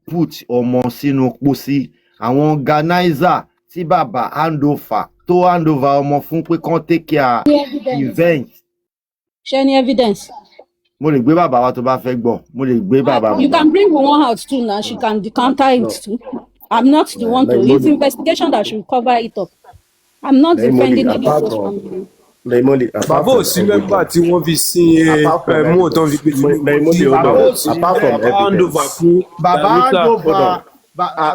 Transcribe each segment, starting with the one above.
put ọmọ sínú pósí àwọn organizer tí bàbá handover ọmọ fún pé kán take care event. Ṣé ní evidence? Mo lè gbé bàbá wa tó bá fẹ́ gbọ́. Mo lè gbé bàbá. You can bring one out too now. She can decounter it too. I'm not the one to. It's investigation that should cover it up. I'm not defending any of those families. Bàbá ò sí mẹ́mbà tí wọ́n fi sin mú ọ̀tọ́ fi pé bàbá handover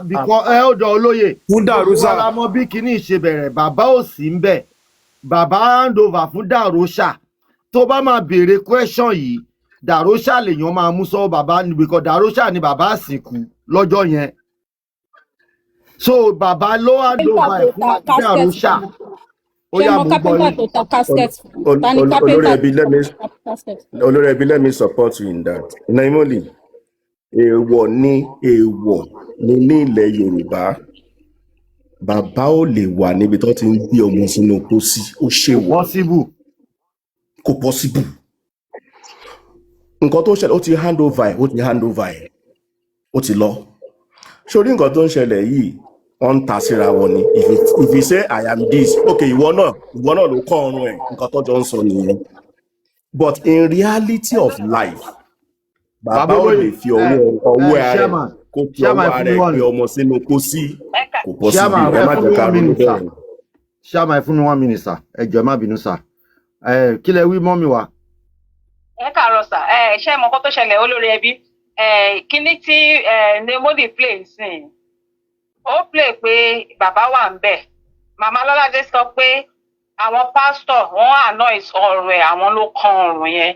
because ọ̀dọ̀ olóyè fún Dàrúṣà la mọ̀ bí kíní ṣe bẹ̀rẹ̀ bàbá ò sí ń bẹ̀ bàbá handover fún Dàrúṣà tó bá máa béèrè question yìí Dàrúṣà lèèyàn máa mú sọ bàbá because Dàrúṣà ni bàbá àsìnkú lọ́jọ́ yẹn so bàbá ló handover ẹ̀ fún Dàrúṣà. Olórí ẹbí, let me support you in that. Naimoli, èèwọ̀ ní ní ilẹ̀ Yorùbá bàbá ò lè wà níbi tó ti ń gbé ọmọ sínú pósí ó ṣe wọ kò possible nǹkan tó ṣẹlẹ̀ ó ti hand over ẹ̀ ó ti lọ sórí nǹkan tó ń ṣẹlẹ̀ yìí wọ́n ń ta síra wọn ni if you say I am this okay ìwọ náà ló kọ́ ọrùn ẹ̀ nǹkan tó jọ ń sọ nìyẹn but in reality of life bàbá ò lè fi ọwọ́ ara kó fi ọwọ́ ara ẹ̀ gbé ọmọ sínú pósí kò possible ẹ má jẹ́ ká rí bẹ́ẹ̀. Ṣáàmà ẹ fún mi 1 minute sir ẹ jọ̀ọ́ má bínú sir kí lẹ wí mọ́ mi wá. Ẹ káàárọ̀ sà ṣé mọ nǹkan tó ṣẹlẹ̀ olórí ẹbí kíní tí Nemoli play sìn ó play pé bàbá wà ń bẹ̀ màmá Lọ́ládé sọ pé àwọn pásítọ̀ wọ́n anoint ọrùn ẹ̀ àwọn ló kan ọrùn yẹn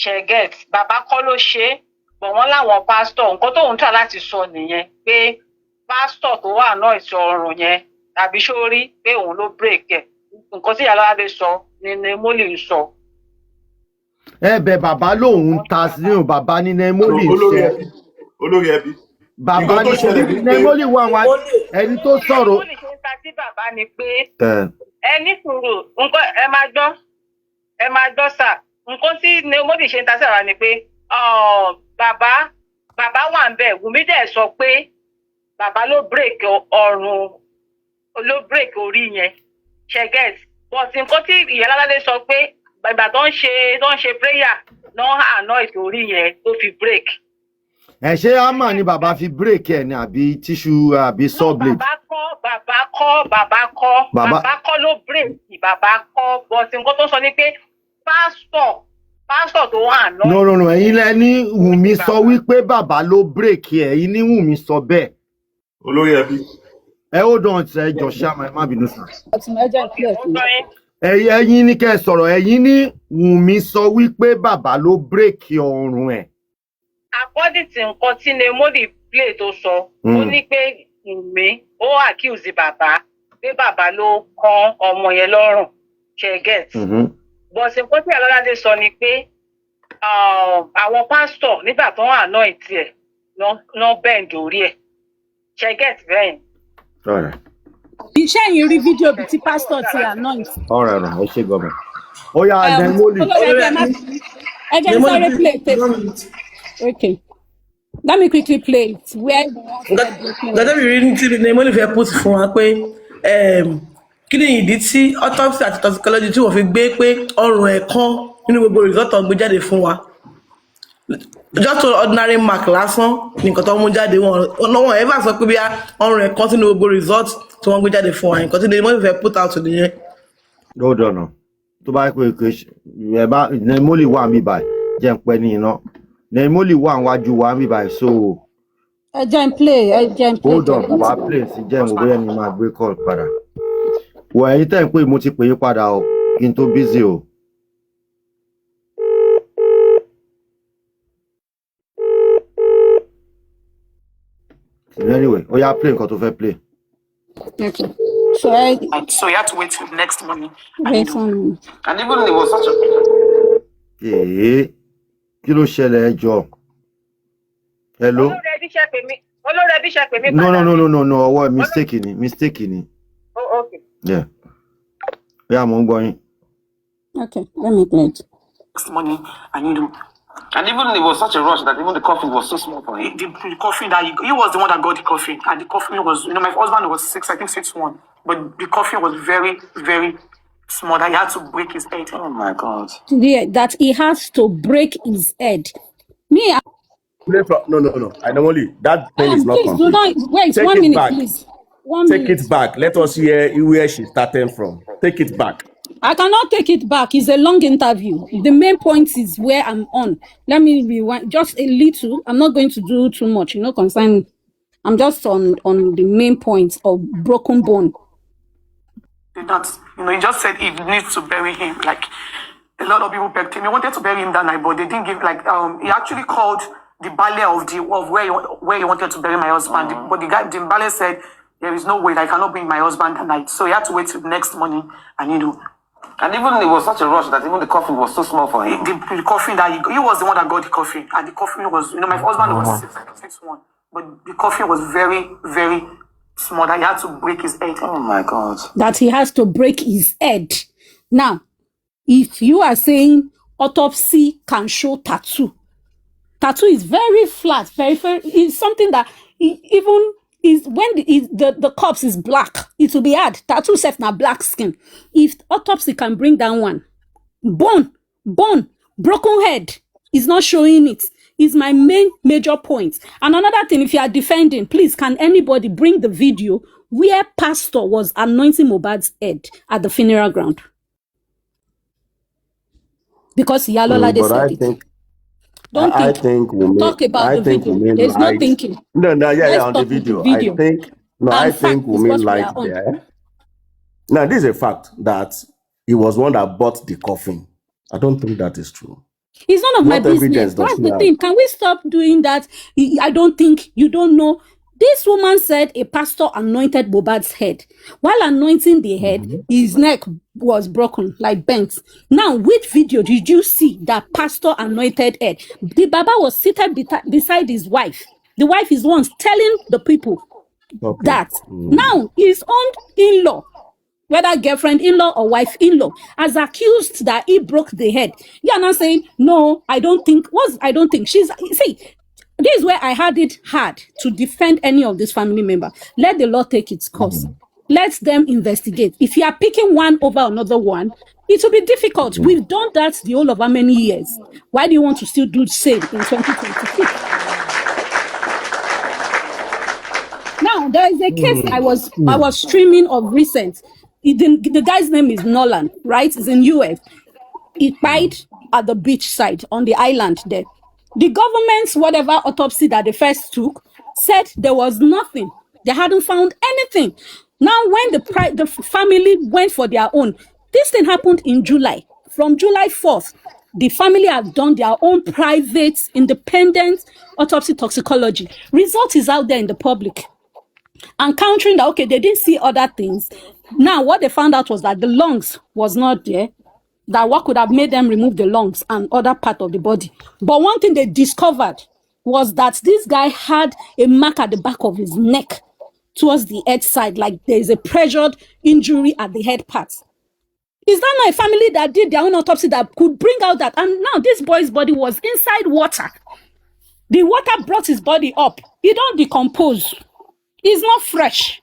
ṣe get bàbá kọ́ ló ṣe é bọ̀ wọ́n láwọn pásítọ̀ nǹkan tóun tà láti sọ nìyẹn pé pásítọ̀ tó wà anoint ọrùn yẹn tàbí sórí pé òun ló break ẹ̀ nǹkan tí Lọ́ládé sọ ni Nemoli ń sọ. Ẹ̀bẹ̀ bàbá lòun ta sínú bàbá ní Nemoli ṣe olórí ẹbí bàbá ní Nemoli wà wá ẹni tó sọ̀rọ̀. Nemoli ṣe ń ta sí bàbá ni pé ẹni sùúrù nǹkan ẹ máa gbọ́ sà nǹkan tí Nemoli ṣe ń ta sí bàbá ni pé bàbá wà ń bẹ̀ Wùmí dẹ̀ sọ pé bàbá ló break ọrùn ló break orí yẹn ṣẹgẹt but nǹkan tí ìyá Láládé sọ pé ìgbà tó ń ṣe prayer náà anoint orí yẹn tó fi break. Ẹ ṣé àmà ni bàbá fi break ẹ ní àbí tissue àbí saw blade. Bàbá kọ́ ló break bàbá kọ́ but nǹkan tó sọ ni pé pásítọ̀ tó wà náà. No ẹ̀yin lẹ ní Wùmí sọ wípé bàbá ló break ẹ ẹ̀yin ní Wùmí sọ bẹ́ẹ̀. Olórí ẹbí. Ẹ ó dán ẹ jọ Ṣáàmà ẹ má bínú sí. Ẹ̀yin ní kẹ́ sọ̀rọ̀ ẹ̀yin ní Wùmí sọ wípé bàbá ló break ọrùn ẹ̀. According to nǹkan tí Nemoli play tó sọ ó ní pé Wùmí ó accuse bàbá pé bàbá ló kán ọmọ yẹn lọ́rùn ṣe get but nǹkan tí Lọ́ládé sọ ni pé àwọn pásítọ̀ nígbà tó ń anoint ẹ̀ náà bend orí ẹ̀ ṣe get bẹ́ẹ̀. Iṣẹ́ yìí rí fídíò bíi tí pásítọ̀ ti anoint. Ọ̀rẹ́ rẹ̀ ẹ ṣe gbọ́dọ̀. Ó yá Nemoli. Ẹ jẹ́ sáré play tape. Okay. Let me quickly play it. Gẹ́gẹ́ bí rí tí Nemoli fẹ́ put fún wa pé kí ni ìdí tí autopsy àti toxicology tí wọ́n fi gbé pé ọrùn ẹ̀ kán nínú gbogbo result tó gbé jáde fún wa. Just ordinary mark lásán ní nǹkan tó mú jáde wọn ẹ̀ bá sọ pé bí ọrùn ẹ̀ kán sínú gbogbo result tí wọ́n gbé jáde fún wa nǹkan tí Nemoli fẹ́ put out nìyẹn. Ó dọ̀nà tó bá pé ẹ bá Nemoli wà mí báyìí jẹ́ ń pẹ́ ní iná. Nemoli wà níwájú wa mí báyìí so. Ẹ jẹ́ ń play. Hold on wàá play sí jẹ́ ń wo bóyá ni máa gbé call padà. Wọ ẹ̀yin tẹ́ ń pè mo ti pè yín padà o kí n tó busy o. Anyway, ó yá play nǹkan tó fẹ́ play. Okay. So you have to wait till next morning. And even it was such a kí ló ṣẹlẹ̀ ẹ jọ. Hello. Olórí ẹbí ṣe pè mí. No, ọwọ́ mistake ni. Oh, okay. Yeah. Yeah, mo ń gbọ́ yín. Okay, let me play it. next morning. And And even it was such a rush that even the coffin was so small for him. The coffin that he was the one that got the coffin, and the coffin was, my husband was 6'1", but the coffin was very, very small that he had to break his head. Oh my God! Yeah, that he has to break his head. Me, No. I normally that thing is not please complete. do not wait. Take 1 it minute, back. please. Take it back. Let us hear where she started from. Take it back. I cannot take it back. It's a long interview. The main point is where I'm on. Let me rewind just a little. I'm not going to do too much, concern. I'm just on the main point of broken bone. That, he just said he needs to bury him. Like, a lot of people begged him. He wanted to bury him that night, but they didn't give, he actually called the baile of where he wanted to bury my husband. But the baile said, there is no way that I cannot bring my husband that night. So he had to wait till the next morning, and And even it was such a rush that even the coffin was so small for him. The coffin that he was the one that got the coffin, and the coffin was, my husband was 6'1", but the coffin was very, very small that he had to break his head. Oh my God! That he has to break his head. Now, if you are saying autopsy can show tattoo is very flat, very, very. It's something that even is when the corpse is black, it will be hard. Tattoo set na black skin. If autopsy can bring down one bone, broken head is not showing it. Is my major point. And another thing, if you are defending, please, can anybody bring the video where pastor was anointing Mohbad's head at the funeral ground? Because Iyalolade said it. Don't I think. think we Talk about the video. There's no thinking. No, Let's on the talk with video. the video. I think we lied there. Now, this is a fact that he was one that bought the coffin. I don't think that is true. It's none of my business. That's the thing. Can we stop doing that? I don't think you don't know. This woman said a pastor anointed Mohbad's head. While anointing the head, his neck was broken, like bent. Now, which video did you see that pastor anointed head? The Baba was seated beside his wife. The wife is once telling the people that now his own in-law, whether girlfriend in-law or wife in-law, has accused that he broke the head. You are not saying, no, I don't think. I don't think. See, this is where I had it hard to defend any of this family member. Let the law take its course. Let them investigate. If you are picking one over another one, it will be difficult. We've done that the whole of how many years? Why do you want to still do the same in 2026? Now, there is a case I was streaming of recent. The guy's name is Nolan, right? He's in US. He died at the beach side on the island there. The government's whatever autopsy that they first took said there was nothing. They hadn't found anything. Now, when the family went for their own, this thing happened in July. From July 4th, the family have done their own private, independent autopsy toxicology. Result is out there in the public. And countering that, okay, they didn't see other things. Now, what they found out was that the lungs was not there. That what could have made them remove the lungs and other part of the body. But one thing they discovered was that this guy had a mark at the back of his neck towards the head side, like there's a pressured injury at the head part. Is that not a family that did their own autopsy that could bring out that? And now this boy's body was inside water. The water brought his body up. He don't decompose. He's not fresh.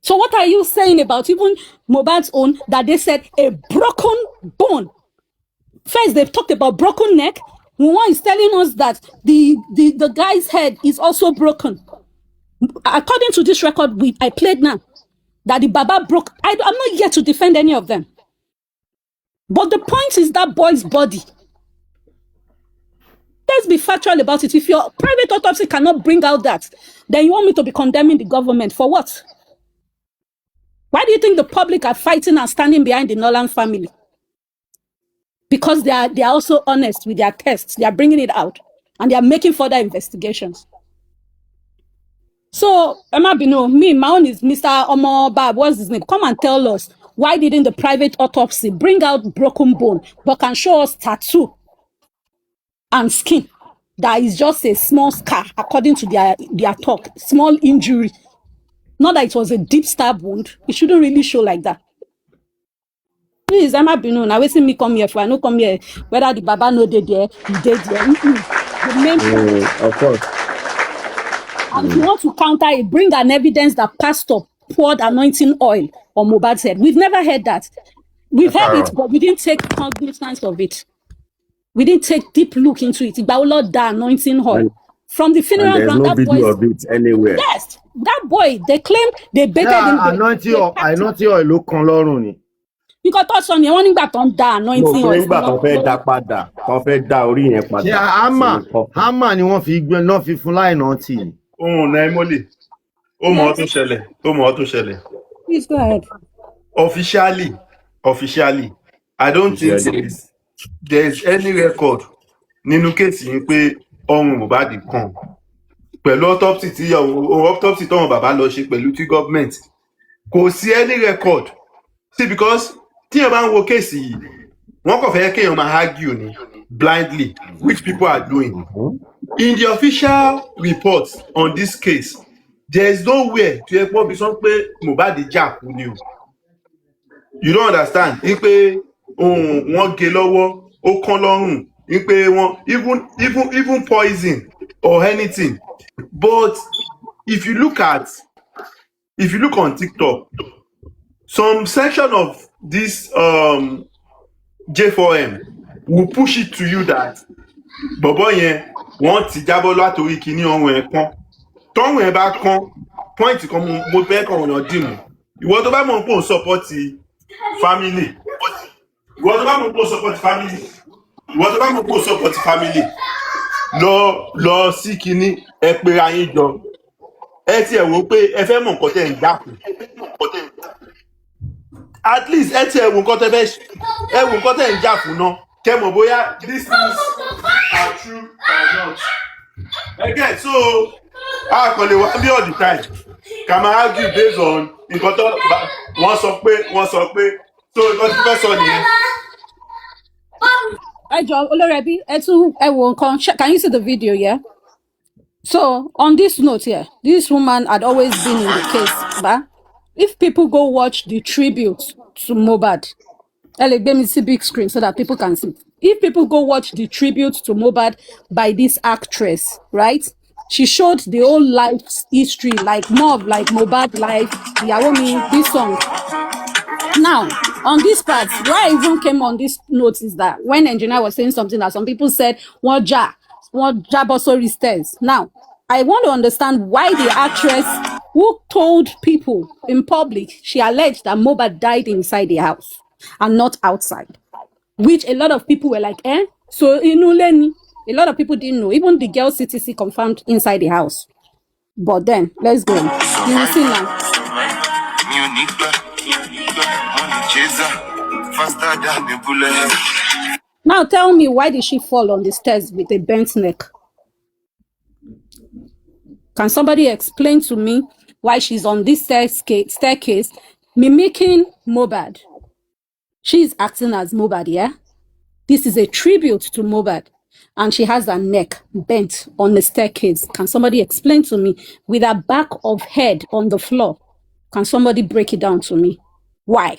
So what are you saying about even Mohbad's own, that they said a broken bone? First, they've talked about broken neck. One is telling us that the guy's head is also broken. According to this record I played now, that the Baba broke. I'm not here to defend any of them. But the point is that boy's body. Let's be factual about it. If your private autopsy cannot bring out that, then you want me to be condemning the government for what? Why do you think the public are fighting and standing behind the Nolan family? Because they are also honest with their tests. They are bringing it out. And they are making further investigations. So, Emma Bino, my own is Mr. Omo Bab, what's his name? Come and tell us, why didn't the private autopsy bring out broken bone, but can show us tattoo and skin? That is just a small scar, according to their talk. Small injury. Not that it was a deep stab wound. It shouldn't really show like that. Please, Emma Binu, now waiting me come here for I no come here. Whether the Baba no dey there, he dey there. The main point. Of course. And if you want to counter it, bring an evidence that pastor poured anointing oil on Mohbad's head. We've never heard that. We've heard it, but we didn't take cognizance of it. We didn't take deep look into it. Lord, the anointing oil. From the funeral there's ground, no that video boy. of it anywhere. Yes, that boy, they claim they baited him. Anointing oil ló kan lọ́rùn ni. Because tó sọ ni wọ́n nígbà tó ń da anointing oil. Mo nígbà tó fẹ́ dá padà, tó fẹ́ dá orí yẹn padà. Ṣé hámà ni wọ́n fi gbé náà fi fún láìná tì í. Náà Emoli. Ó mọ ọ́ tó ṣẹlẹ̀. Please go ahead. Officially, I don't think there's any record nínú kéèsì yìí pé ọrùn Mohbad kan pẹ̀lú autopsy tọ́wọ́n bàbá lọ ṣe pẹ̀lú tí government kò sí any record. See, because tíyẹn bá ń wo kéèsì yìí wọ́n kàn fẹ́ kéèyàn máa argue ni blindly, which people are doing. In the official reports on this case, there is nowhere to yẹ pọ́ bí sọ pé Mohbad jà kú ni o. You don't understand? Ní pé wọ́n gé lọ́wọ́ ó kán lọ́rùn ní pé wọ́n even poison or anything. But if you look on TikTok, some section of this J4M will push it to you that bọ̀bọ̀ yẹn wọ́n ti jábọ́ látòrí kíní ọrùn ẹ̀ kan. Tọ́rùn ẹ̀ bá kan point kan mo fẹ́ kàn ọ̀nà dìmú. Ìwọ tó bá mọ̀ pé òun support family. Ìwọ tó bá mọ̀ pé òun support family. Lọ sí kíní ẹ pera yín jọ. Ẹ tiẹ̀ wò pé ẹ fẹ́ mọ̀ nǹkan tẹ́ ń jà fún. At least ẹ tiẹ̀ wò nǹkan tẹ́ ń jà fún náà. Kẹ́ mọ̀ bóyá these things are true or not. Again, so a kò lè wá bí all the time. Ká máa argue based on nǹkan tó wọ́n sọ pé so nǹkan tí fẹ́ sọ nìyẹn. Olórí ẹbí, can you see the video, yeah? So, on this note here, this woman had always been in the case, but if people go watch the tribute to Mohbad, let me see big screen so that people can see. If people go watch the tribute to Mohbad by this actress, right? She showed the whole life history, like more of like Mohbad life, this song. Now, on this part, why I even came on this note is that when engineer was saying something that some people said, one jabosori stairs. Now, I want to understand why the actress who told people in public, she alleged that Mohbad died inside the house and not outside, which a lot of people were like, So, a lot of people didn't know. Even the girl CTC confirmed inside the house. But then, let's go. You will see now. Now tell me, why did she fall on the stairs with a bent neck? Can somebody explain to me why she's on this staircase mimicking Mohbad? She's acting as Mohbad, yeah? This is a tribute to Mohbad. And she has her neck bent on the staircase. Can somebody explain to me with her back of head on the floor? Can somebody break it down to me? Why?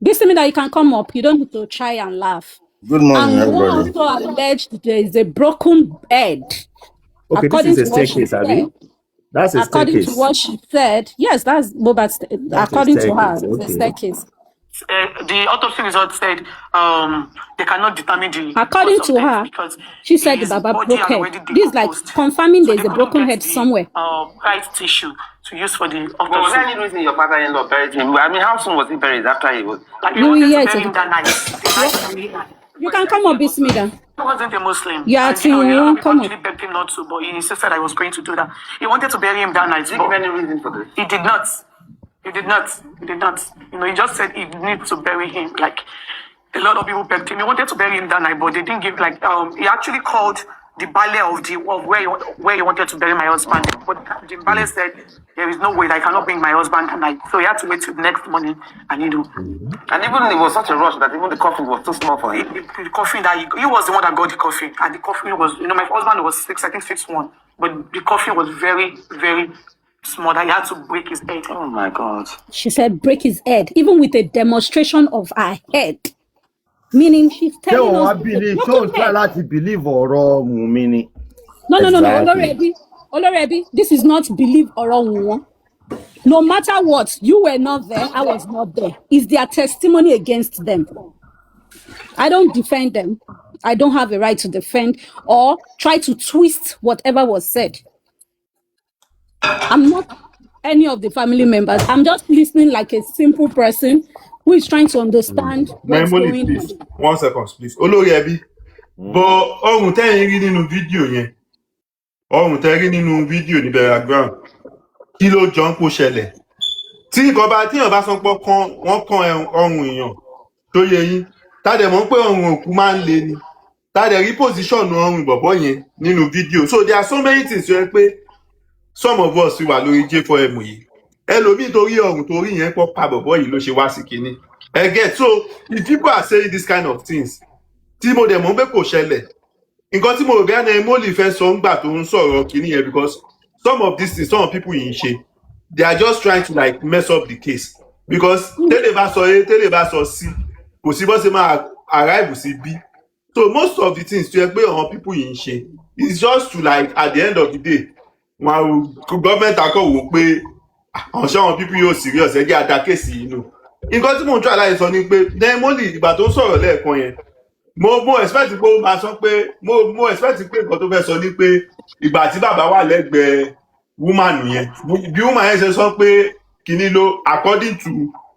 This to me that you can come up. You don't need to try and laugh. Good morning, and everybody. And also alleged there is a broken head. Okay, according this is a staircase, Abby. That's a according staircase. to what she said, yes, that's Mohbad's. According to her, it's a staircase. The autopsy result said they cannot determine the. According to her, she said the Baba broke head. This is like confirming there's a broken head somewhere. Right tissue to use for the autopsy. But was there any reason your father-in-law buried him? I mean, how soon was he buried after he was? Like, you wanted to bury him that night. You can come up, Bismillah. He wasn't a Muslim. Yeah, I actually begged him not to, but he insisted I was going to do that. He wanted to bury him that night. Did he give any reason for this? He did not. He did not. He just said he needed to bury him. Like, a lot of people begged him. He wanted to bury him that night, but they didn't give, he actually called the Bale of where he wanted to bury my husband. But the Bale said, there is no way that I cannot bring my husband tonight. So he had to wait till the next morning and And even it was such a rush that even the coffin was too small for him. The coffin that he was the one that got the coffin. And the coffin was, my husband was 6'1". But the coffin was very, very small that he had to break his head. Oh my God. She said break his head, even with a demonstration of her head. Meaning she's telling us don't try láti believe ọ̀rọ̀ Wunmi ni. No. Olórí-ẹbí, this is not believe ọ̀rọ̀ Wunmi. No matter what, you were not there, I was not there. It's their testimony against them. I don't defend them. I don't have a right to defend or try to twist whatever was said. I'm not any of the family members. I'm just listening like a simple person who is trying to understand what's going please. on. 1 second, please. Olórí-ẹbí, but ọrùn tẹ́yìn rí nínú fídíò yẹn, ọrùn tẹ́yìn rí nínú fídíò ní background, kí ló jọ ń kó ṣẹlẹ̀? Tí tíyàn bá sọ pé wọ́n kan ọrùn èèyàn tó yẹ yín, tádẹ̀ mọ̀ pé ọrùn òkú máa ń le ni, tádẹ̀ rí pòsíṣọ̀nù ọrùn bọ̀bọ̀ yẹn nínú fídíò. So there are so many things tó yẹ pé some of us wà lórí J4M yìí. Ẹlòmíì torí ọrùn torí yẹn pọ̀ pa bọ̀bọ̀ yìí ló ṣe wá sí kinní. Again, so if people are saying this kind of things, tí mo dẹ̀ mọ̀ pé kò ṣẹlẹ̀, nǹkan tí mo rò bí àná Emoli fẹ́ sọ ńgbà tó ń sọ̀rọ̀ kinní yẹn, because some of these things some people yìí ń ṣe, they are just trying to like mess up the case, because tẹ́lẹ̀ bá sọ A tẹ́lẹ̀ bá sọ C kò sí bó ṣe máa arrive sí B. So most of the things tó yẹ pé àwọn people yìí ń ṣe is just to like at the end of the day wọn government akọ̀wò pé àwọn ṣé àwọn people yóò serious ẹ jẹ́ àdá kéèsì yìí nù. Nǹkan tí mò ń try láti sọ ni pé Emoli ìgbà tó ń sọ̀rọ̀ lẹ́ẹ̀kan yẹn mo expect pé ó máa sọ pé mo expect pé nǹkan tó fẹ́ sọ ni pé ìgbà tí bàbá wà lẹ́gbẹ̀ẹ́ woman yẹn bí woman yẹn ṣe sọ pé kìíní ló according to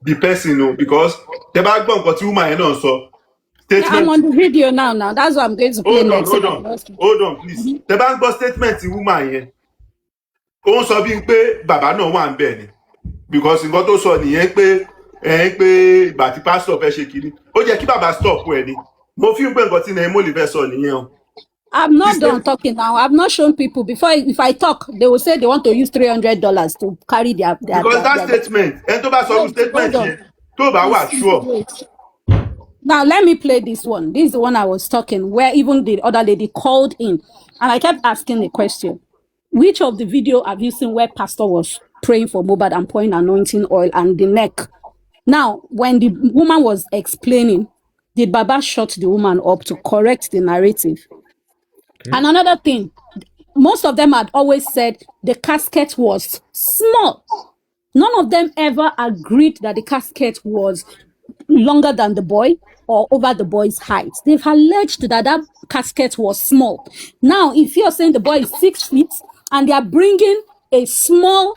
the person o, because tẹ bá gbọ́ nǹkan tí woman yẹn náà sọ. I'm on the video now. That's what I'm going to play next. Hold on, please. Tẹ bá gbọ́ statement woman yẹn ó ń sọ bí pé bàbá náà wà ń bẹ̀ ni, because nǹkan tó sọ nìyẹn pé ìgbà tí pastor fẹ́ ṣe kiri ó jẹ́ kí bàbá stop ẹ̀ ni. Mo fi ń pé nǹkan tí Emoli fẹ́ sọ nìyẹn o. I'm not done talking now. I've not shown people before. If I talk, they will say they want to use $300 to carry their because that statement ẹni tó bá sọ statement yẹn tó bá wà sure. Now let me play this one. This is the one I was talking, where even the other lady called in, and I kept asking the question: which of the video have you seen where pastor was praying for Mohbad and pouring anointing oil and the neck? Now, when the woman was explaining, did Baba shut the woman up to correct the narrative? Okay. And another thing, most of them had always said the casket was small. None of them ever agreed that the casket was longer than the boy or over the boy's height. They've alleged that that casket was small. Now, if you're saying the boy is 6 feet and they are bringing a small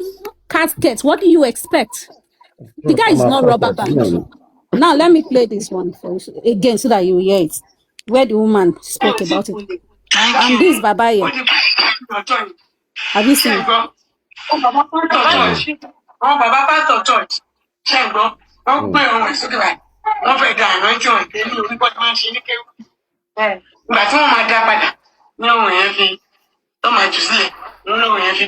casket, what do you expect? The guy is not rubber band. Now, let me play this one for you again so that you hear it, where the woman spoke about it. And this Baba here. Have you seen it? Baba pastor church. Wọ́n gbé ọ̀rọ̀ ìsókè báyìí, wọ́n fẹ́ da àná jọ ìgbélé onígbọ́n tí wọ́n ń ṣe ní kéwù. Ìgbà tí wọ́n máa dá padà ní ọ̀rọ̀ yẹn fi tó máa jù sílẹ̀ ní ọ̀rọ̀ yẹn fi.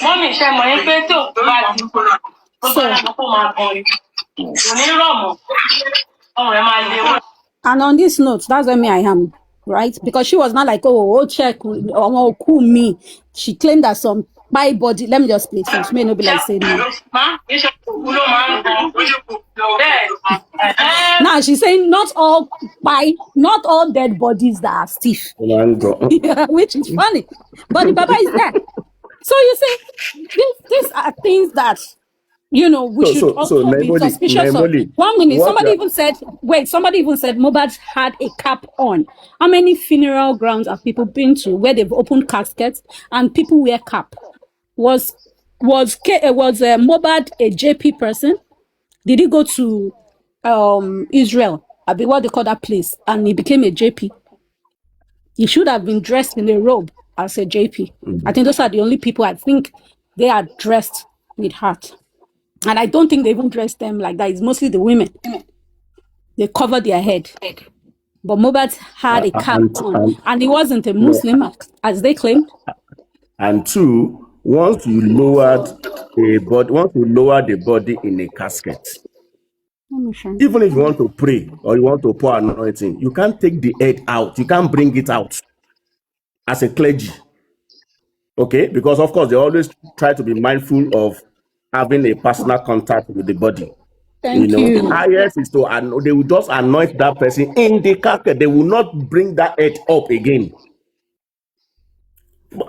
Mọ́mí iṣẹ́ mọ̀ ní pé tó bá ti gbogbo ẹ̀rọ kó máa bọ̀ ọ́. Kò ní rọ̀mọ̀, ọ̀rọ̀ ẹ̀ máa lé wọ́n. And on this note, that's where I am, right? Because she was not like, oh, check, cool me. She claimed that some by body, let me just play it. She may not be like saying no. Now she's saying not all dead bodies that are stiff. Yeah, which is funny. But the Baba is there. So you see, these are things that we should also be suspicious of. 1 minute, somebody even said Mohbad had a cap on. How many funeral grounds have people been to where they've opened caskets and people wear cap? Was Mohbad a JP person? Did he go to Israel? What they call that place, and he became a JP? He should have been dressed in a robe as a JP. I think those are the only people I think they are dressed with heart. And I don't think they even dress them like that. It's mostly the women. They cover their head. But Mohbad had a cap on. And he wasn't a Muslim, as they claimed. And two, once you lower the body in a casket, even if you want to pray or you want to pour anointing, you can't take the head out. You can't bring it out as a clergy. Okay, because of course they always try to be mindful of having a personal contact with the body. Thank you. Highest is to, and they will just anoint that person in the casket. They will not bring that head up again. And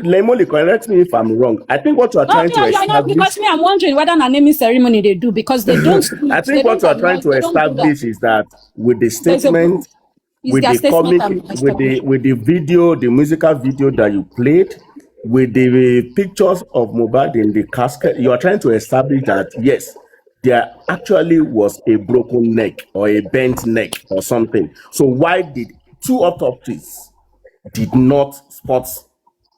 Lemoli, correct me if I'm wrong. I think what you are trying to establish. Because me, I'm wondering whether an naming ceremony they do, because they don't. I think what you are trying to establish is that with the statement, with the comic, with the video, the musical video that you played, with the pictures of Mohbad in the casket, you are trying to establish that yes, there actually was a broken neck or a bent neck or something. So why did 2 autopsies did not spot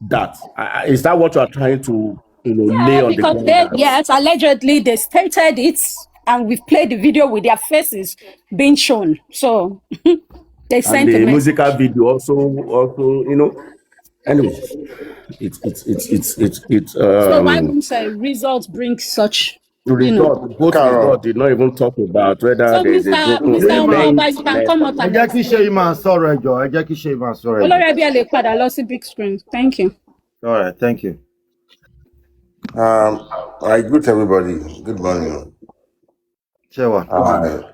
that? Is that what you are trying to lay on the ground? Yes, allegedly they stated it, and we've played the video with their faces being shown. So they sent the musical video also anyway, it's so why wouldn't say results bring such both results did not even talk about whether so there's a broken you can come out and ẹ jẹ́ kí Ṣèyí máa sọ̀rọ̀ ẹjọ́, ẹ jẹ́ kí Ṣèyí máa sọ̀rọ̀ ẹjọ́. olórí ẹbí ẹ lè padà lọ sí big screen. Thank you. All right, thank you. I greet everybody. Good morning. Shewa.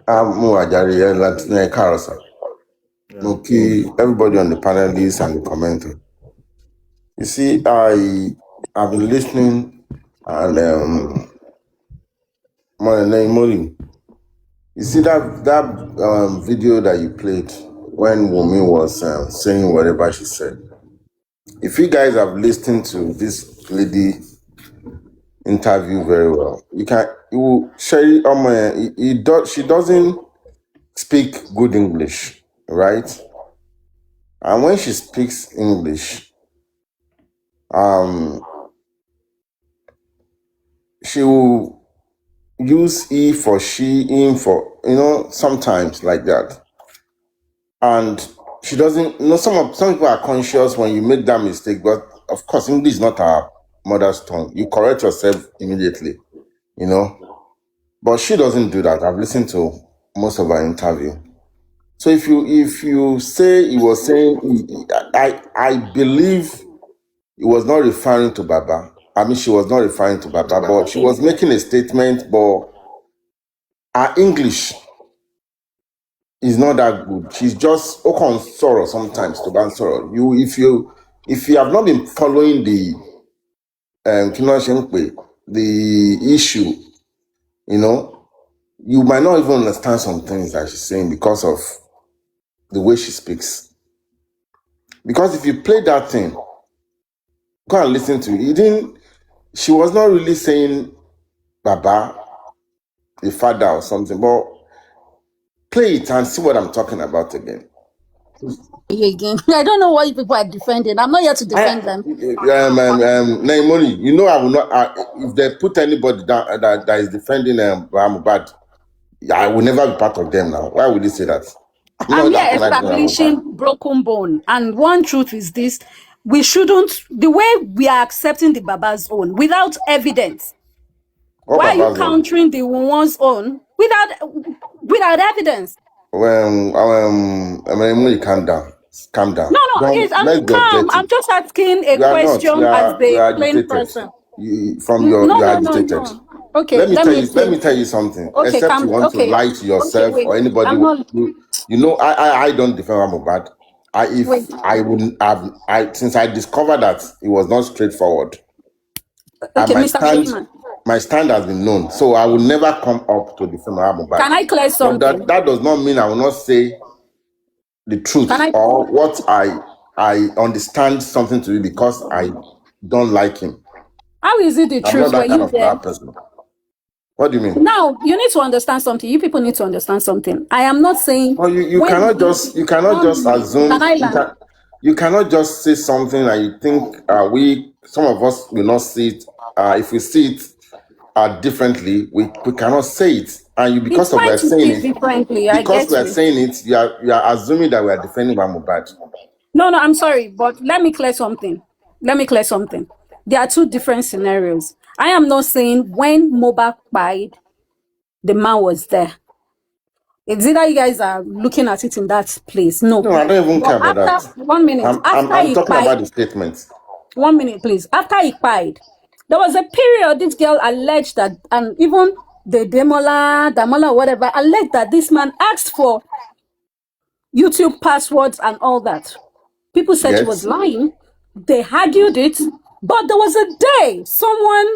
I'm Muajari Latisne Karosa. Okay, everybody on the panelists and the commenter. You see, I've been listening and you see that video that you played when Wumi was saying whatever she said. If you guys have listened to this lady interview very well, she doesn't speak good English, right? And when she speaks English, she will use he for she, him for, sometimes like that. And she doesn't, some people are conscious when you make that mistake, but of course, English is not our mother's tongue. You correct yourself immediately, But she doesn't do that. I've listened to most of her interview. So if you say he was saying, I believe he was not referring to Baba. I mean, she was not referring to Baba, but she was making a statement, but her English is not that good. She's just Okon Soro sometimes to ban Soro. If you have not been following the issue, you might not even understand some things that she's saying because of the way she speaks. Because if you play that thing, go and listen to it. She was not really saying Baba, the father or something, but play it and see what I'm talking about again. I don't know what people are defending. I'm not here to defend them. Naimoni, I will not. If they put anybody down that is defending Mohbad, I will never be part of them now. Why would you say that? I'm here establishing broken bone. And one truth is this: we shouldn't, the way we are accepting the Baba's own without evidence. Why are you countering the one's own without evidence? Calm down. Calm down. No, I'm calm. I'm just asking a question as the plain person. You are agitated. No. Okay, let me tell you something. Okay, except you want to lie to yourself or anybody. I don't defend Mohbad. I wouldn't have. Since I discovered that it was not straightforward. Okay, Mr. My stand has been known, so I will never come up to defend Mohbad. Can I clear something? But that does not mean I will not say the truth or what I understand something to be because I don't like him. How is it the truth when you that person? What do you mean? Now you need to understand something. You people need to understand something. I am not saying. Oh, you cannot just assume. You cannot just say something and you think some of us will not see it. If we see it differently, we cannot say it. And because we are saying it, you are assuming that we are defending Mohbad. No, I'm sorry, but let me clear something. There are two different scenarios. I am not saying when Mohbad died, the man was there. It's either you guys are looking at it in that place. No. No, I don't even care about that. 1 minute. I'm talking about the statement. 1 minute, please. After he cried, there was a period this girl alleged that, and even the Damola, whatever, alleged that this man asked for YouTube passwords and all that. People said she was lying. They argued it. But there was a day someone,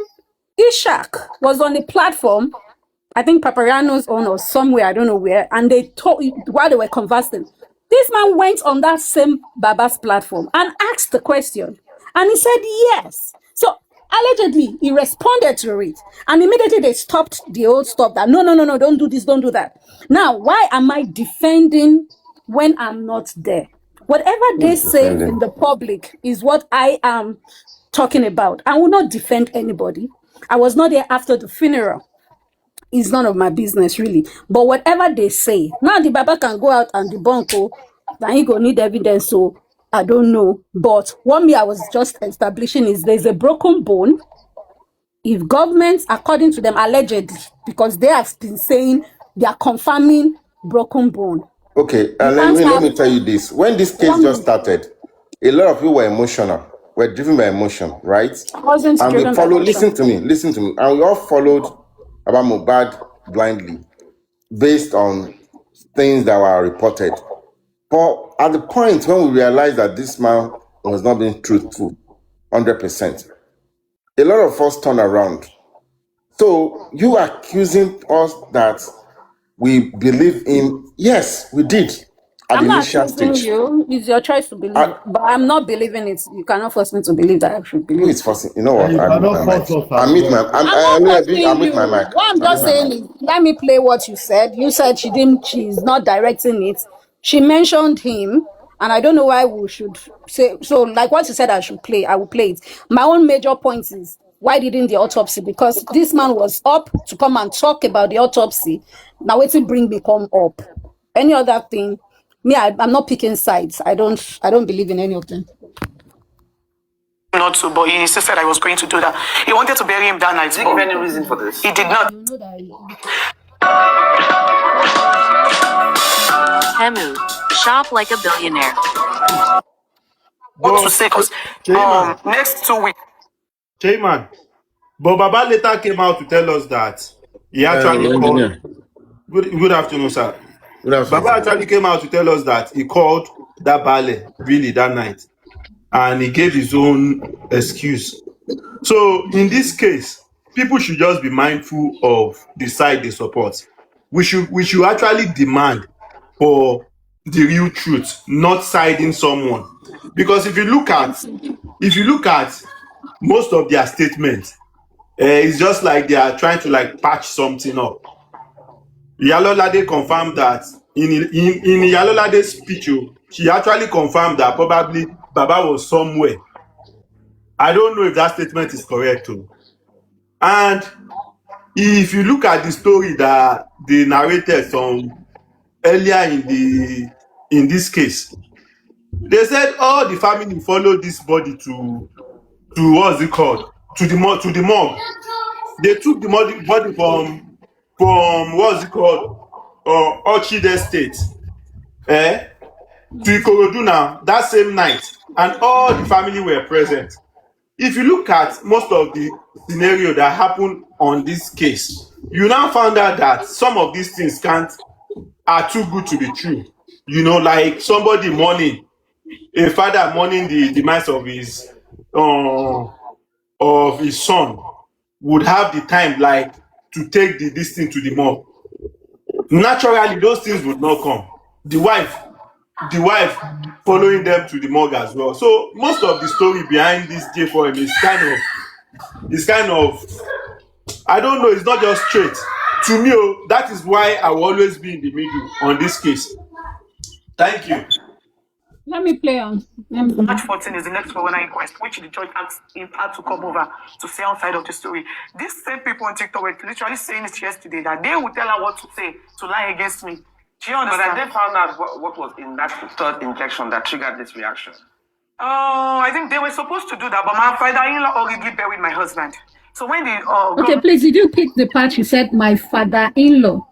Ishak, was on the platform, I think Papariano's own or somewhere, I don't know where, and they told, while they were conversing, this man went on that same Baba's platform and asked the question. And he said yes. So allegedly, he responded to it. And immediately they stopped the old stuff that, no, don't do this, don't do that. Now, why am I defending when I'm not there? Whatever they say in the public is what I am talking about. I will not defend anybody. I was not there after the funeral. It's none of my business, really. But whatever they say, now the Baba can go out and debunk, then he gonna need evidence, so I don't know. But what I was just establishing is there's a broken bone. If governments, according to them, allegedly, because they have been saying they are confirming broken bone. Okay, let me tell you this. When this case just started, a lot of people were emotional, were driven by emotion, right? And we followed, listen to me, and we all followed about Mohbad blindly based on things that were reported. But at the point when we realized that this man was not being truthful, 100%, a lot of us turned around. So you accusing us that we believe in, yes, we did. I'm not accusing you. It's your choice to believe, but I'm not believing it. You cannot force me to believe that I should believe. Who is forcing? You know what? I'm not forcing you. What I'm just saying is, let me play what you said. You said she's not directing it. She mentioned him, and I don't know why we should say so. Like what you said, I should play. I will play it. My own major point is, why didn't the autopsy? Because this man was up to come and talk about the autopsy. Now wait till bring me come up. Any other thing? Me, I'm not picking sides. I don't believe in any of them. Not to, but he insisted I was going to do that. He wanted to bury him that night. Did he give any reason for this? He did not. Hemu, shop like a billionaire. What to say? Because next 2 weeks. Chayman, but Baba later came out to tell us that he actually called. Good afternoon, sir. Good afternoon. Baba actually came out to tell us that he called that Bale really that night, and he gave his own excuse. So in this case, people should just be mindful of the side they support. We should actually demand for the real truth, not siding someone. Because if you look at most of their statements, it's just like they are trying to like patch something up. Iyalolade confirmed that in Iyalolade's speech, she actually confirmed that probably Baba was somewhere. I don't know if that statement is correct. And if you look at the story that they narrated from earlier in this case, they said all the family followed this body to what's it called, to the morgue. They took the body from what's it called, Orchid Estate, to Ikorodu now that same night, and all the family were present. If you look at most of the scenario that happened on this case, you now found out that some of these things are too good to be true. You know, like somebody mourning, a father mourning the demise of his son would have the time like to take this thing to the morgue. Naturally, those things would not come. The wife following them to the morgue as well. So most of the story behind this J4M is kind of, I don't know, it's not just straight. To me, that is why I will always be in the middle on this case. Thank you. Let me play on. March 14 is the next coroner inquest, which the judge had to come over to say outside of the story. These same people on TikTok were literally saying it yesterday that they would tell her what to say to lie against me. Do you understand? But I did found out what was in that third injection that triggered this reaction. I think they were supposed to do that, but my father-in-law already buried my husband. So when they okay, please, did you pick the part you said my father-in-law?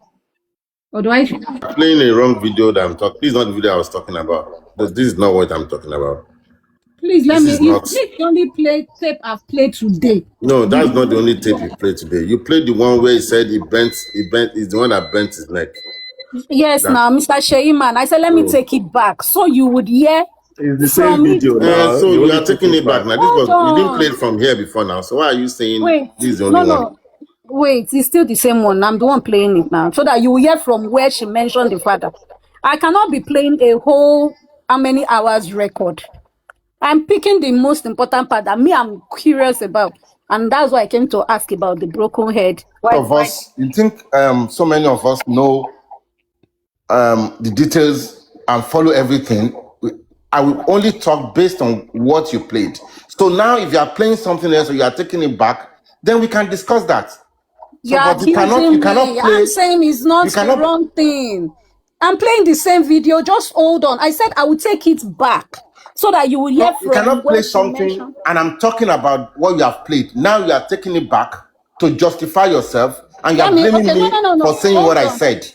Or do I? Playing a wrong video that I'm talking. This is not the video I was talking about. This is not what I'm talking about. Please let This me. is not. This the only tape I've played today. No, that's not the only tape you played today. You played the one where he said he bent. Is the one that bent his neck. Yes, now, Mr. Sheiman, I said let me take it back so you would hear It's the from same video it. now. So you are taking it back now. Hold You didn't play on. it from here before now. So why are you saying Wait. this is the only one? No. Wait, it's still the same one. I'm the one playing it now. So that you will hear from where she mentioned the father. I cannot be playing a whole how many hours record. I'm picking the most important part that I'm curious about. And that's why I came to ask about the broken head. You think so many of us know the details and follow everything? I will only talk based on what you played. So now if you are playing something else or you are taking it back, then we can discuss that. You cannot play. I'm saying it's not the wrong thing. I'm playing the same video. Just hold on. I said I will take it back so that you will hear from. You cannot play something, and I'm talking about what you have played. Now you are taking it back to justify yourself, and you are blaming me for saying what I said.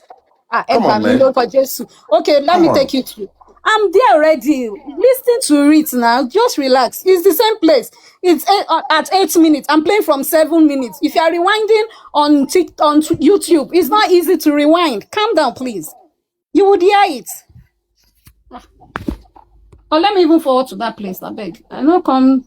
Come on, man. Okay, let me take you through. I'm there already. Listen to it now. Just relax. It's the same place. It's at 8 minutes. I'm playing from 7 minutes. If you are rewinding on YouTube, it's not easy to rewind. Calm down, please. You would hear it. Oh, let me even forward to that place. I beg. I know come.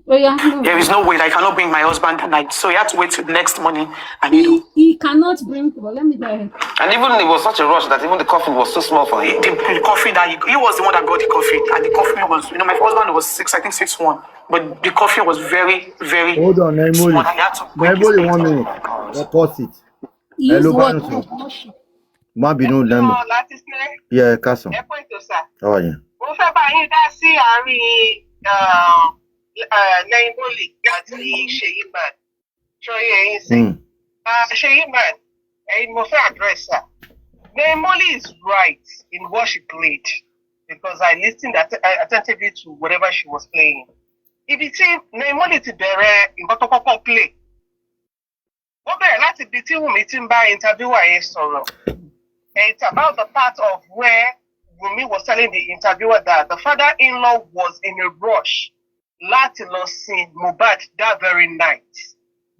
Oh, yeah, no. There is no way that I cannot bring my husband tonight, so you have to wait till the next morning. And he cannot bring. Well, let me go ahead. And even it was such a rush that even the coffin was so small for him. The coffin that he was the one that got the coffin, and the coffin was, my husband was 6'1", but the coffin was very, very. Hold on, Naimoli. Naimoli, 1 minute. Pause it. Hello, Banuso. Mabinu Lembo. Yeah, Kaso. How are you? Naimoli àti Sheyiman ṣọyẹ ẹyin sí. Sheyiman ẹyin mo fẹ́ address her. Naimoli is right in what she played because I listened attentively to whatever she was playing. Ibi tí Naimoli ti bẹ̀rẹ̀ nǹkan tó kọ́kọ́ play. Wọ́n bẹ̀rẹ̀ láti ibi tí Wunmi ti ń bá interviewer yẹn sọ̀rọ̀. It's about the part of where Wunmi was telling the interviewer that the father-in-law was in a rush. Láti lọ sin Mohbad that very night.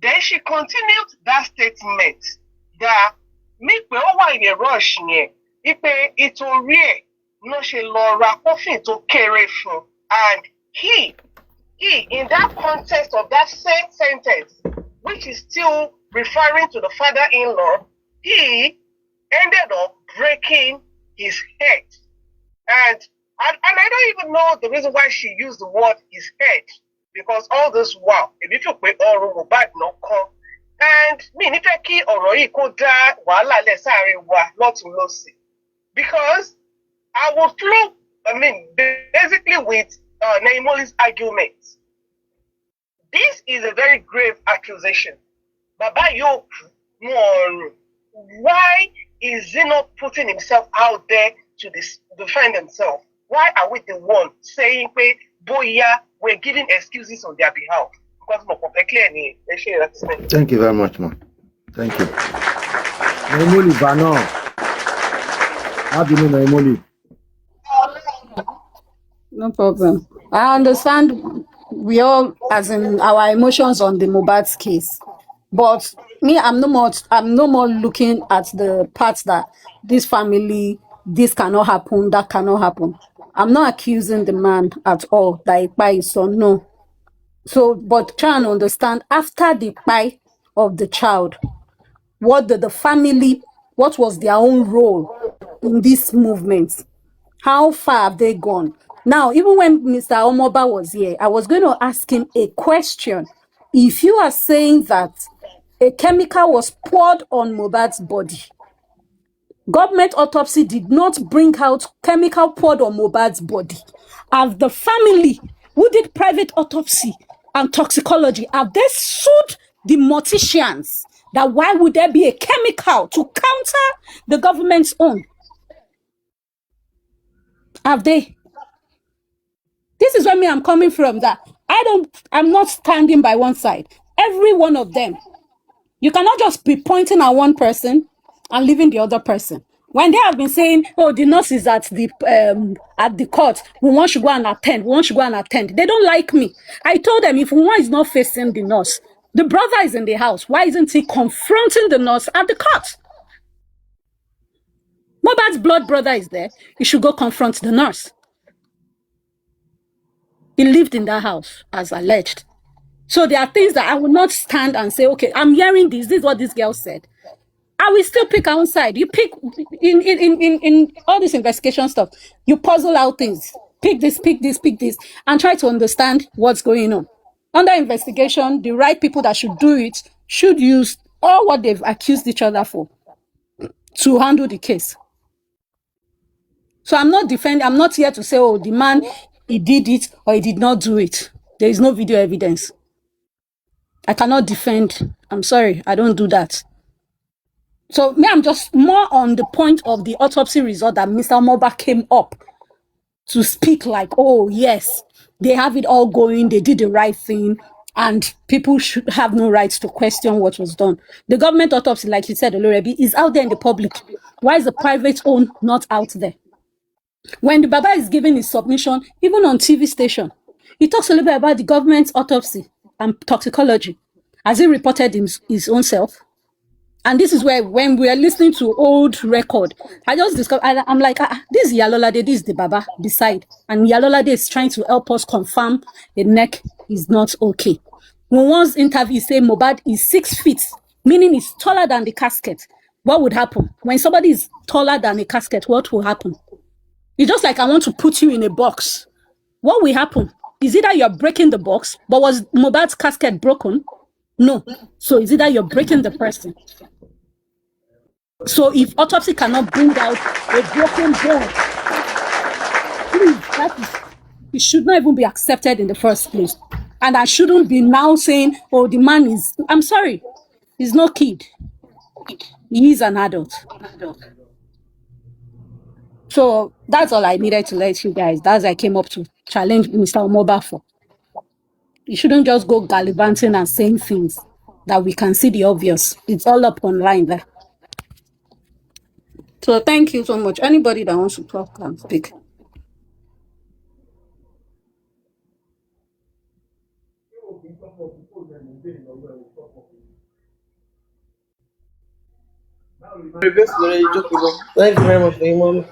Then she continued that statement that mi pé ó wà in a rush yẹn ipe ìtorí ẹ̀ ló ṣe lọ ra coffin tó kéré fún. And he in that context of that same sentence which is still referring to the father-in-law, he ended up breaking his head. And I don't even know the reason why she used the word his head, because all this while, if you put all bad no come, and me ni fẹ́ kí ọ̀rọ̀ yìí kó dá wàhálà lẹ̀ sáàrin wa lọ́tùn lósì, because I will flow, basically with Naimoli's argument. This is a very grave accusation. Baba Yoku, why is he not putting himself out there to defend himself? Why are we the one saying, Boya, we're giving excuses on their behalf? Because more perfectly, thank you very much, man. Thank you. Naimoli Bano. How do you know Naimoli? No problem. I understand we all, as in our emotions on the Mohbad's case. But me, I'm no more looking at the parts that this family, this cannot happen, that cannot happen. I'm not accusing the man at all that by his son, no. So, but try and understand after the cry of the child, what did the family, what was their own role in this movement? How far have they gone? Now, even when Mr. Omoba was here, I was going to ask him a question. If you are saying that a chemical was poured on Mohbad's body, government autopsy did not bring out chemical poured on Mohbad's body, have the family who did private autopsy and toxicology, have they sued the morticians that why would there be a chemical to counter the government's own? Have they? This is where I'm coming from, that I'm not standing by one side. Every one of them. You cannot just be pointing at one person and leaving the other person. When they have been saying, oh, the nurse is at the court, one should go and attend, they don't like me. I told them, if one is not facing the nurse, the brother is in the house, why isn't he confronting the nurse at the court? Mohbad's blood brother is there, he should go confront the nurse. He lived in that house, as alleged. So there are things that I will not stand and say, okay, I'm hearing this is what this girl said. I will still pick our own side. You pick in all this investigation stuff, you puzzle out things. Pick this, and try to understand what's going on. Under investigation, the right people that should do it should use all what they've accused each other for to handle the case. So I'm not here to say, oh, the man, he did it or he did not do it. There is no video evidence. I cannot defend. I'm sorry, I don't do that. So me, I'm just more on the point of the autopsy result that Mr. Mohbad came up to speak like, oh yes, they have it all going, they did the right thing, and people should have no right to question what was done. The government autopsy, like you said, Olorebi, is out there in the public. Why is the private own not out there? When the Baba is giving his submission, even on TV station, he talks a little bit about the government's autopsy and toxicology. Has he reported his own self? And this is where, when we are listening to old record, I just discovered, I'm like, this is Yalolade, this is the Baba beside. And Yalolade is trying to help us confirm the neck is not okay. When one's interview say Mohbad is 6 feet, meaning he's taller than the casket. What would happen? When somebody is taller than a casket, what will happen? It's just like I want to put you in a box. What will happen? Is either you're breaking the box, but was Mohbad's casket broken? No. So it's either you're breaking the person. So if autopsy cannot bring out a broken bone, please, it should not even be accepted in the first place. And I shouldn't be now saying, oh, the man is, I'm sorry, he's no kid. He is an adult. So that's all I needed to let you guys. That's I came up to challenge Mr. Mohbad for. You shouldn't just go gallivanting and saying things that we can see the obvious. It's all up online there. So thank you so much. Anybody that wants to talk can speak. Thank you very much, Imam.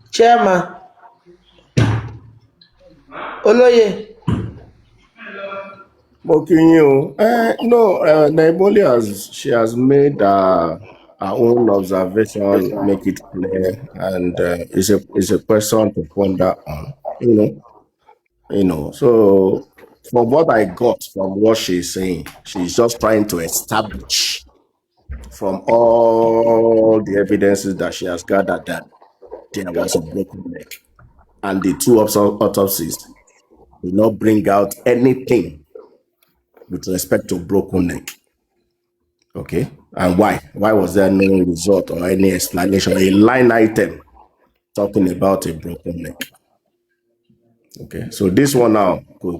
Chairman, Oloye. Naimoli she has made her own observation, make it clear, and it's a question to ponder on. So from what I got from what she's saying, she's just trying to establish from all the evidences that she has gathered that there was a broken neck, and the two autopsies did not bring out anything with respect to broken neck. Okay, and why? Why was there no result or any explanation, a line item talking about a broken neck? Okay, so this one now, so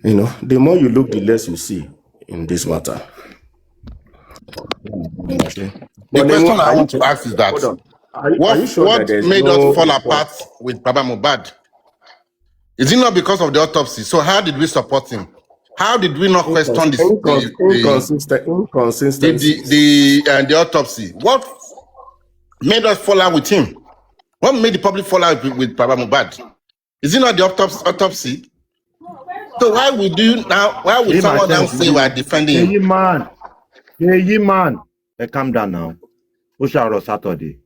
the more you look, the less you see in this matter. The question I want to ask is that what made us fall apart with Baba Mohbad? Is it not because of the autopsy? So how did we support him? How did we not question the autopsy? What made us fall out with him? What made the public fall out with Baba Mohbad? Is it not the autopsy? So why would you now? Why would someone else say we are defending him? Hey, man, calm down now. Osharo Saturday.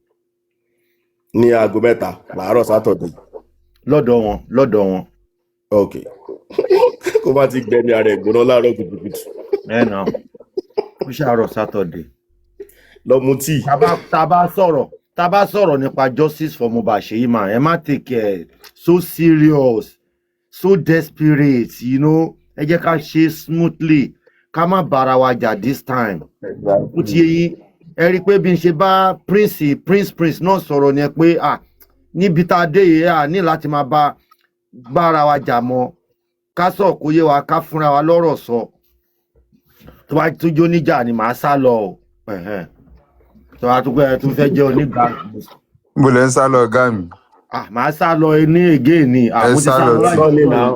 Ni agubeta, la Saturday. Lọ́dọ̀ wọn. Okay. Kó bá ti gbẹ̀mí ara ẹ̀ gbóná láàárọ̀ kùtùkùtù. Now. Osharo Saturday. Lọ mu tea. Tá bá sọ̀rọ̀ nípa justice for Mohbad Seyi man, ẹ má take it so serious, so desperate, ẹ jẹ́ ká ṣe smoothly. Ká má bára wa jà this time. Ó ti yé yín, ẹ rí pé bí n ṣe bá prince náà sọ̀rọ̀ ni pé níbi tá a dé yìí ní láti máa bára wa jà mọ́. ká sọ kó yé wa ká fúnra wa lọ́rọ̀ sọ tó bá tún jó níjà ni màá sá lọ o tó bá tún fẹ́ jẹ́ onígbà. mo lè ń sá lọ ọ̀gá mi. Màá sá lọ ní ègé ni ẹ sá lọ sọ́ọ̀lì náà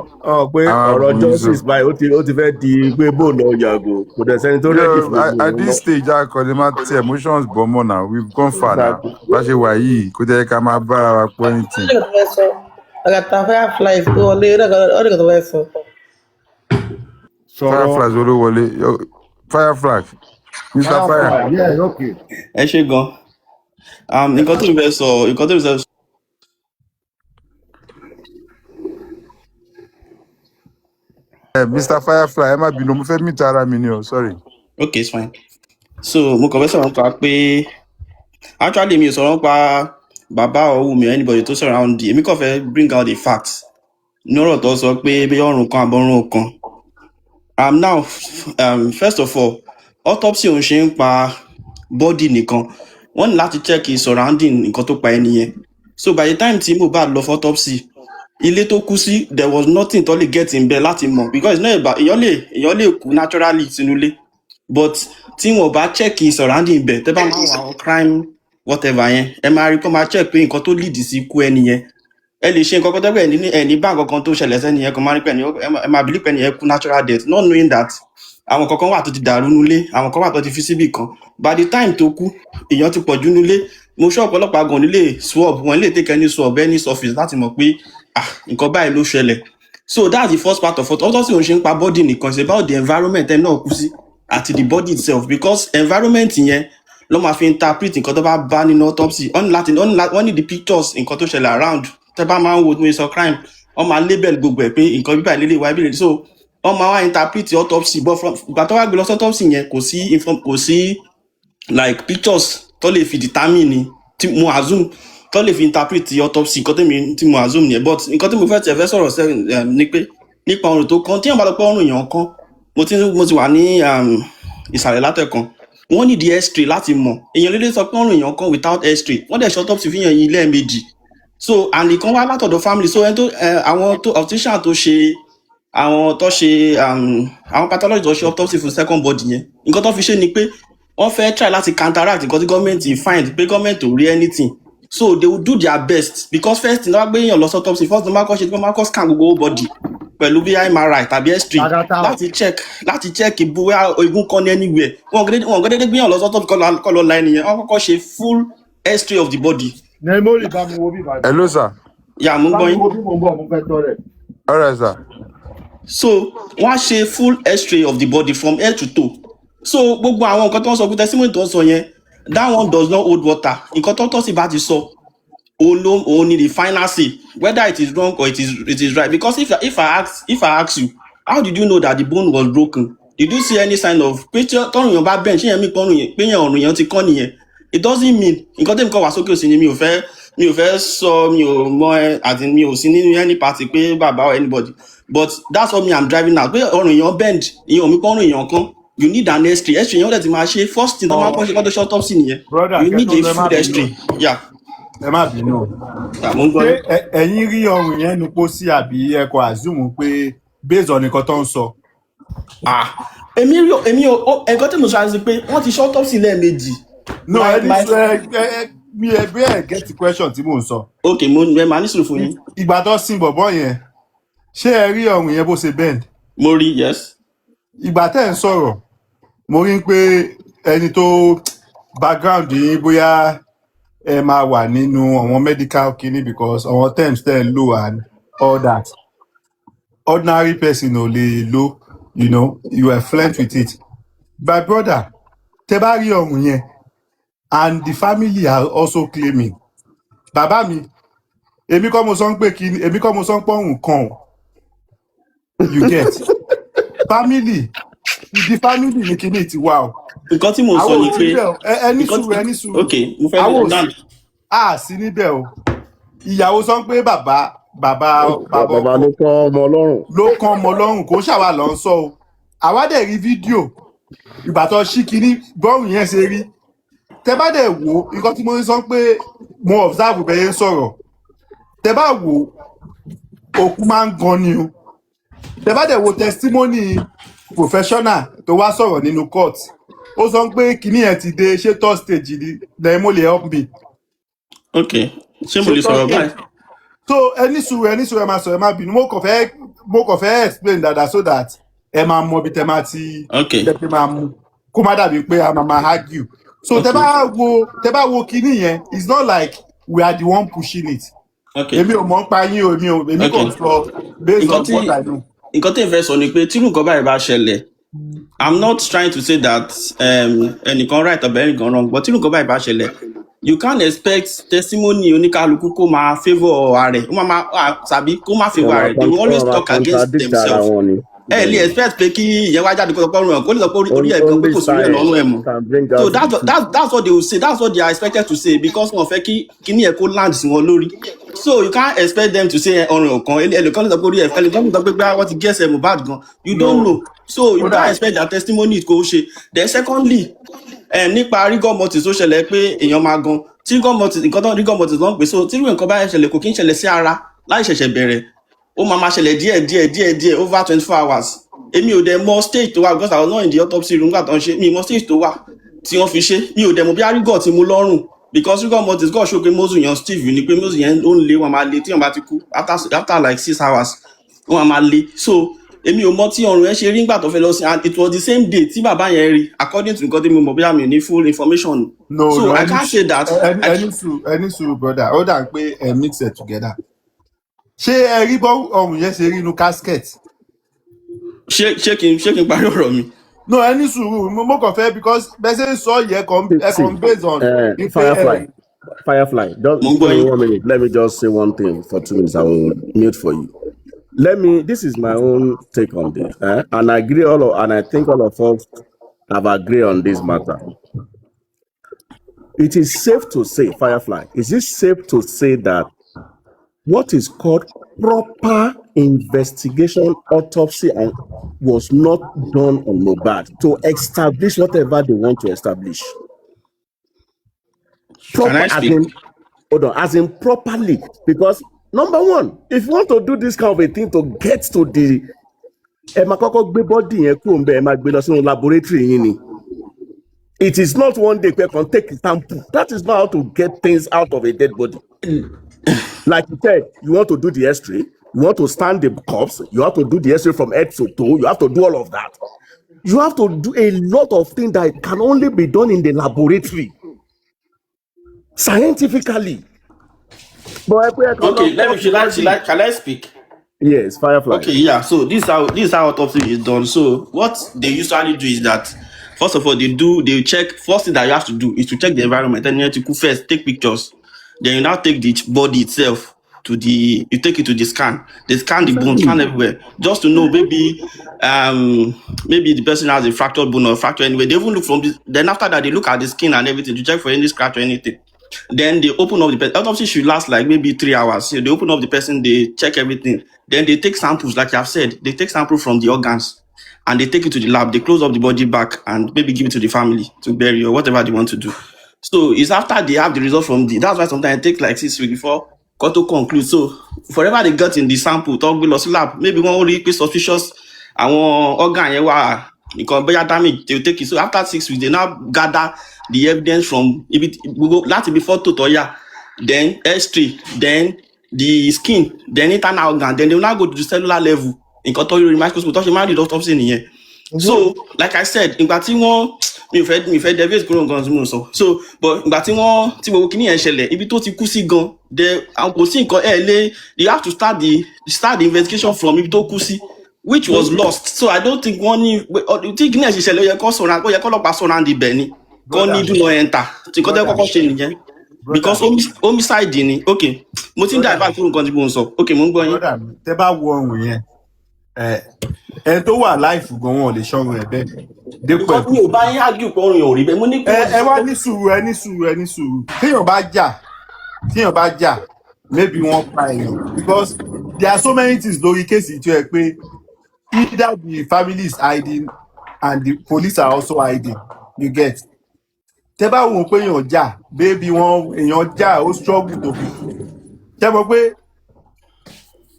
pé ọ̀rọ̀ justice báyìí ó ti fẹ́ di pé bóòlù ọ̀yàgò kò dẹ̀ sẹ́ni tó rẹ́dì fún mi. At this stage akọni máa ti emotions bọ̀ mọ́ náà we've gone far now bá ṣe wà yìí kó jẹ́ ká máa bára wa pọ́ ní tì. àgàtà fireflies tó wọlé ọ̀dẹ̀kọ̀ tó fẹ́ sọ. Fireflies ló wọlé Firefly Mr. Fire. ẹ ṣe gan nǹkan tó ń fẹ́ sọ Mr. Firefly ẹ má bínú mo fẹ́ meet ara mi ni o sorry. Okay, it's fine. So mo kàn fẹ́ sọ̀rọ̀ pa pé actually mi ò sọ̀rọ̀ pa bàbá or Wunmi or anybody tó surround èmi kàn fẹ́ bring out the facts ní ọ̀rọ̀ tó sọ pé bí ọrùn kan àbọ̀rùn kan. Now first of all autopsy òun ṣe ń pa body nìkan wọ́n ní láti check his surrounding nǹkan tó pa ẹni yẹn. So by the time tí Mohbad lọ for autopsy ilé tó kú sí there was nothing tó lè get in bẹ̀ láti mọ̀ because it's not about èèyàn lè kú naturally sínú ilé but tí wọn bá check surrounding bẹ̀ tẹ́ bá máa wà àwọn crime whatever yẹn ẹ máa rí kó máa check pé nǹkan tó lead sí ikú ẹni yẹn ẹ lè ṣe nǹkan kan tẹ́gbẹ́ ẹni bá nǹkan kan tó ṣẹlẹ̀ sẹ́ni yẹn kan máa rí pé ẹ máa believe pé ẹni yẹn kú natural death not knowing that àwọn kankan wà tó ti dàrú nulé àwọn kan wà tó ti fi síbì kan by the time tó kú èèyàn ti pọ̀jù nulé mo ṣọ́ ọ̀pọ̀lọpọ̀ gan nílé swab wọn lè take any swab any surface láti mọ̀ pé nǹkan báyìí ló ṣẹlẹ̀ so that's the first part of it autopsy òun ṣe ń pa body nìkan it's about the environment ẹni náà kú sí àti the body itself because environment yẹn ló máa fi interpret nǹkan tó bá bá nínú autopsy wọ́n ní the pictures nǹkan tó ṣẹlẹ̀ around tẹ́ bá máa ń wo ní sọ crime wọ́n máa label gbogbo ẹ̀ pé nǹkan bíbá ìlélẹ̀ wáyé bílẹ̀ so wọ́n máa wá interpret autopsy but from ìgbà tó wá gbé lọ sí autopsy yẹn kò sí like pictures tó lè fi determine tí mo assume tó lè fi interpret autopsy nǹkan tí mo assume yẹn but nǹkan tí mo fẹ́ tẹ̀ fẹ́ sọ̀rọ̀ sẹ́yìn ni pé nípa ọrùn tó kán tí wọ́n bá lọ pé ọrùn èèyàn kan mo ti wà ní ìsàlẹ̀ látẹ̀kan wọ́n ní di x-ray láti mọ̀ èèyàn lédè sọ pé ọrùn èèyàn kan without x-ray wọ́n dẹ̀ ṣe autopsy fi hàn yín lẹ́ẹ̀mejì so and nìkan wá látọ̀dọ̀ family so àwọn optician tó ṣe àwọn pathology tó ṣe autopsy fún second body yẹn nǹkan tó fi ṣe ni pé wọ́n fẹ́ try láti counteract nǹkan tí gọ́ọ̀mẹ̀ntì find pé gọ́ọ̀mẹ̀ntì ò rí anything so they will do their best because first thing wọ́n gbé èèyàn lọ sí autopsy first thing wọ́n máa kọ́ ṣe pé wọ́n máa kọ́ scan gbogbo body pẹ̀lú bí MRI tàbí x-ray láti check bóyá egun kan ní anywhere wọn gẹ́gẹ́ gbé èèyàn lọ sí autopsy kọ́ lọ la ẹnìyẹn wọ́n kọ́kọ́ ṣe full x-ray of the body. Hello sir. yà mú gbọ́ yín. All right sir. So wọ́n á ṣe full x-ray of the body from head to toe so gbogbo àwọn nǹkan tó ń sọ pé testimony tó ń sọ yẹn that one does not hold water nǹkan tó tọ́ sí bá ti sọ òun ni the final say whether it is wrong or it is right because if I ask you how did you know that the bone was broken did you see any sign of pé tọrùn yẹn bá bend ṣé yẹn mi pọrùn yẹn pé yẹn ọrùn yẹn ti kán nìyẹn it doesn't mean nǹkan tẹ́mi kọ́ wá sókè òsì ni mi ò fẹ́ sọ mi ò mọ àti mi ò sí nínú any party pé bàbá or anybody but that's what me I'm driving now pé ọrùn yẹn bend ìyẹn ò mi pọrùn yẹn kan you need an x-ray x-ray yẹn ó dẹ̀ ti máa ṣe first thing tó máa kọ́ ṣe kọ́ tó ṣe autopsy nìyẹn you need a full x-ray yeah. ẹ má bínú ṣé ẹ̀yin rí ọrùn yẹn nu pósí àbí ẹ kò assume pé based on nǹkan tó ń sọ. èmi ò ẹ̀kọ́ tí mo sọ àti pé wọ́n ti ṣe autopsy lẹ́ẹ̀mejì. no mi ẹgbẹ́ ẹ̀ get the question tí mò ń sọ. ok mo máa ní sùúrù fún yín. ìgbà tó sin bọ̀bọ̀ yẹn ṣé ẹ rí ọrùn yẹn bó ṣe bend. mo rí yes. ìgbà tẹ́ ẹ̀ ń sọ̀rọ̀ mo rí pé ẹni tó background yín bóyá ẹ máa wà nínú àwọn medical kini because àwọn terms tẹ́ ẹ̀ lò and all that ordinary person ò lè lò you are fluent with it my brother tẹ́ bá rí ọrùn yẹn and the family are also claiming bàbá mi èmi kọ́ mo sọ pé kini èmi kọ́ mo sọ pé ọrùn kan you get family the family ni kini ti wà o. nǹkan tí mo sọ ni pé ẹni sùúrù ok mo fẹ́ lè dáná. sí níbẹ̀ o ìyàwó sọ pé bàbá ló kán ọmọ ọlọ́run. ló kán ọmọ ọlọ́run kò ṣàwà lọ sọ o àwa dẹ̀ rí fídíò ìgbà tó ṣí kínní bọ́ọ̀rù yẹn ṣe rí tẹ bá dẹ̀ wò nǹkan tí mo sọ pé mo observe bẹ́ẹ̀ yẹn sọ̀rọ̀ tẹ bá wò òkú máa ń gan ni o tẹ bá dẹ̀ wo testimony professional tó wá sọ̀rọ̀ nínú court ó sọ pé kíní yẹn ti dé ṣé third stage ni then mo lè help me. ok ṣé mo lè sọ̀rọ̀ báyìí. so ẹni sùúrù ẹ máa sọ ẹ má bínú mo kàn fẹ́ explain dáadáa so that ẹ máa mọ bí tẹ máa ti tẹ máa mú kó má dàbí pé a máa argue so tẹ bá wo kíní yẹn it's not like we are the one pushing it. èmi ò mọ̀ ń pa yín o èmi kò sọ based on what I know. nǹkan tí n fẹ́ sọ ni pé tí nǹkan báyìí bá ṣẹlẹ̀ I'm not trying to say that ẹnìkan right or ẹnìkan wrong but tí nǹkan báyìí bá ṣẹlẹ̀ you can't expect testimony oníkálukú kó máa favour ààrẹ ó máa tàbí kó máa favour ààrẹ they will always talk against themselves ẹ lè expect pé kí ìyẹn wá jáde kó sọ pé ọrùn ẹ kó lè sọ pé orí ẹ gan pé kò sí orí ẹ lọ́rùn ẹ mọ́ so that's what they will say that's what they are expected to say because wọn fẹ́ kí kíní ẹ kó land sí wọn lórí so you can't expect them to say ọrùn ọ̀kan ẹlẹ́kan lè sọ pé orí ẹ ẹlẹ́kan lè sọ pé wọ́n ti gẹ́sẹ̀ Mohbad gan you don't know so you can't expect their testimony kó ṣe then secondly nípa rigor mortis tó ṣẹlẹ̀ pé èèyàn máa gan tí rigor mortis nǹkan tó rigor mortis ló ń pè so tí nǹkan bá ṣẹlẹ̀ kò kí ń ṣẹlẹ̀ sí ara láì ṣẹ̀ṣẹ̀ bẹ̀rẹ̀ ó máa ṣẹlẹ̀ díẹ̀ over 24 hours èmi ò dẹ̀ mọ stage tó wà because I was not in the autopsy room nígbà tó ń ṣe mi mọ stage tó wà tí wọ́n fi ṣe mi ò dẹ̀ mọ bí rigor ti mú lọ́rùn because rigor mortis god show pé mozu yan steve ni pé mozu yẹn ó ń lé wọn máa lé tí wọn bá ti kú after like 6 hours wọn máa lé so èmi ò mọ tí ọrùn yẹn ṣe rí nígbà tó fẹ́ lọ sí and it was the same day tí bàbá yẹn rí according to nǹkan tí mo mọ̀ bí àmì ní full information so I can't say that. ẹni sùúrù brother ó dà pé ẹ mix it together ṣé ẹ rí bọ́ ọrùn yẹn ṣe rí inú casket. ṣé kí n parí ọ̀rọ̀ mi. no ẹni sùúrù mo kàn fẹ́ because bẹ́ẹ̀ ṣe ń sọ yẹ ẹ̀kan based on. Firefly just give me 1 minute let me just say one thing for 2 minutes I will mute for you. This is my own take on this, and I agree and I think all of us have agreed on this matter. It is safe to say, Firefly, is it safe to say that what is called proper investigation autopsy was not done on Mohbad to establish whatever they want to establish? Can I speak? As in properly, because number one, if you want to do this kind of a thing to get to the laboratory, it is not one day we can take a sample. That is not how to get things out of a dead body. Like you said, you want to do the X-ray, you want to stand the corpse, you have to do the X-ray from head to toe, you have to do all of that. You have to do a lot of things that can only be done in the laboratory, scientifically. Okay, let me can I speak? Yes, Firefly. Okay, yeah. So this is how autopsy is done. So what they usually do is that first of all they check. First thing that you have to do is to check the environment. Then you have to first take pictures. Then you now take the body itself you take it to the scan. They scan the bone, scan everywhere, just to know maybe the person has a fractured bone or fracture anyway. They even look from this. Then after that, they look at the skin and everything to check for any scratch or anything. Then they open up the person. Autopsy should last like maybe 3 hours. So they open up the person, they check everything. Then they take samples, like I've said, they take samples from the organs and they take it to the lab. They close up the body back and maybe give it to the family to bury or whatever they want to do. So it's after they have the result from that's why sometimes it takes like 6 weeks before got to conclude. So forever they got in the sample, talk with the lab, maybe one only be suspicious and one organ because damage, they'll take it. So after 6 weeks, they now gather the evidence from that before total, then X-ray, then the skin, then internal organ, then they will now go to the cellular level in control microscope. Touch the autopsy in here. So, like I said, in particular, mi fẹ́ deviate kúrò nǹkan tí mo sọ. So, but ìgbà tí gbogbo kìíní yẹn ṣẹlẹ̀, ibi tó ti kú sí gan, kò sí nǹkan you have to start the investigation from ibi tó kú sí, which was lost. So I don't think tí kìíní yẹn ṣe ṣẹlẹ̀ ó yẹ kó lọ́pàá surround ibẹ̀ ni, kó ní do not enter. Tí nǹkan tẹ́ kọ́kọ́ ṣe nìyẹn. Because homicide ni, okay, mo ti ń dá ìbá kúrò nǹkan tí mo sọ. Okay, mo ń gbọ́ yín. Tẹ́ bá wo ọrùn yẹn, ẹ tó wà láìfù gan wọn ò lè ṣọrun ẹ bẹ́ẹ̀. Because mi ò bá yín argue pé ọrùn yẹn ò rí bẹ́ẹ̀ mo ní. ẹ wá ní sùúrù téèyàn bá jà maybe wọ́n pa èèyàn because there are so many things lórí kéèsì tó yẹ pé either the family is hiding and the police are also hiding, you get. Tẹ́ bá wò ó pé èèyàn jà baby èèyàn jà ó struggle tó fi kú. Tẹ́ mọ̀ pé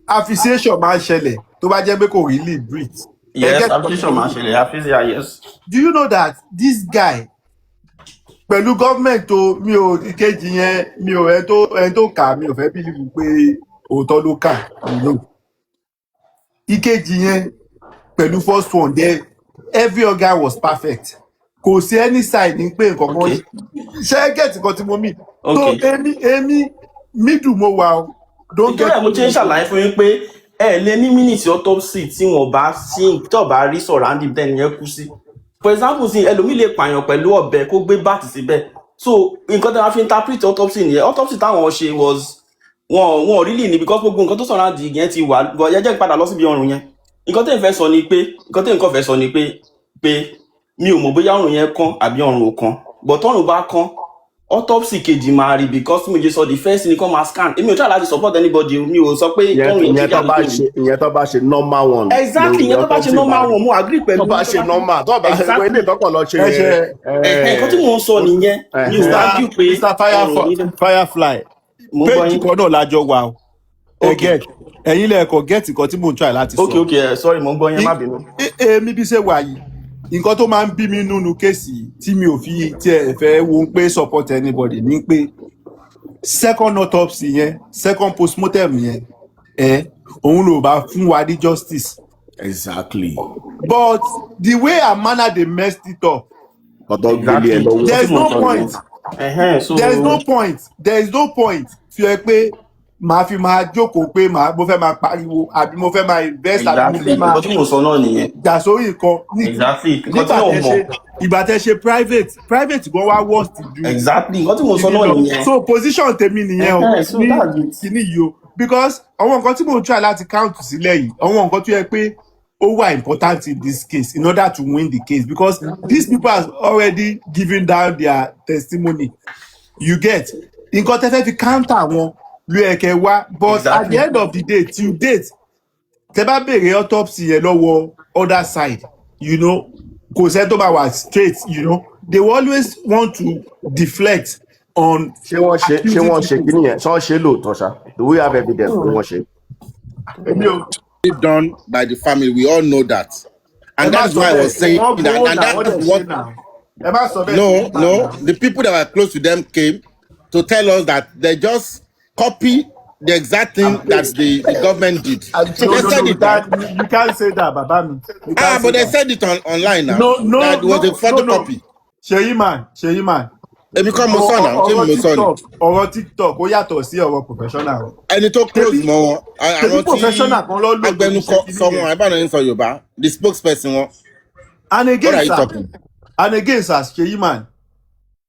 affiliation máa ń ṣẹlẹ̀ tó bá jẹ́ pé kò really breathe. Yes, application máa ṣẹlẹ̀ aphasia yes. Do you know that this guy pẹ̀lú gọ́ọ̀mẹ̀ntì o mi ò ìkejì yẹn mi ò ẹni tó kà mi ò fẹ́ bílíìfù pé òótọ́ ló kà ìkejì yẹn pẹ̀lú first one there every organ was perfect kò sí any sign ní pé nǹkan kan ṣe gẹ̀ẹ́tì kan tí mo mì tó èmi middle mo wà o. ìjọba mo ṣe ń ṣàlàyé fún yín pé ẹ lè ní mínítì autopsy tí wọn bá sí tó bá rí surrounding tẹ́ni yẹn kú sí for example sí ẹlòmíì lè pààyàn pẹ̀lú ọ̀bẹ kó gbé báàtì síbẹ̀ so nǹkan tí wọ́n fi interpret autopsy nìyẹn autopsy táwọn ṣe was wọn really ní because gbogbo nǹkan tó surround yẹn ti wà bọ̀ ẹ jẹ́ padà lọ síbi ọrùn yẹn nǹkan tí nǹkan fẹ́ sọ ni pé mi ò mọ̀ bóyá ọrùn yẹn kán àbí ọrùn ò kán but ọrùn bá kán autopsy kejì máa rí because mi jẹ sọ the first ni kọ́ máa scan èmi ò try láti support anybody mi ò sọ pé tọ́run yẹn ìyẹn tó bá ṣe normal one. exactly ìyẹn tó bá ṣe normal one mo agree pẹ̀lú. tó bá ṣe normal tó bá ṣe ilé ìtọ́kọ̀ lọ ṣe. nǹkan tí mò ń sọ nìyẹn mi ò dájú pé. Mr. Firefly page kan náà lájọ wà o ẹ̀yin lẹ́ẹ̀kọ́ get nǹkan tí mò ń try láti sọ. okay sorry mo ń gbọ́ yẹn má bínú. èmi bí ṣe wà yìí nǹkan tó máa ń bí mi nínú kéèsì tí mi ò fi tiẹ̀ fẹ́ wo pé support anybody ní pé second autopsy yẹn second postmortem yẹn òun ló bá fún wa ní justice. exactly. but the way her manner dey messed it up. Exactly. there is no point. there is no point fi ẹ pé màá fi máa jókòó pé mo fẹ́ máa pariwo àbí mo fẹ́ máa invest àbí mo fẹ́ máa jà sórí nǹkan ìgbà tẹ́ ṣe private gan wá worst ju. exactly nǹkan tí mo sọ náà nìyẹn. so position tèmi nìyẹn o ní kíní yìí o because àwọn nǹkan tí mo try láti count sílẹ̀ yìí àwọn nǹkan tó yẹ pé ó wà important in this case in order to win the case because these people have already given down their testimony you get nǹkan tẹ́ fẹ́ fi counter wọn ló yẹ kẹ́ wá but at the end of the day till date tẹ́ bá béèrè autopsy yẹn lọ́wọ́ other side you know kò sẹ́ tó máa wà straight you know they will always want to deflect on. ṣé wọ́n ṣe kíní yẹn ṣé wọ́n ṣe lóòótọ́ ṣá do we have evidence pé wọ́n ṣe. done by the family we all know that and that's why I was saying that and that's what no the people that were close to them came to tell us that they just copy the exact thing that the government did. You can't say that, Baba. But they said it online now. No, that was a photocopy. Ṣèyí man. Èmi kọ́ mo sọ náà, ṣé mo sọ ni? Ọ̀rọ̀ TikTok ó yàtọ̀ sí ọ̀rọ̀ professional. Ẹni tó close mọ́ wọn, àwọn tí agbẹnukọ sọ wọn, àbáná ń sọ Yorùbá, the spokesperson wọn. And again sir, Ṣèyí man,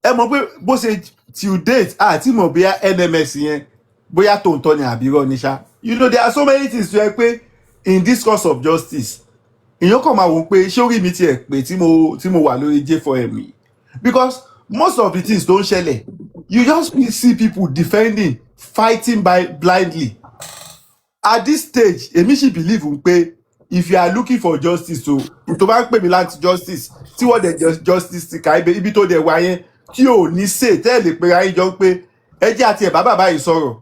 ẹ mọ̀ pé bó ṣe till date àti mọ̀ bóyá NMS yẹn bóyá tòótọ́ ni àbí irọ́ ni ṣá. You know there are so many things to yẹ pé in this course of justice èèyàn kàn máa wò pé ṣé orí mi tiẹ̀ pé tí mo wà lórí J4M yìí because most of the things don't ṣẹlẹ̀ you just see people defending fighting blindly at this stage èmi sì believe pé if you are looking for justice tó bá ń pè mí láti justice tí wọ́n dẹ̀ justice ti ka ibi tó dẹ̀ wá yẹn tí ò ní ṣe tẹ́lẹ̀ pé ayé jọ pé ẹjẹ́ àti ẹ̀ bàbá yìí sọ̀rọ̀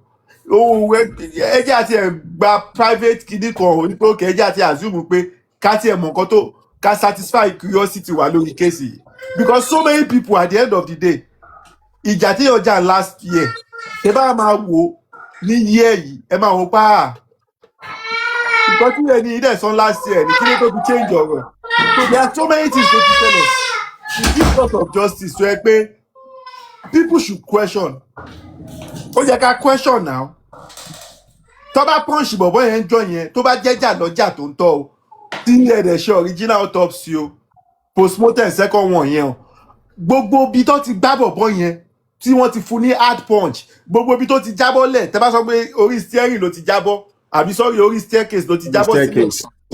ẹjẹ́ àti ẹ̀ gba private kìíní kan onípé òkè ẹjẹ́ àti assume pé ká tiẹ̀ mọ̀ nǹkan tó ká satisfy curiosity wà lórí kéèsì yìí because so many people at the end of the day ìjà tí ọjà last year ẹ bá máa wò ní year yìí ẹ máa wò pa nǹkan tí ẹni ilé ẹ̀sán last year ní kí ló tó fi change ọ̀rọ̀ so there are so many things to be said in this court of justice tó yẹ pé people should question ó yẹ ká question now tó bá punch bọ̀bọ̀ yẹn ń jọ yẹn tó bá jẹ́jà lọ́jà tó ń tọ́ o tí ẹ̀rẹ̀ ṣe original autopsy o postmortem second one yẹn o gbogbo ibi tó ti gbá bọ̀bọ̀ yẹn tí wọ́n ti fún ní hard punch gbogbo ibi tó ti jábọ́ lẹ̀ tẹ́ bá sọ pé orí steering ló ti jábọ́ àbí sọ́rí orí staircase ló ti jábọ́ sílẹ̀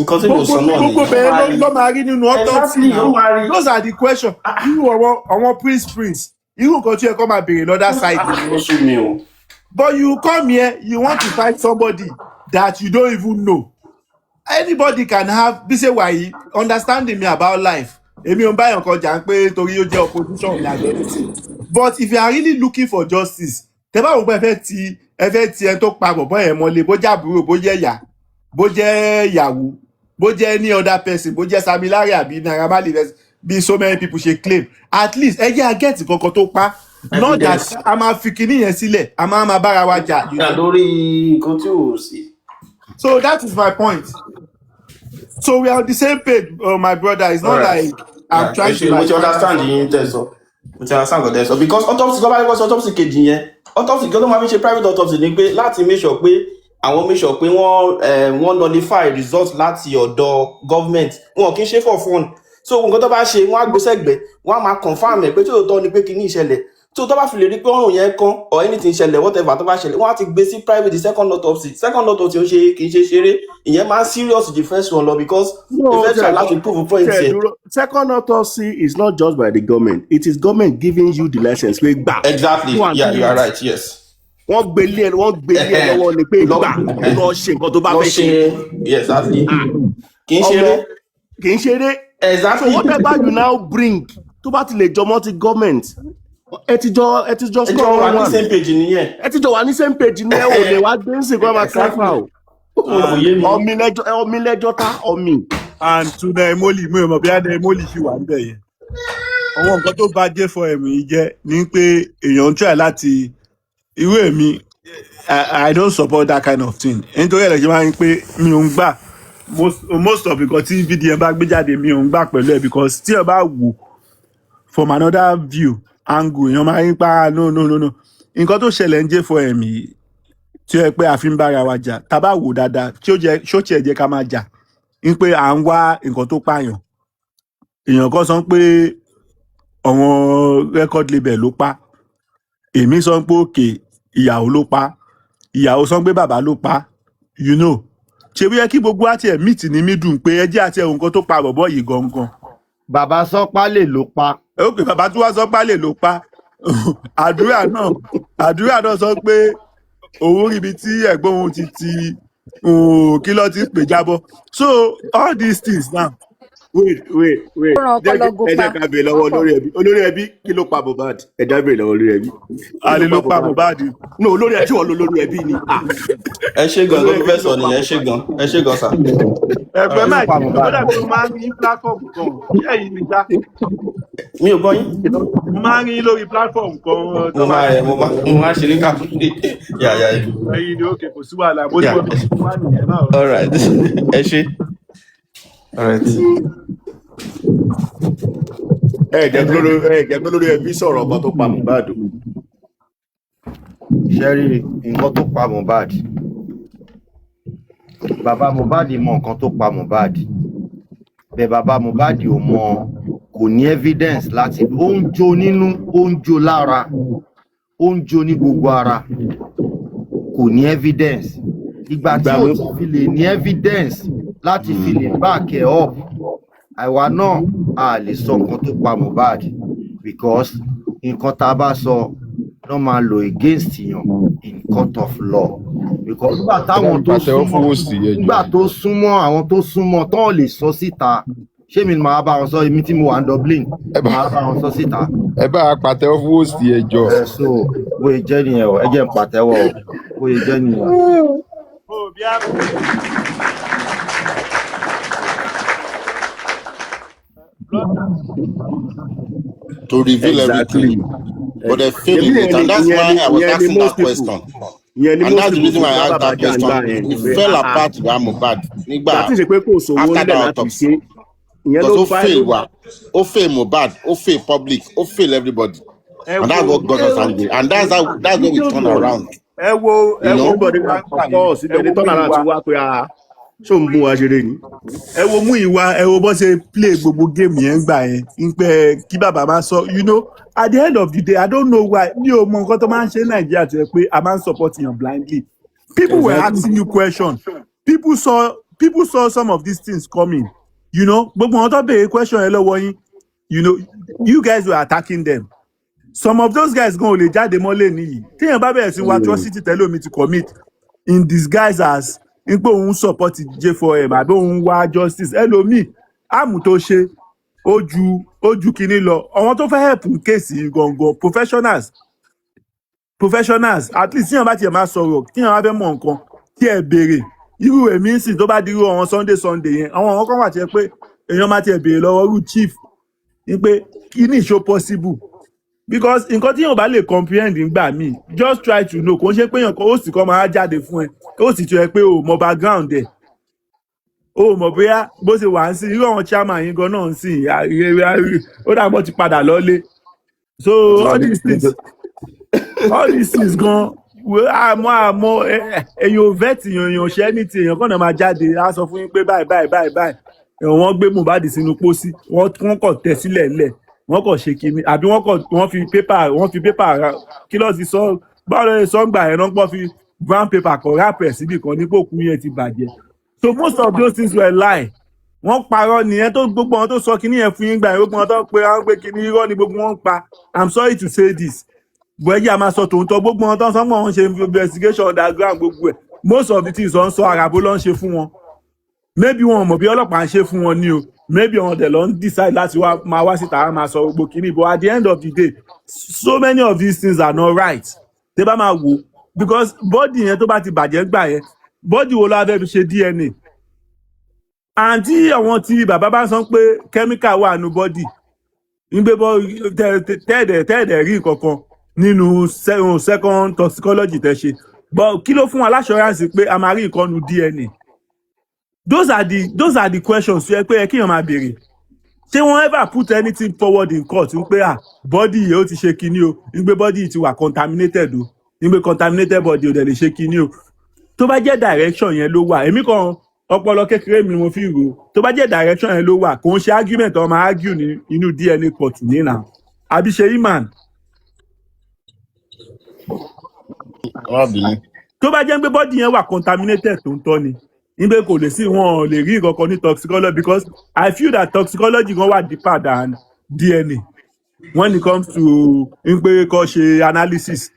gbogbo bẹ́ẹ̀ ló máa rí nínú autopsy now those are the questions irú àwọn prince irú nǹkan tí ẹ kọ́ máa béèrè lọ́dà side but you come here you want to fight somebody that you don't even know anybody can have bí ṣe wà yìí understanding me about life èmi ò ń báyọ̀ kan jà ń pé torí ó jẹ́ opposition ní àgbẹ̀rẹ̀ but if you are really looking for justice tẹ́ bá wò pé ẹ fẹ́ ti ẹ tó pa bọ̀bọ́ yẹn mọ́lé bó jẹ́ àbúrò bó jẹ́ ìyá bó jẹ́ ìyàwó bó jẹ́ any other person bó jẹ́ Sami Larry àbí Naira Marley bí so many people ṣe claim at least ẹ jẹ́ agẹ́ẹ̀tì kankan tó pa not that a máa fi kinní yẹn sílẹ̀ a máa bára wa jà. lórí nǹkan tí ò sí. So that is my point. So we are on the same page, my brother. It's not like I'm trying to like. Mo ti understand yín tẹ̀sán. Mo ti understand nǹkan tẹ̀sán because autopsy tó bá yẹ kó ṣe autopsy kejì yẹn autopsy kí ló máa fi ṣe private autopsy ni pé láti make sure pé àwọn make sure pé wọ́n nullify result láti ọ̀dọ̀ government wọn kì í ṣe for fun. So nǹkan tó bá ṣe wọ́n á gbé sẹ́gbẹ̀ẹ́ wọ́n á máa confirm ẹ̀ pé tí òótọ́ ni pé kí ní ìṣẹ̀lẹ̀ tó bá fi lè rí pé ọrùn yẹn kan or anything ṣẹlẹ̀ whatever tó bá ṣẹlẹ̀ wọ́n á ti gbé sí private second autopsy kì í ṣe ṣeré ìyẹn máa ń serious the first one lọ because the first one láti prove point yẹn. Second autopsy is not just by the government, it is government giving you the license pé gbà. Exactly, yeah, you are right, yes. Wọ́n gbélé ẹ lọ́wọ́ ni pé gbà lọ ṣe nǹkan tó bá fẹ́ ṣe. Exactly. Kì í ṣeré. Exactly. So whatever you now bring tó bá ti lè jọmọ́ ti government ẹ ti jọ score wà ní same page nìyẹn. ẹ ti jọ wà ní same page nìyẹn ò lè wá gbé nsìn kó máa káfà o. Ọmí lẹ́jọ́ tá ọmí. And to Naimoli mi ò mọ̀ bí Naimoli ṣì wà níbẹ̀ yẹn. Àwọn nǹkan tó bá jẹ́ fún ẹ̀mí yìí jẹ́ ní pé èèyàn ń try láti irú èmi I don't support that kind of thing. Nítorí ẹ̀rẹ̀ ṣe máa ń pé mi ò ń gbà most of nǹkan tí VDM bá gbé jáde mi ò ń gbà pẹ̀lú ẹ̀ because tí ẹ bá wò from another view angle èèyàn máa ń pa no nǹkan tó ṣẹlẹ̀ ń jẹ́ fún ẹ̀mí tí ó yẹ pé a fi ń bára wa jà tá a bá wò dáadáa ṣó tiẹ̀ jẹ́ ká máa jà ń pé à ń wá nǹkan tó pààyàn èèyàn kan sọ pé àwọn record label ló pa èmi sọ pé òkè ìyàwó ló pa ìyàwó sọ pé bàbá ló pa you know ṣe bí yẹ kí gbogbo àti ẹ̀ meet ní mídùn pé ẹ jẹ́ àti ẹ̀ nǹkan tó pa bọ̀bọ̀ yìí gangan. Bàbá Sọ́pálè ló pa. Ok, bàbá tí wọ́n Sọ́pálè ló pa àdúrà náà sọ pé òun ríbi tí ẹ̀gbọ́n òun ti kí ló ti pè jábọ́. So all these things now. Wait. ẹ jẹ́ ká bèèrè lọ́wọ́ olórí ẹbí kí ló pa Mohbad ẹ já bèèrè lọ́wọ́ olórí ẹbí. àlè ló pa Mohbad. no olórí ẹbí wọn lórí ẹbí ni. ẹ ṣe gan ló fẹ́ sọ nìyẹn ẹ ṣe gan sà. ẹgbẹ́ máa kí ló dàbí mo máa ń rí platform kan kí ẹ̀yin mi dá. mi ò gbọ́ yín. mo máa ń rí lórí platform kan. mo máa ṣe ní káàkiri. ẹ̀yin ni ókè kò sí wàhálà bó ti wọ́n fi wá nìyẹn náà. all right ẹ ṣe. all right. jẹ́ pé lórí ẹbí sọ̀rọ̀ ọkọ tó pa Mohbad. Ṣẹ́rí nǹkan tó pa Mohbad bàbá Mohbad mọ nǹkan tó pa Mohbad bẹ́ẹ̀ bàbá Mohbad ò mọ kò ní evidence láti ó ń jó nínú ó ń jó lára ó ń jó ní gbogbo ara kò ní evidence ìgbà tí ó ti fi lè ní evidence láti fi lè back ẹ̀ up àwa náà a lè sọ nǹkan tó pa Mohbad because nǹkan tá a bá sọ ló máa lò against yàn in court of law because nígbà táwọn tó súnmọ́ àwọn tó súnmọ́ tán lè sọ síta ṣé mi máa bá wọn sọ èmi tí mo wà ní Dublin máa bá wọn sọ síta. ẹ bá a pàtẹ́wọ́ fún òsì ẹjọ́. ẹ so bóyá jẹ́ nìyẹn o ẹ jẹ́ n pàtẹ́wọ́ o bóyá jẹ́ nìyẹn. To reveal everything. But they fail in it, and that's why I was asking that question. And that's the reason why I asked that question. It fell apart by Mohbad. After the autopsy. Because ó fail Mohbad, ó fail public, ó fail everybody. And that's what got us angry. And that's what we turn around. Everybody, of course, they turn around to work with ṣó ń mú wa ṣeré ni. ẹ wo mú ìwà ẹ wo bó ṣe play gbogbo game yẹn gbà yẹn ń pẹ kí bàbá máa sọ you know at the end of the day I don't know why mi ò mọ nǹkan tó máa ń ṣe Nàìjíríà tó yẹ pé a máa ń support yàn blindly. People were asking you questions. People saw some of these things coming. You know gbogbo wọn tó béèrè question yẹn lọ́wọ́ yín you know you guys were attacking them. Some of those guys gan ò lè jáde mọ́lẹ̀ nìyí téèyàn bá bẹ̀rẹ̀ sí wá atrocity tẹ́lẹ̀ omi to commit in disguise as n pé òun support J4M àbí òun wá justice ẹlòmíì àmù tó ṣe ojú kìíní lọ àwọn tó fẹ́ help n kéèsì gangan professionals at least tíyàn bá tiẹ̀ máa sọ̀rọ̀ tíyàn bá fẹ́ mọ̀ nǹkan kí ẹ béèrè irú èmi ń sìn tó bá dirú àwọn Sunday yẹn àwọn kan wà tí ẹ pé èèyàn máa tiẹ̀ béèrè lọ́wọ́ rú chief ni pé kí ni ìṣó possible because nǹkan tí yóò bá lè comprehend nígbà míì just try to know kò ń ṣe pé èèyàn kan ó sì kọ́ máa jáde fún ẹ ó sì tún ẹ pé o mọ background ẹ o mọ̀ bóyá bó ṣe wà ń sìn irú àwọn chairman yín gan náà ń sìn ó dàgbọ́ ti padà lọ́lé so all these things gan àmọ́ èèyàn vet èèyàn ṣẹ́ ní ti èèyàn kàn náà máa jáde á sọ fún yín pé báyìí wọ́n gbé Mohbad sínú pósí wọ́n kàn tẹ̀ sílẹ̀ lẹ̀ wọ́n kàn ṣe kinní àbí wọ́n fi pépà kí ló ti sọ báwo ló sọ ń gbà yẹn náà pọ̀ fi brown paper kan rápẹ̀ síbì kan nípò òkú yẹn ti bàjẹ́ so most of those things were lie wọ́n parọ́ nìyẹn tó gbogbo wọn tó sọ kinní yẹn fún yín gbà yẹn gbogbo wọn tó pé kinní irọ́ ni gbogbo wọn ń pa I'm sorry to say this bọ́ẹ̀jì a máa sọ tòótọ́ gbogbo wọn tó ń sọ́mọ́ wọn ṣe investigation underground gbogbo ẹ̀ most of the things wọ́n ń sọ àràbó ló ń ṣe fún wọn maybe wọn mọ̀ bí ọlọ́pàá ń ṣe fún wọn ní o maybe wọn dẹ̀ lọ ń decide láti máa wá síta máa sọ gbogbo kìíní but at the end of the day so many of these things are not right tẹ́ bá máa wò because body yẹn tó bá ti bàjẹ́ gbà yẹn body wo ló wá fẹ́ fi ṣe DNA àǹtí àwọn tí bàbá bá sọ pé chemical wà nù body nígbè bọ́ tẹ́ẹ̀dẹ̀ rí kankan nínú second toxicology tẹ́ ṣe but kí ló fún wa l'assurance pé a máa rí nǹkan nù DNA those are the questions yẹ pé ẹ kíyàn máa béèrè ṣé wọ́n ever put anything forward in court ń pé body yìí ó ti ṣe kinní o nígbè body yìí ti wà contaminated o nígbè contaminated body ò dẹ̀ lè ṣe kinní o tó bá jẹ́ direction yẹn ló wà èmi kan ọpọlọ kékeré mi ni mo fi rò tó bá jẹ́ direction yẹn ló wà kò ń ṣe argument ọmọ argue ní inú DNA court nínà àbí ṣe imán tó bá jẹ́ pé body yẹn wà contaminated tó ń tọ́ ni nígbè kò lè sí wọn lè rí nǹkan kan ní toxicology because I feel that toxicology gan wà deeper than DNA when it comes to nígbè kó ṣe analysis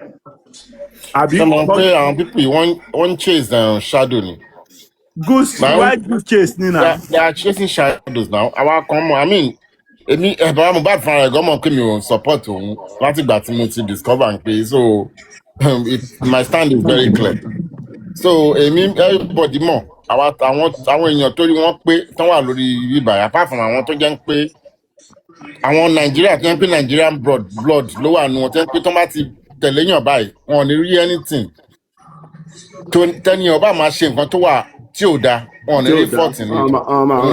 àbí. sọmọ pé àwọn people wọ́n chase shadow ni. Goose why goose chase nina. They are chasing shadows now. Our come I mean èmi bàbá Mohbad fúnra rẹ̀ gọ́mọ̀ pé mi ò support òun láti ìgbà tí mo ti discover pé so my stand is very clear. So everybody mọ̀ àwọn èèyàn tó rí wọn pé tán wà lórí ibà apart from àwọn tó jẹ́ pé àwọn Nàìjíríà tó ń pè Nigerian blood ló wà nù wọn tó ń pé tán bá ti tẹ̀lé yàn báyìí wọn ò ní rí anything tó tẹ́niyàn bá máa ṣe nǹkan tó wà tí ò da wọn ò ní rí fọ́ọ̀tì ní òun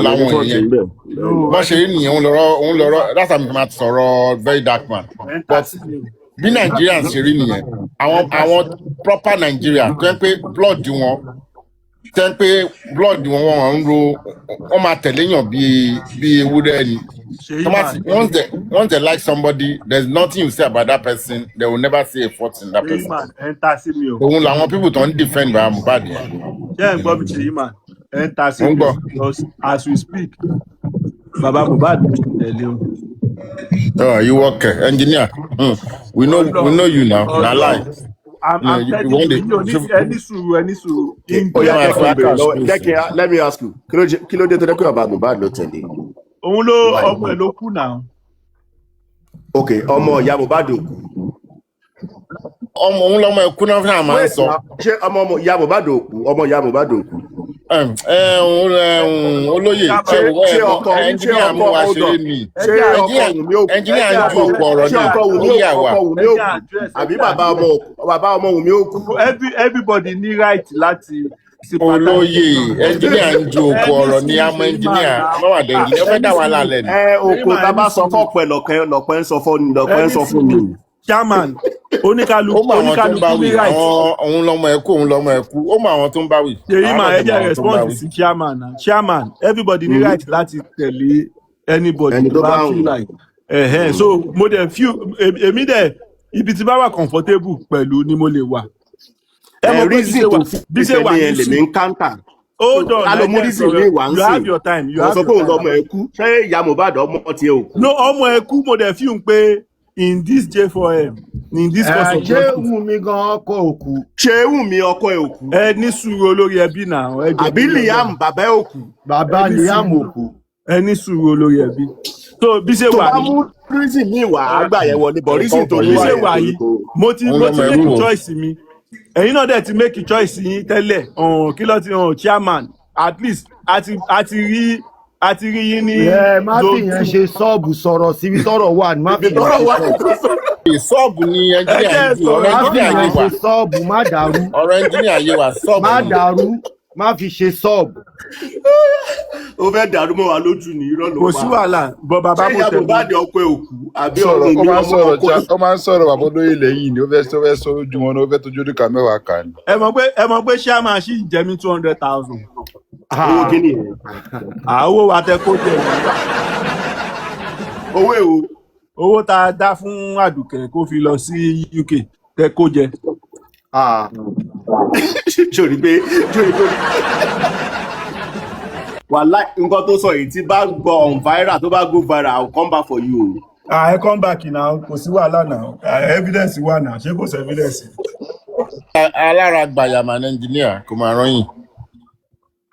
làwọn èèyàn wọ́n ṣe rí nìyẹn òun lọ́rọ́ that's how mi máa sọ̀rọ̀ very dark man but bí Nigerians ṣe rí nìyẹn àwọn proper Nigeria tó ń pé blood wọn wọ́n ń ro wọ́n máa tẹ̀lé yàn bí ewúrẹ́ ni once they like somebody there's nothing you say about that person they will never see a fault in that person. òun làwọn people tó ń defend bàbá Mohbad yẹn. ṣé ẹ̀ ń gbọ́ mi ṣe yí mà ẹ̀ ń ta sí mi because as we speak bàbá Mohbad ló ṣe tẹ̀lé o. Oh, you work engineer. We know you now. Na lie. I'm telling you, any sùúrù. Let me ask you. Kí ló dé tó dẹ́kun bàbá Mohbad ló tẹ̀lé? Òun ló ọmọ ẹ̀ ló kú náà. Okay, ọmọ ìyá Mohbad ò kú. Ọmọ òun lọmọ ẹ̀ kú náà fún àmà ń sọ. Ṣé ọmọ ìyá Mohbad ò kú? Ọmọ ìyá Mohbad ò kú. Olóyè ṣé ẹnjìníà mú wa ṣeré ni ẹnjìníà ń ju òkú ọ̀rọ̀ ní olóyè àwa. Àbí bàbá ọmọ Wùmí ò kú. Everybody ní right láti. Olóyè ẹnjìníà ń ju òkú ọ̀rọ̀ ní àmọ́ ẹnjìníà mọ́wàdé ẹnjìníà fẹ́ dá wa lálẹ́ ni. Òkú tá a bá sọ fọ́pẹ́ lọ́pẹ́ ń sọ fún mi. Chairman oníkálukú ní right. Òun lọmọ ẹ kú ó mọ àwọn tó ń bá wí. Ṣèyí máa ẹ jẹ́ response sí chairman everybody ní right láti tẹ̀lé anybody tó bá feel like. So mo dẹ̀ feel èmi dẹ̀ ibi tí bá wà comfortable pẹ̀lú ni mo lè wà. Reason tó fi tẹ̀lé ẹ lè mi ń counter. Hold on, you have your time. You have your time. Sọ pé òun lọmọ ẹ kú ṣé ìyá Mohbad ọmọ tiẹ̀ ò kú. No ọmọ ẹ kú mo dẹ̀ feel pé in this J4M in this course of ṣé Wùmí gan ọkọ òkú. ṣé Wùmí ọkọ ẹ òkú. Ẹ ní sùúrù olórí ẹbí náà. Àbí Liam bàbá ẹ òkú. Bàbá Liam òkú. Ẹ ní sùúrù olórí ẹbí. So bí ṣe wà ní. tó bá mú reason mi wà á gbà yẹn wọlé but reason tó ní bí ṣe wà yìí mo ti make choice mi ẹ̀yin náà dẹ̀ ti make a choice yín tẹ́lẹ̀ kí ló ti chairman at least a ti rí yín ní. má fi yẹn ṣe sọ́ọ̀bù sọ̀rọ̀ síbi tọ́rọ̀ wà ní má fi yẹn ṣe sọ́ọ̀bù. Sọ́ọ̀bù ni ẹnjíníà yìí ju ọ̀rọ̀ ẹnjíníà yé wa. Sọ́ọ̀bù má dàrú. Ọ̀rọ̀ ẹnjíníà yé wa sọ́ọ̀bù. Má dàrú má fi ṣe sọ́ọ̀bù. Ó fẹ́ dàrú mọ́ wa lójú ní irọ́ ló pa. Kò sí wàhálà bọ́ bàbá mo tẹ̀lé. Ṣé ìyàbọ̀ bá di ọkọ òkú àbí ọ̀rọ̀ mi ọmọ ọkọ òkú? Ó máa ń sọ̀rọ̀ bàbá olóyè ilẹ̀ yìí ni ó fẹ́ sọ ojú wọn ó fẹ́ tójú orí kà mẹ́wàá kà ní. Ẹ mọ̀ pé chairman ṣì ń jẹ mí 200,000. Owó kí ni ẹ̀? Owó wa tẹ kó jẹ. Owó èwo? Owó tá a dá fún Àdùkẹ́ kó fi lọ sí UK tẹ kó jẹ. Ṣòrí pé wàhálà nǹkan tó sọ yìí tí bá gbọ́ on viral tó bá go viral I will come back for you. I come back now kò sí wàhálà náà evidence wà náà ṣé kò sí evidence. Alára gbàyàmà ní ẹnjíníà kò máa rán yìn.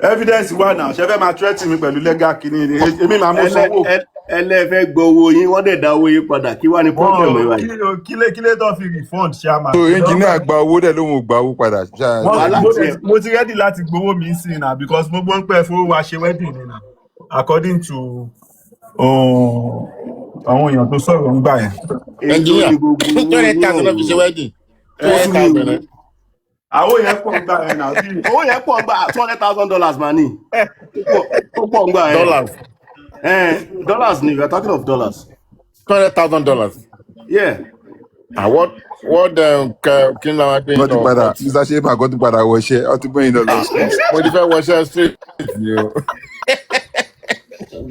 Evidence wà náà ṣe fẹ́ máa threaten mi pẹ̀lú legal kìíní ni èmi máa mú sanwó. Ẹlẹ́fẹ́ gbọ́ owó yín wọ́n dẹ̀ dá owó yín padà kí wá ní problem ẹ̀ wáyé. Kílé tó fi refund chairman. So engineer gba owó dẹ̀ lóhùn gba owó padà. Mo ti ready láti gbowó mi sí na because mo gbọ́ pé fowó wa ṣe wedding ni na according to àwọn èèyàn tó sọ̀rọ̀ ń gbà yẹn. Engineer 200,000 ló fi ṣe wedding. 200,000. Àwọn yẹn pọ̀ ń gbà yẹn náà. Owó yẹn pọ̀ ń gbà $200,000 mà ní. Ó pọ̀ ń gbà yẹn. Dollars. Dollars ni we are talking of dollars. $200,000. Yeah. What kí ni àwọn pé. Wọ́n ti padà Mr. Sheba kò ti padà wọṣẹ́ ọtí bóyin lọ lọ school. Mo ti fẹ́ wọṣẹ́ straight ni o.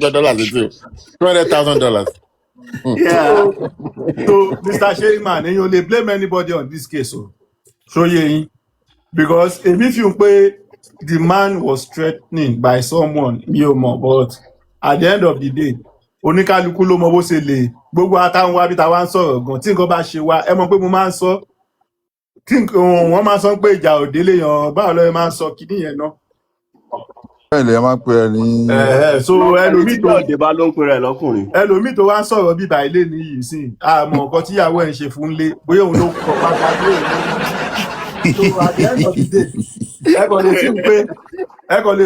$200 ti o. $200,000. Yeah. So Mr. Sheyman èyàn ò lè blame anybody on this case o. Ṣóyè yín because èmi fi hàn pé the man was threatening by someone mi ò mọ̀ but at the end of the day oníkálukú ló mọ bó ṣe lè gbogbo àtàwọn wábí tá a wá ń sọ̀rọ̀ gan tí nǹkan bá ṣe wá ẹ mọ̀ pé mo máa ń sọ tí wọ́n máa ń sọ pé ìjà òde lè yan báwo lọ́ọ́ máa ń sọ kíní yẹn náà. Bẹ́ẹ̀ lè máa ń pè é ní. So ẹlòmíì tó ọ̀dẹ̀ bá ló ń pè rẹ̀ lọ́kùnrin. Ẹlòmíì tó wá ń sọ̀rọ̀ bíbá ilé nìyí sí àmọ́ nǹkan tíyàwó ẹ̀ ń ṣe fún lé bóyá òun ló kọ̀ pápá lóòrùn. So at the end of the day ẹ kàn lè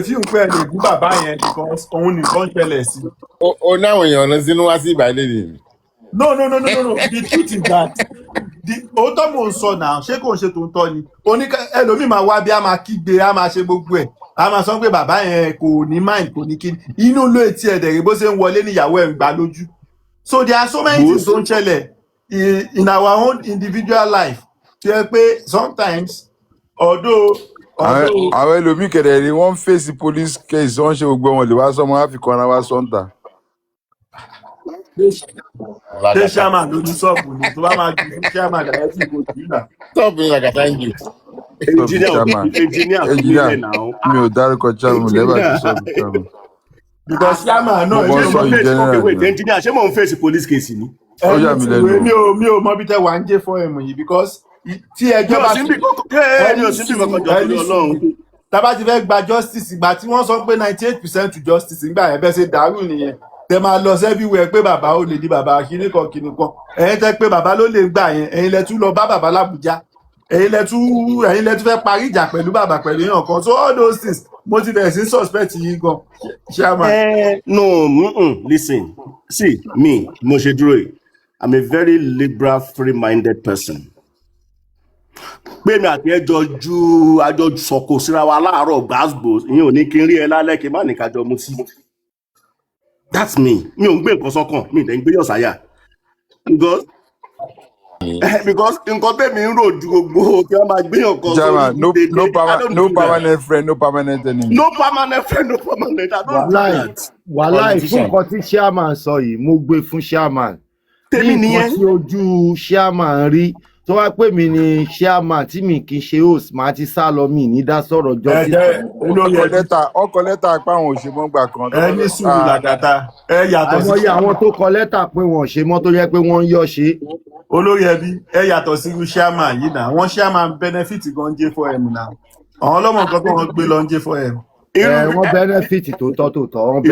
fi hùn pé ẹ lè bú bàbá yẹn because òun nìkan ṣẹlẹ̀ sí. O ní àwọn èèyàn sínú wá sí ìgbà ilé nìyí. No. The truth is that òótọ́ mò ń sọ náà ṣé kò ń ṣe tó ń tọ́ ni ẹlòmíì máa wá bí a máa kígbe a máa ṣe gbogbo ẹ̀ a máa sọ pé bàbá yẹn kò ní mind kò ní kíni inú ló etí ẹ̀ dẹ̀rẹ̀ bó ṣe ń wọlé níyàwó ẹ̀ ń gbà lójú. So there are so many things tó ń ṣẹlẹ̀ in our own individual life tó yẹ pé sometimes although. Àwọn ẹlòmíì kẹ̀dẹ̀ ni wọ́n ń fèsì police case wọ́n ṣe gbogbo wọn lè wá sọmọ áfíkọ́ ara wa sọ́ńtà. Ṣé chairman ló ní sọ́ọ̀bù ni tó bá máa ju fún chairman àyẹ̀ tí kò jù náà. Sọ́ọ̀bù ni like I thank you. Engineer mi ò dárúkọ chairman lẹ́bàá ti sọ́ọ̀bù chairman. Because chairman náà engineer ṣé mò ń fèsì police case ni. Ó yà mí lẹ́nu. Mi ò mọ bí tẹ wà ń jẹ́ fún ẹ̀mù yìí because tí ẹjọ́ bá ti tábà ti fẹ́ gba justice ìgbà tí wọ́n sọ pé 98% to justice nígbà yẹn bẹ́ẹ̀ ṣe dàrú nìyẹn tẹ máa lọ everywhere pé bàbá ó lè di bàbá kíní kan ẹ̀yin tẹ́ pé bàbá ló lè gbà yẹn ẹ̀yin lẹ tún lọ bá bàbá l'Àbújá ẹ̀yin lẹ tún fẹ́ parí ìjà pẹ̀lú bàbá pẹ̀lú èèyàn kan so all those things mo ti bẹ̀rẹ̀ sí suspect yìí gan chairman. Listen see me mo ṣe dúró yìí I'm a very liberal free-minded person. Pé mi àti àjọ sọ̀kò síra wa láàárọ̀ gbàgbó ìyẹn ò ní kí n rí ẹ lálẹ́ kí n má ní kájọ mu sí. That's me. Mi ò ń gbé nǹkan sọ́kàn mi ìdẹ̀ ń gbé yọ̀ sáyà. Because nǹkan tẹ̀mí ń rò ju gbogbo kí wọ́n máa gbé nǹkan sórí. No permanent friend, no permanent enemy. No permanent friend, no permanent. I don't do that. Wàláì fún nǹkan tí chairman sọ yìí mo gbé fún chairman. Tèmi nìyẹn. Ní nǹkan tí ojú chairman rí tó wá pè mí ní chairman tí mi kì í ṣe host máa ti sá lọ mí ní dá sọ̀rọ̀ justice. Ọkọ̀ lẹ́tà pé àwọn òṣèmọ́gbà kan. Ẹ ní sùúrù làgàtà ẹ yàtọ̀ sí. Àmọ́yé àwọn tó kọ lẹ́tà pé wọ́n ṣe mọ́ tó yẹ pé wọ́n ń yọ̀ ṣe. Olórí ẹbí ẹ yàtọ̀ sí chairman yìí náà wọ́n chairman benefit gan J4M náà àwọn ọlọ́mọ nǹkan tó wọ́n gbé lọ J4M. Wọ́n benefit tó tọ́ wọ́n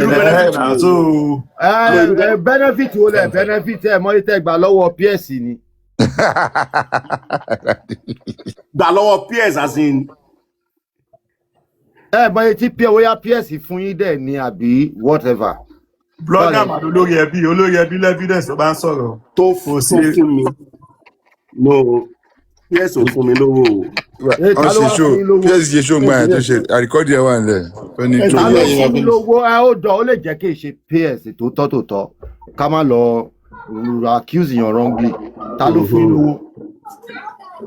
benefit wo lẹ̀ benefit ẹ̀ mọ́ ní tẹ́gbà lọ́wọ́ PS ni. gbà lọ́wọ́ PS as in. But etí bóyá PS fún yín dẹ̀ ni àbí whatever. Blogger mà olórí ẹbí lẹ́fídẹ̀nsì tó bá ń sọ̀rọ̀. Tó fún mi. No, PS ò fún mi lówó o. Wọ́n ṣe show PS ṣe show gbà yẹn tó ṣe àríkọ́dì ẹ̀ wà nílẹ̀. Ta ló fún mi lówó ó dọ̀ ó lè jẹ́ kí n ṣe PS tó tọ́ ká má lọ accuse yan wrongly. Ta ló fún mi lówó?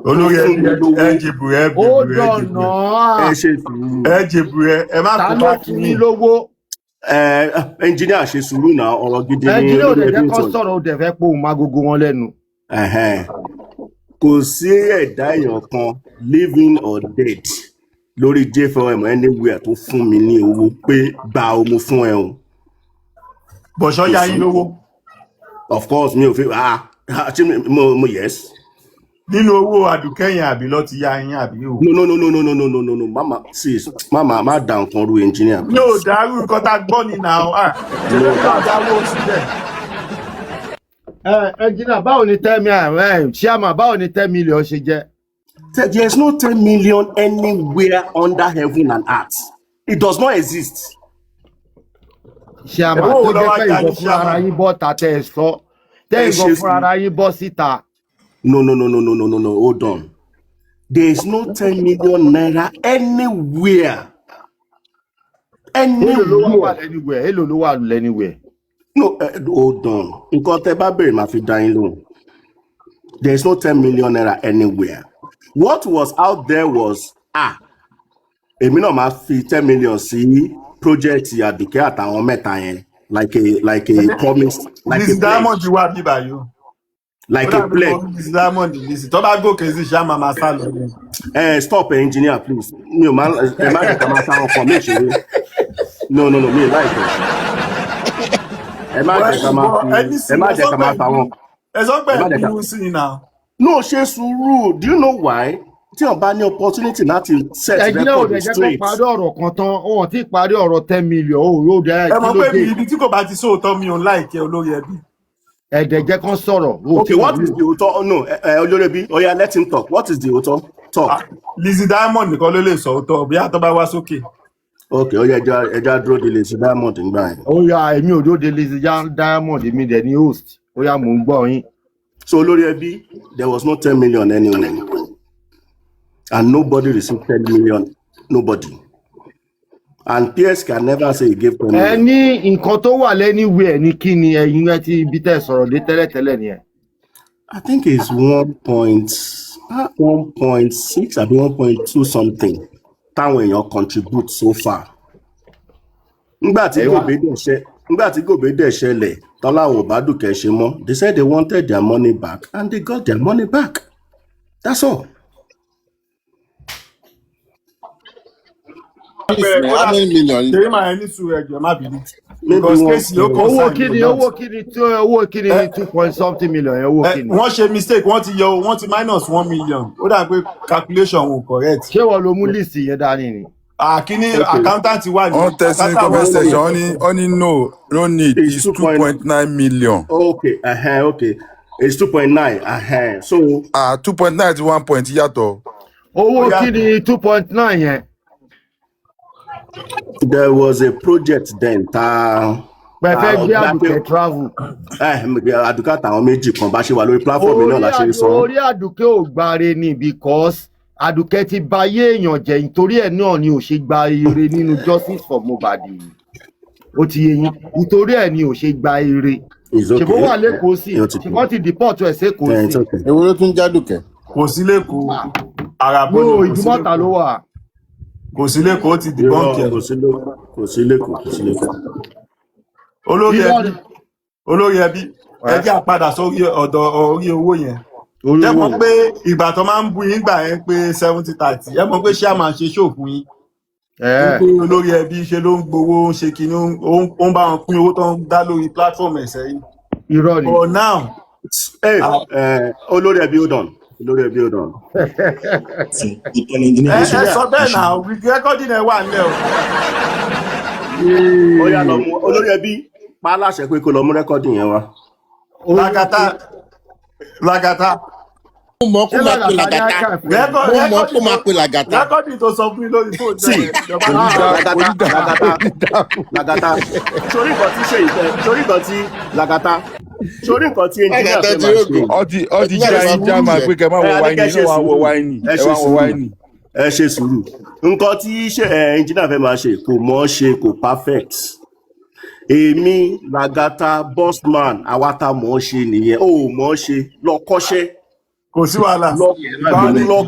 Olórí ẹ jèbù ẹ jèbù ẹ má kó bá kí ni. lówó. Engineer ṣe sùúrù náà ọ̀rọ̀ gidi ní Engineer ò dẹ̀ jẹ́ kó sọ̀rọ̀ ó dẹ̀ fẹ́ pé òun má gogo wọn lẹ́nu. Kò sí ẹ̀dá èèyàn kan living or dead lórí JFM anywhere tó fún mi ní owó pé gba omo fún ẹ o. Bọ̀ṣọ́ yá yín lówó. Of course mi ò fi mo yes. Nínú owó àdùkẹ́yìn àbí lọ ti yá yín àbí o. No mama sis mama má dá nǹkan ru engineer. Mi ò dárú nǹkan tá a gbọ́ ni náà. Ṣé ká dáwọ́ sílẹ̀? Engineer báwo ni 10 million chairman báwo ni 10 million ṣe jẹ́? There is no 10 million anywhere under heaven and earth. It does not exist. Chairman tó jẹ́ pé ìbọn fún ara yín bọ́ ta tẹ́ ẹ sọ. Tẹ́ ìbọn fún ara yín bọ́ síta. No, hold on. There is no 10 million naira anywhere. Hello ló wà anywhere. No, hold on. Nǹkan tẹ́ bá bẹ̀rẹ̀ máa fi dá yín lóhùn. There is no 10 million naira anywhere. What was out there was, èmi náà máa fi 10 million sí project Àdùkẹ́ àtàwọn mẹ́ta yẹn like a promise. Like this diamond you want by you. Like a play. This diamond this. Tobago kezi shama masalo. Stop engineer please. Mi ò máa ẹ má jẹ́ ká máa sáwọn kan mi ṣe. No mi like it. Ẹ má jẹ́ ká máa sáwọn. Ẹ sọ pé you see now. No, ṣe sùúrù. Do you know why? Tí wọ́n bá ní opportunity láti set record straight. Ẹ̀jẹ̀ parí ọ̀rọ̀ kan tán, wọ́n ti parí ọ̀rọ̀ 10 million yóò dẹ́ ẹ mọ̀ pé ibi tí kò bá ti sóòótọ́ mi ò láìkẹ́ olórí ẹbí. Ẹ̀dẹ̀ jẹ́ kan sọ̀rọ̀. Okay, what is the òótọ́? No, olórí ẹbí, oya let him talk. What is the òótọ́? Talk. Lizzy Diamond nìkan ló lè sọ òótọ́ bí àtọ́ bá wá sókè. Okay, oya ẹja dúró de Lizzy Diamond nígbà yẹn. Oya èmi ò dúró de Lizzy Diamond èmi dẹ̀ ní host. Oya mò ń gbọ́ yín. So olórí ẹbí, there was no 10 million anywhere. And nobody received 10 million. Nobody. And PS can never say he gave 10 million. Ẹni nǹkan tó wà lẹ́niwẹ̀ ní kí ni ẹ̀yin ẹ ti ibi tẹ́ sọ̀rọ̀ dé tẹ́lẹ̀tẹ́lẹ̀ ni ẹ̀. I think it's 1.6 àbí 1.2 something táwọn èèyàn contribute so far. Nígbà tí Gòbé dẹ̀ ṣẹlẹ̀ tọ́láwọ̀ Bádùkẹ́ ṣe mọ́, they said they wanted their money back and they got their money back. That's all. How many million? Owó kíni 2 point something million owó kíni. Wọ́n ṣe mistake wọ́n ti minus 1 million ó dà pé calculation wọn correct. Ṣé wọ́n lo mú list yẹn dání ni? Kíní accountant wà ní. On testing comment section only no need is 2.9 million. Okay, okay. It's 2.9. So 2.9 to 1 point yàtọ̀. Owó kíni 2.9 yẹn. There was a project then Pẹ̀fẹ́ gbé Àdùkẹ́ travel. Àdùkẹ́ àtàwọn méjì kan bá ṣe wà lórí platform náà la ṣe sọ. Orí Àdùkẹ́ ò gbáre ni because Àdùkẹ́ ti ba ayé èèyàn jẹ́ nítorí ẹ̀ náà ni ò ṣe gba ire nínú justice for Mohbad. Ó ti yé yín nítorí ẹ̀ ni ò ṣe gba ire. Ṣèbó wà lẹ́kọ̀ọ́ sí ṣùgbọ́n ti deport ẹ̀ sẹ́kọ̀ọ́ sí. Èwo ló tún jádùkẹ́? Kò sí lẹ́kọ̀ọ́. Àràbọ̀ ni Ìdúmọ̀tà ló wà. Kò sí lẹ́kọ̀ọ́ ó ti debunk ẹ̀. Kò sí lẹ́kọ̀ọ́. Olórí ẹbí ẹ jẹ́ àpadà sórí ọ̀dọ̀ orí owó yẹn. Jẹ́ mọ̀ pé ìgbà tó máa ń bu yín gbà yẹn pé 70-30 ẹ mọ̀ pé ṣé a máa ṣe ṣòfin yín. Pé olórí ẹbí ṣe ló ń gbowó ń ṣe kinní ó ń bá wọn pín owó tó ń dá lórí platform ẹ̀sẹ̀ yìí. Irọ́ ni. For now. Olórí ẹbí hold on. Ẹ sọ bẹ́ẹ̀ náà rẹ́kọ́dì náà wà nílẹ̀ o. Ó yá lọ mú olórí ẹbí pa láṣẹ pé kó lọ mú rẹ́kọ́dì yẹn wá. Lagata mo mọ̀ kó máa pe làgàtà mo mọ̀ kó máa pe làgàtà. rẹ́kọ́dì tó sọ fún mi lórí fóònù sí làgàtà sórí nǹkan tí ṣe ìfẹ́ sórí nǹkan tí làgàtà sórí nǹkan tí ẹnjìnìá fẹ́ máa ṣe. ọtí jẹ́ ayé jáàmà pé kẹ́ máa wọ wáìnì ẹ wá wọ wáìnì ẹ wá wọ wáìnì. ẹ ṣe sùúrù nǹkan tí ẹnjìnìá fẹ́ máa ṣe kò mọ̀ ṣe kò perfect èmi làgàtà bossman àwa tá mọ̀ ṣe nìyẹn ó mọ̀ ṣe lọ kọ́ṣẹ́ kò sí wàhálà lọ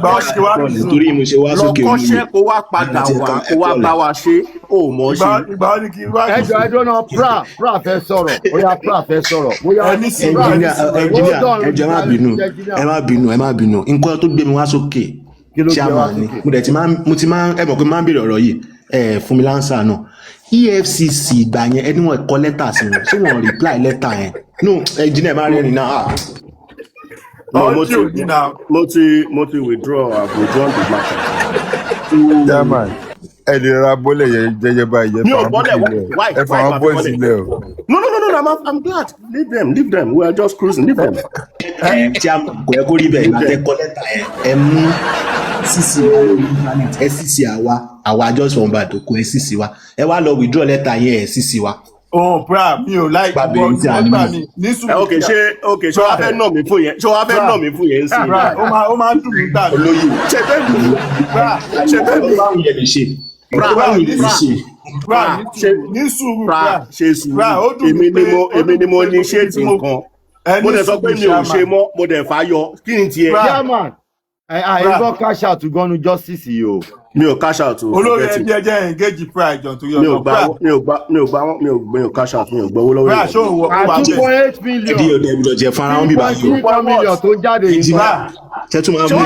kọ́ṣẹ́ kó wá padà wá kó wá bá wa ṣe ó mọ̀ ṣe. ìgbà wọn ni kí n wá. ẹjọ́ náà pra fẹ́ sọ̀rọ̀ bóyá pra fẹ́ sọ̀rọ̀ bóyá. ẹnjìníà ẹ má bínú nǹkan tó gbé mi wá sókè chairman ni mo ti máa ẹ mọ̀ pé máa ń bèrè ọ̀rọ̀ yìí fún mi láǹsà náà EFCC ìgbà yẹn ẹni wọn kọ lẹ́tà sí wọn ṣé wọn reply lẹ́tà yẹn no ẹnjìníà má rẹ́rìn náà. No, mo ti withdraw I've withdrawn the matter. Chairman ẹ lè ra bọ́lẹ̀ yẹn jẹ́jẹ́ báyìí ẹ fà wọn bọ́ sílẹ̀ o. No, I'm glad. Leave them. We are just cruising. Leave them. Chairman kò yẹ kó rí bẹ́ẹ̀ ìgbà tẹ kọ lẹ́tà ẹ mú sísì wa lórí internet ẹ sísì àwa just from Ìbàdàn kò ẹ sísì wa ẹ wá lọ withdraw lẹ́tà yẹn ẹ sísì wa. Oh, bra, mi ò like gbà mí ní sùúrù. Okay, ṣé wàá fẹ́ nà mí fún yẹn? Ṣé wàá fẹ́ nà mí fún yẹn sí? Ó máa ń dùn mí gbà mí. Olóyè. Ṣé bẹ́ẹ̀ ni? Ṣé bẹ́ẹ̀ ni? Báwo yẹn lè ṣe? Ní sùúrù, ṣe sùúrù. Èmi ni mo ní ṣéètì nǹkan. Mo dẹ̀ sọ pé mi ò ṣe mọ́, mo dẹ̀ fà yọ. Kí ni tiẹ̀? Chairman, àìgbọ́ cash out gọ́nu justice yìí o. Mi ò cash out o. Olórí ẹbí ẹjẹ engage pride jọ torí ọ̀nà. Mi ò cash out mi ò gbowó lọ́wọ́ ìyá. 2.8 million. Ẹbí ọ̀dẹ̀ ẹbí lọ́jẹ̀ fara wọn bíbá yìí. 2 million tó jáde yìí. Ṣẹ́tún máa mú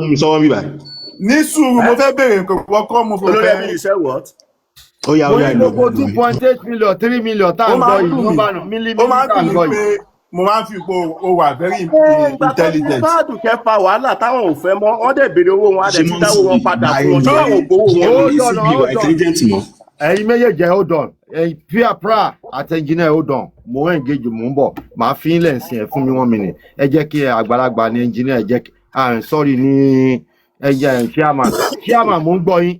mi sọ́wọ́ bíbá. Ní sùúrù mo fẹ́ bèrè nǹkan kọ́ mo fẹ́. Olórí ẹbí iṣẹ́ what? Ó yá ìlú. Gbogbo 2.8 million 3 million tá à ń gbọ́ yìí ló bá nù mílímítà ń gbọ́ yìí. Mo máa ń fi ipò o wà very intelligent. Bá àdùkẹ́ fa wàhálà táwọn ò fẹ́ mọ́ wọ́n dẹ̀ béèrè owó wọn á dẹ̀ ti dáwọ́ wọn padà fún wọn táwọn ò gbowó wọn. Ẹ̀yin méjèèjì hold on pra àti engineer hold on mo ń engage mo ń bọ̀ màá fi ń lẹ̀sìn ẹ̀ fún mi 1 minute ẹ jẹ́ kí àgbàlagbà ní engineer ẹ jẹ́ kí sorry ní chairman mo ń gbọ́ yín.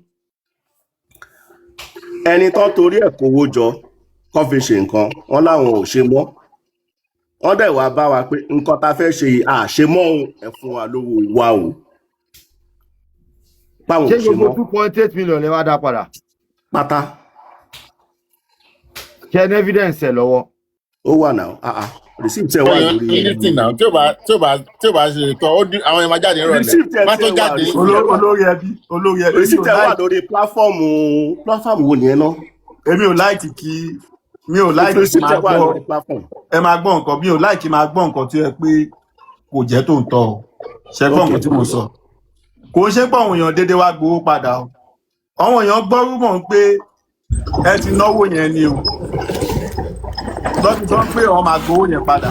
Ẹni tán torí ẹ̀ kówó jọ kó fi ṣe nǹkan wọn láwọn ò ṣe mọ́ wọ́n dẹ̀ wá bá wa pé nǹkan ta fẹ́ ṣe àṣemọ́ ẹ̀ fún wa lówó wa o. Ṣé gbogbo 2.8 million lè wá dá padà? Pátá. Ṣé ní evidence ẹ̀ lọ́wọ́? Ó wà náà receipt ẹ̀ wà lórí ẹ̀. Anything now tí ó bá ṣe tọ́ àwọn ẹ̀ máa jáde rọ̀lẹ́ má tó jáde. Olórí ẹbí. Receipt ẹ̀ wà lórí platform wo nìyẹn náà? Èmi ò láìkì kí mi ò láìkì máa gbọ́ ẹ máa gbọ́ nǹkan mi ò láìkì máa gbọ́ nǹkan tí ẹ pé kò jẹ́ tó ń tọ́ o ṣe gbọ́ nǹkan tí mo sọ kò ń ṣe pé àwọn èèyàn déédéé wá gbowó padà o àwọn èèyàn gbọ́ rúmọ̀ pé ẹ ti náwó yẹn ni o lọ́dún tó ń pé wọ́n máa gbowó yẹn padà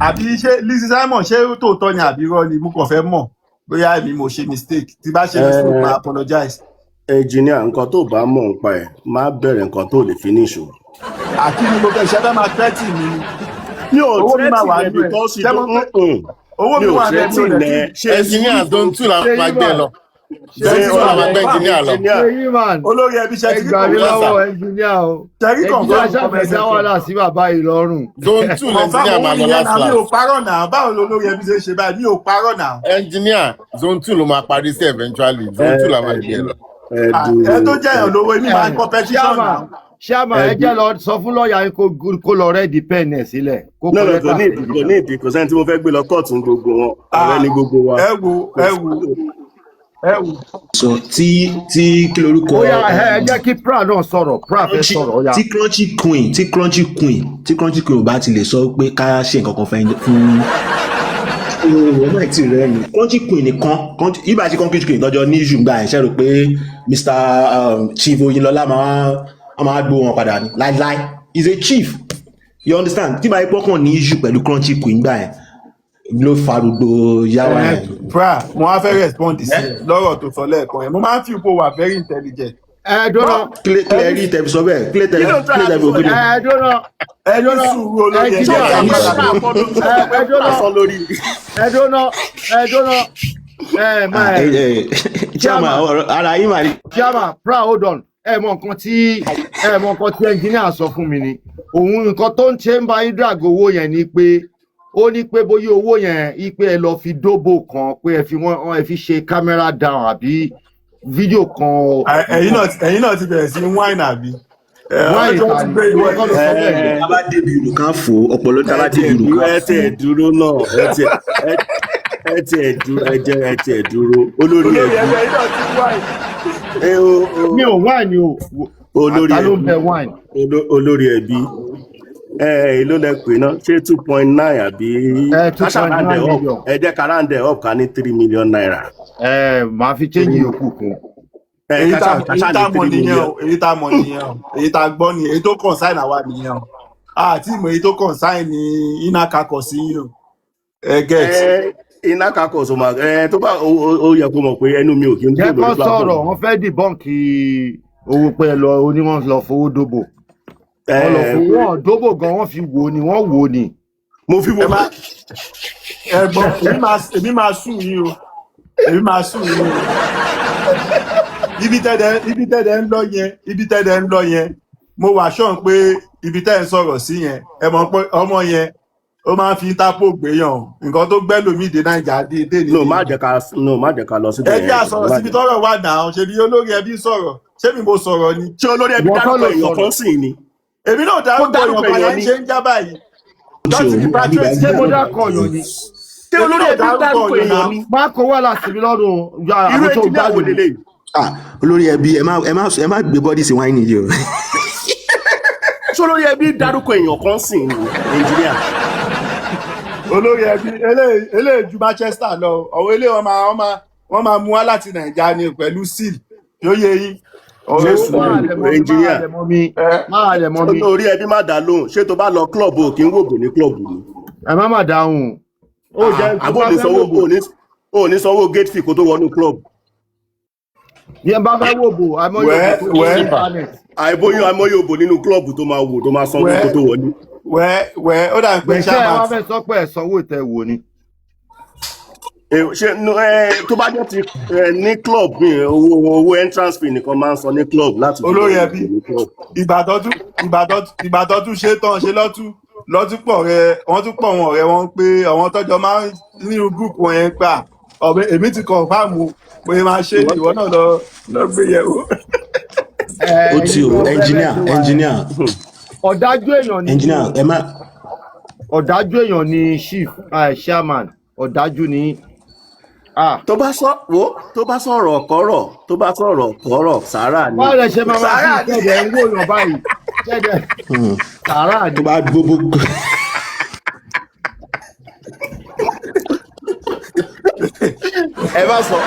àbí ṣé Lizzy Simon ṣé tòótọ́ ni àbí irọ́ ni mo kàn fẹ́ mọ̀ bóyá èmi mo ṣe mistake tí bá ṣe mistake máa apologize. Engineer nǹkan tó bá mọ̀ nípa ẹ̀ má bẹ̀rẹ̀ nǹkan tó lè finish o. Àti ní gbogbo ìṣẹ́ fẹ́ máa tẹ́tì mi. Mi ò tẹ́tì rẹ̀ because owó mi wà tẹ́tì rẹ̀ ṣe engineer zone 2 la máa gbẹ lọ. Zone 2 la máa gbẹ engineer lọ. Olórí ẹbí ṣe ti rí kọ̀ọ̀kan lọ́wọ́ engineer o. Engineer ṣàfẹ́ dá wàhálà sí bàbá yìí lọ́rùn. Zone 2 la engineer máa lọ last mi ò parọ́ náà báwo lolórí ẹbí ṣe ṣe báyìí mi ò parọ́ náà. Engineer zone 2 ló máa parí sí eventually zone 2 la máa gbẹ lọ. Ẹ tó jẹ́ èèyàn lówó èmi máa ń competition náà. Ṣáàmà ẹ jẹ́ lọ sọ fún lọ́ọ̀yà yín kó lọ rẹ́ẹ̀dì pẹ́ẹ̀nì ẹ̀ sílẹ̀. Kò ní ìdí kò sẹ́ni tí mo fẹ́ gbé lọ kóòtù gbogbo wọn ọ̀rẹ́ ní gbogbo wa. Ẹ wù. So tí kí lorúkọ. Ó yá ẹ jẹ́ kí pra náà sọ̀rọ̀ pra fẹ́ sọ̀rọ̀ ó yá. Tí crunchy queen ò bá ti lè sọ pé ká ṣe nǹkan kan fún ìwọ̀n náà ti rẹ̀ ni crunchy queen nìkan ibà tí crunchy queen tọ́jọ́ ní ìṣù gbà ẹ̀ ṣe rò pé Mr. Chief Oyinlọ́lá máa gbó wọn padà ní láíláí is a chief you understand tí bá ipò kan ní ìṣù pẹ̀lú crunchy queen gbà ẹ̀ ló fa gbogbo yàrá ẹ̀. Pra mo wá fẹ́ respond sí lọ́rọ̀ tó sọ lẹ́ẹ̀kan ẹ̀ mo máa ń fi ipò wà very intelligent. Dọ́nà kílẹ̀ rí tẹ̀bí sọ bẹ́ẹ̀ kílẹ̀ tẹ̀bí òkúta. ẹni sùúrù olórí ẹbí Chairman, hold on. Ẹ mọ nǹkan tí ẹnjìníà sọ fún mi ni. Òun nǹkan tó ń ṣe ń bá yín drag owó yẹn ni pé ó ní pé bóyá owó yẹn ipe ẹ lọ fi dóbò kan pé ẹ fi ṣe camera down àbí fídíò kan. Ẹ̀yin náà ti bẹ̀rẹ̀ sí wine àbí. Wine ìtàn ìwọ kọ́ ló sọ bẹ́ẹ̀. Tábà débi ìlú kan fò ọpọlọ tábà débi ìlú kan fò. ẹ tiẹ̀ dúró náà ẹ tiẹ̀ dúró olórí ẹbí. Mi ò wine o. Olórí ẹbí èló lẹ pè náà ṣé 2.9 àbí 2.9 million. ẹ jẹ́ ká round up ká ní 3 million naira. Màá fi change yòókù kún. Èyí tá mọ̀ nìyẹn o, èyí tá gbọ́ ni èyí tó consign àwa nìyẹn o. Àti ìmọ̀ èyí tó consign ní iná kakọ̀ sí yìí o. Iná kakọ̀ sọ̀mà tó bá ó yẹ kó mọ̀ pé ẹnu mi ò kí ń dúró lórí platform. Jẹ́ kó sọ̀rọ̀, wọ́n fẹ́ dìbọ́ǹkì owó pé oníwọ̀n lọ fowó dóbò. Wọ́n lọ fowó dóbò gan, wọ́n fi wò ni, wọ́n wò ni. Mo fi wò. Ẹ̀gbọ́n, èmi máa sùn yín o. Ibi tẹ́dẹ̀ ń lọ yẹn, mo wà ṣọ́n pé ibi tẹ́ ń sọ̀rọ̀ sí yẹn, ẹ mọ̀ pé ọmọ yẹn ó máa ń fi tápò gbéyàn nǹkan tó gbẹ́ lómi dé Naija dé ní. má jẹ́ ká lọ síbẹ̀. Ẹ jẹ́ àsọ̀rọ̀ síbi tọ́rọ̀ wà náà, ṣe bí olórí ẹbí sọ̀rọ̀, ṣé mi mo sọ̀rọ̀ ni. Ṣé olórí ẹbí dárúkọ èèyàn kan sì ni? Èmi náà dárúkọ èèyàn kan ṣe ń já báyìí. Ṣé mo dákọ̀ ọ̀yàn ni? Ṣé olórí ẹbí dárúkọ èèyàn ni? Má kó wà láti mi lọ́rùn irú ẹtí bí àwọn lélẹ̀. Olórí ẹbí ẹ má gbé bọ́dì sí wáìnì yìí o. Ṣé olórí ẹbí dárúkọ èèyàn kan sì ni Nàìjíríà? Olórí ẹbí eléyìí ju Manchester lọ, ọ̀wọ́ eléyìí wọ́n máa mú wá láti Nàìjíríà ni pẹ̀lú seal yóò yé yín. Nàìjíríà olórí ẹbí má dá lóhùn, ṣé tó bá lọ club o kì í wògùn ní club ni. Ẹ má dáhùn. Ó ní sanwó gate fee kó tó wọnú club. Yẹn bá fẹ́ wò bò àìmọye òbò nínú klọ́ọ̀bù tó máa wò tó máa sanwó kó tó wọlé. Ó dà pé ṣé ẹ wá fẹ́ sọ pé ẹ sanwó ìtẹ̀ wò ni. Ṣé tó bá jẹ́ ti ní club owó entrance fee nìkan máa ń san ní club láti fi olórí ẹbí Ìbàdàn tún ṣe tán ṣe lọ́tún pọ̀ rẹ wọ́n tún pọ̀ wọn ọ̀rẹ́ wọn pé àwọn tọ́jọ́ máa ń nínú group wọn yẹn gbà èmi ti confirm pé máa ṣe ìwọ náà lọ gbé yẹ̀wò. Ó ti o ẹnjìníà. Ọ̀dájú èèyàn ni. Ẹnjìníà ẹ má. Ọ̀dájú èèyàn ni chief chairman ọ̀dájú ni. Tó bá sọ̀rọ̀ kọ́rọ̀ sàárà ni. Wọ́n lè ṣe máa máa fi ṣẹ̀dẹ̀ ń wòyàn báyìí. Ṣẹ̀dẹ̀ sàárà ni. Tó bá gbogbo. Ẹ bá sọ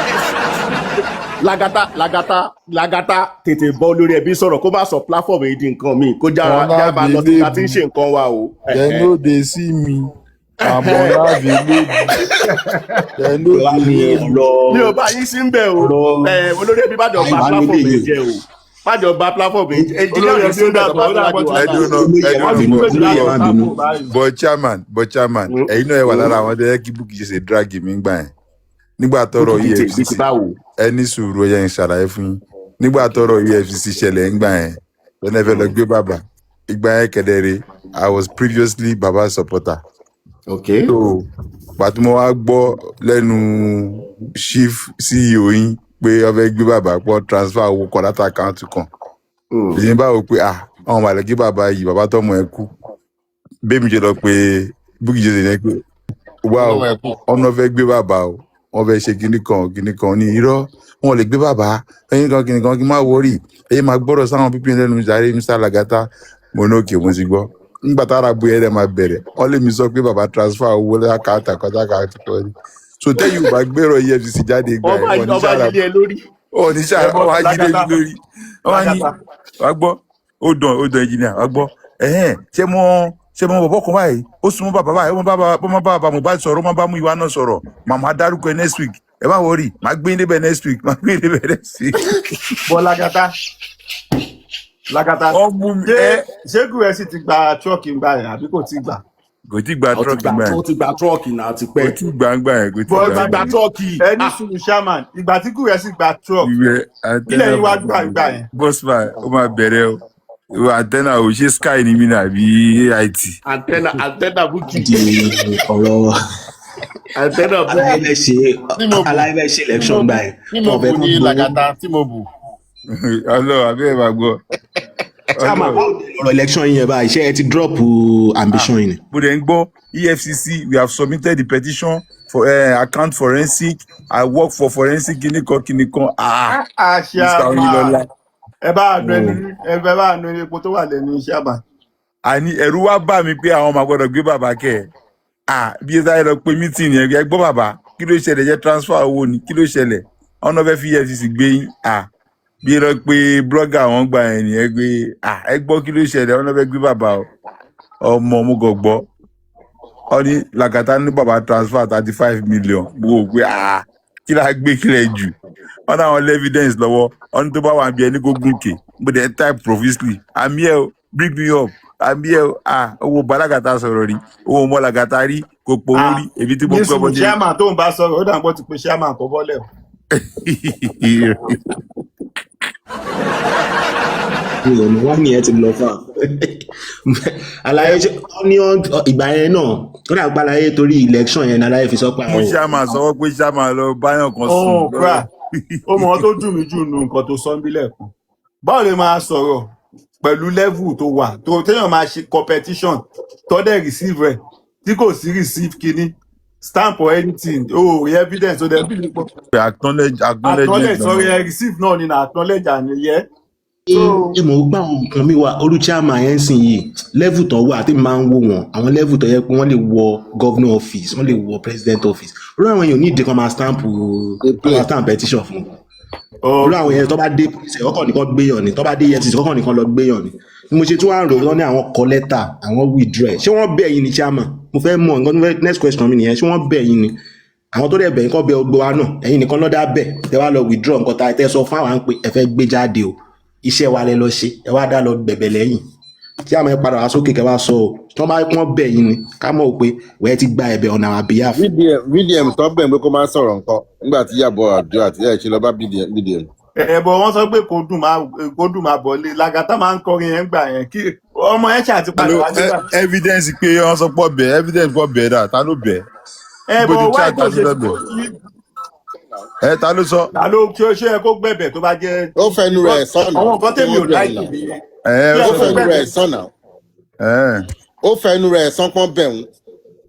lagata tètè bọ́ lórí ẹbí sọ̀rọ̀ kó bá sọ platform yìí di nǹkan mi kó jára bá lọ sí ká tí ń ṣe nǹkan wa o. Dem no dey see me. Àmọ́ láàbì lóbi. Mi ò bá yín sí ń bẹ̀ o. Olórí ẹbí bájọ bá platform yìí jẹ o. Bájọ bá platform yìí jẹ. Olórí ẹbí ó dàgbà ó dàgbà. But chairman ẹ̀yin náà ẹ wà lára àwọn ẹ̀yẹ kí Bukky ṣe drag mi gbà yẹn. Nígbà tọ́rọ̀ EFCC ẹni sùúrù ẹyẹ ń ṣàlàyé fún yín. Nígbà tọ́rọ̀ EFCC ṣẹlẹ̀ ń gbà yẹn lọ́nà ẹ̀fẹ̀ lọ gbé bàbá. Ìgbà yẹn kẹ̀dẹ̀rẹ̀ I was previously Baba supporter. Okay. So pàtó mo wá gbọ́ lẹ́nu chief CEO yín pé ó fẹ́ gbé bàbá pọ̀ transfer owó kan láti àkáǹtì kan. Èyí bá wò pé àwọn màlẹ̀ kí bàbá yìí bàbá tọ́mọ ẹ̀ kú. Bẹ́ẹ̀ mi jẹ́ lọ pé Bukky ṣe yẹn pé wá o ọ̀nà fẹ́ gbé bàbá o wọ́n fẹ́ ṣe kinní kan ní irọ́ wọn lè gbé bàbá ẹ̀yin kan kinní kan kí n má wọrí ẹ̀yin máa gbọ́dọ̀ sáwọn pípín lẹ́nu jàre Mr. Lagata mo ní òkè mo ti gbọ́. Nígbà tára bóyá ẹ̀rẹ̀ máa bẹ̀rẹ̀ wọ́n lè mi sọ pé bàbá transfer owó lákàtà kọjá kọrí so tẹ́yìn ò bá gbèrò EFCC jáde gbà ẹ̀ wọ́n ní sára wọ́n á jílé lórí wọ́n á ní wàá gbọ́ ó dàn engineer wàá gbọ́ ṣé mo bọ̀bọ̀ kan báyìí ó súnmọ́ bàbá báyìí ó má bá bàbá Mohbad sọ̀rọ̀ ó má bá mú ìwà náà sọ̀rọ̀ màmá dárúkọ ẹ next week ẹ má wọrí má gbé débẹ̀ next week. Bọ́lá Gata Lagata ọmú mi ṣé Gúrẹ́sì ti gba tírọ́ọ̀kì ńgbà yẹn àbí kò tí gbà. kò tí gba tírọ́ọ̀kì gbà yẹn ó ti gba tírọ́ọ̀kì náà ti pẹ́. kò tí gbà ń gbà yẹn kò tí But gbà ń gbà gba yẹn. tírọ́ọ̀kì. ẹni sùn chairman ìgbà tí Gúrẹ́sì gba tírọ́ọ̀kì ìwé ilẹ̀ antenna yìí wá gbà yẹn. bọ́sùpà ó máa bẹ̀rẹ̀ o ìwé antenna ò ṣe sky ni mí náà àbí AIT. antenna Bukky. di ọ̀rọ̀ antenna Bukky. aláìfẹ́ ṣe election gbà ẹ̀. tí mo bù ní Lagata tí mo bù. ọlọ́run àbí ẹ̀ máa gbọ́. Chairman, ọ̀rọ̀ election yẹn báyìí ṣé ẹ ti drop ambition yìí ni. mo dẹ̀ ń gbọ́ EFCC we have submitted the petition for account forensic I work for forensic kìnìkan. Mr. Oyinlọlá ẹ bá àánú ẹni epo tó wà lẹ́nu iṣẹ́ àbá. àní ẹ̀rù wá bà mí pé àwọn ọmọ gbọ́dọ̀ gbé bàbá kẹ́ ẹ̀ bí ẹ sáré lọ pé mítìnì ẹ gbọ́ bàbá kí ló ṣẹlẹ̀ jẹ́ transfer owó ni kí ló ṣẹlẹ̀ ọ̀nà fẹ́ fi EFCC gbé yín bí ẹ lọ pé blogger àwọn gbà ẹ̀ nìyẹn gbé ẹ gbọ́ kí ló ṣẹlẹ̀ ọ̀nà fẹ́ gbé bàbá ọmọ mo gọ̀ gbọ́ ọ ní Lagata ní bàbá transfer 35 million mo gbé kí la gbé kílẹ̀ jù wọn náà wọn evidence lọ́wọ́ wọn ní tó bá wà bí ẹni kó gùnkè mo dẹ̀ type profusely àmì ẹ̀ o bring me up àmì ẹ̀ o owó bá Lagata sọ̀rọ̀ rí owó mọ́ Lagata rí kò powó rí èmi tí mo gbọ́ bọ́ jẹ́. chairman tó ń bá sọ̀rọ̀ ó dàgbọ́ ti pe chairman kọ́ bọ́lẹ̀ o. ìrònú wá nìyẹn ti lọ fà àlàyé ní ìgbà yẹn náà ó dà gbá láyé torí election yẹn náà láyé fi sọ pé mo chairman sọ pé chairman lọ báyọ̀ kan sùn. ó mọ tó dùn mí jù nù nǹkan tó sọ níbílẹ̀ kan báwo lè máa sọ̀rọ̀ pẹ̀lú level tó wà tó téèyàn máa ṣe competition tó dẹ̀ receive rẹ̀ tí kò sí receive kínní stamp or anything rí evidence tó dẹ̀ bí nípò. acknowledge sorry receive náà ni na acknowledge àníyẹ. ẹ mọ̀ gbà àwọn nǹkan mi wá olú chairman yẹn sìn yìí level tó wà àti máa ń wò wọ́n àwọn level tó yẹ pé wọ́n lè wọ governor office wọ́n lè wọ president office irú àwọn èèyàn ní ìdí kan máa stamp petition fún irú àwọn èèyàn tó bá dé police ọkọ̀ nìkan gbéyàn ni tó bá dé EFCC ọkọ̀ nìkan lọ gbéyàn ni mo ṣe tún wá rò wọ́n ní àwọn kọ lẹ́tà àwọn withdraw ṣé wọ́n bẹ̀ yín ni chairman mo fẹ́ mọ̀ nǹkan next question mi nìyẹn ṣé wọ́n bẹ̀ yín ni àwọn tó dẹ̀ bẹ̀ yín kọ́ bẹ ọgbọ wa náà ẹ̀yin nìkan lọ́dà bẹ̀ tẹ wá lọ withdraw nǹkan tá ẹ sọ fún àwọn pé ẹ fẹ́ gbé jáde o iṣẹ́ wa lẹ lọ ṣe ẹ wá dá lọ bẹ̀bẹ̀ lẹ́yìn tí àmọ́ ẹ padà wá sókè kẹ wá sọ o tí wọ́n bá wọ́n bẹ̀ yín ni ká mọ̀ pé wẹ́ẹ́ ti gba ẹ̀bẹ̀ on our behalf. VDM tó bẹ̀ pé kó máa sọ̀rọ̀ nǹkan nígbà tí yàbọ̀ àjọ àti ẹ̀ ṣe lọ bá VDM. ẹ̀bọ̀ wọ́n sọ pé kò dùn máa bọ̀ lé Lagata máa ń kọrin yẹn gbà yẹn kí ọmọ ẹ̀ ṣe àti padà wá nígbà. evidence pé wọ́n sọ pọ̀ bẹ̀ evidence pọ̀ bẹ̀ dà ta ló bẹ̀. ẹ̀bọ̀ wáyé tó ṣe ta ló sọ. ta ló kí ó ṣe é kó gbẹ̀bẹ̀ tó bá jẹ́. ó fẹnu rẹ̀ sọnà àwọn nǹkan tèmi ò láìkì nìyẹn. ó fẹnu rẹ̀ sọnà ó fẹnu rẹ̀ sánpọ́n bẹ̀rù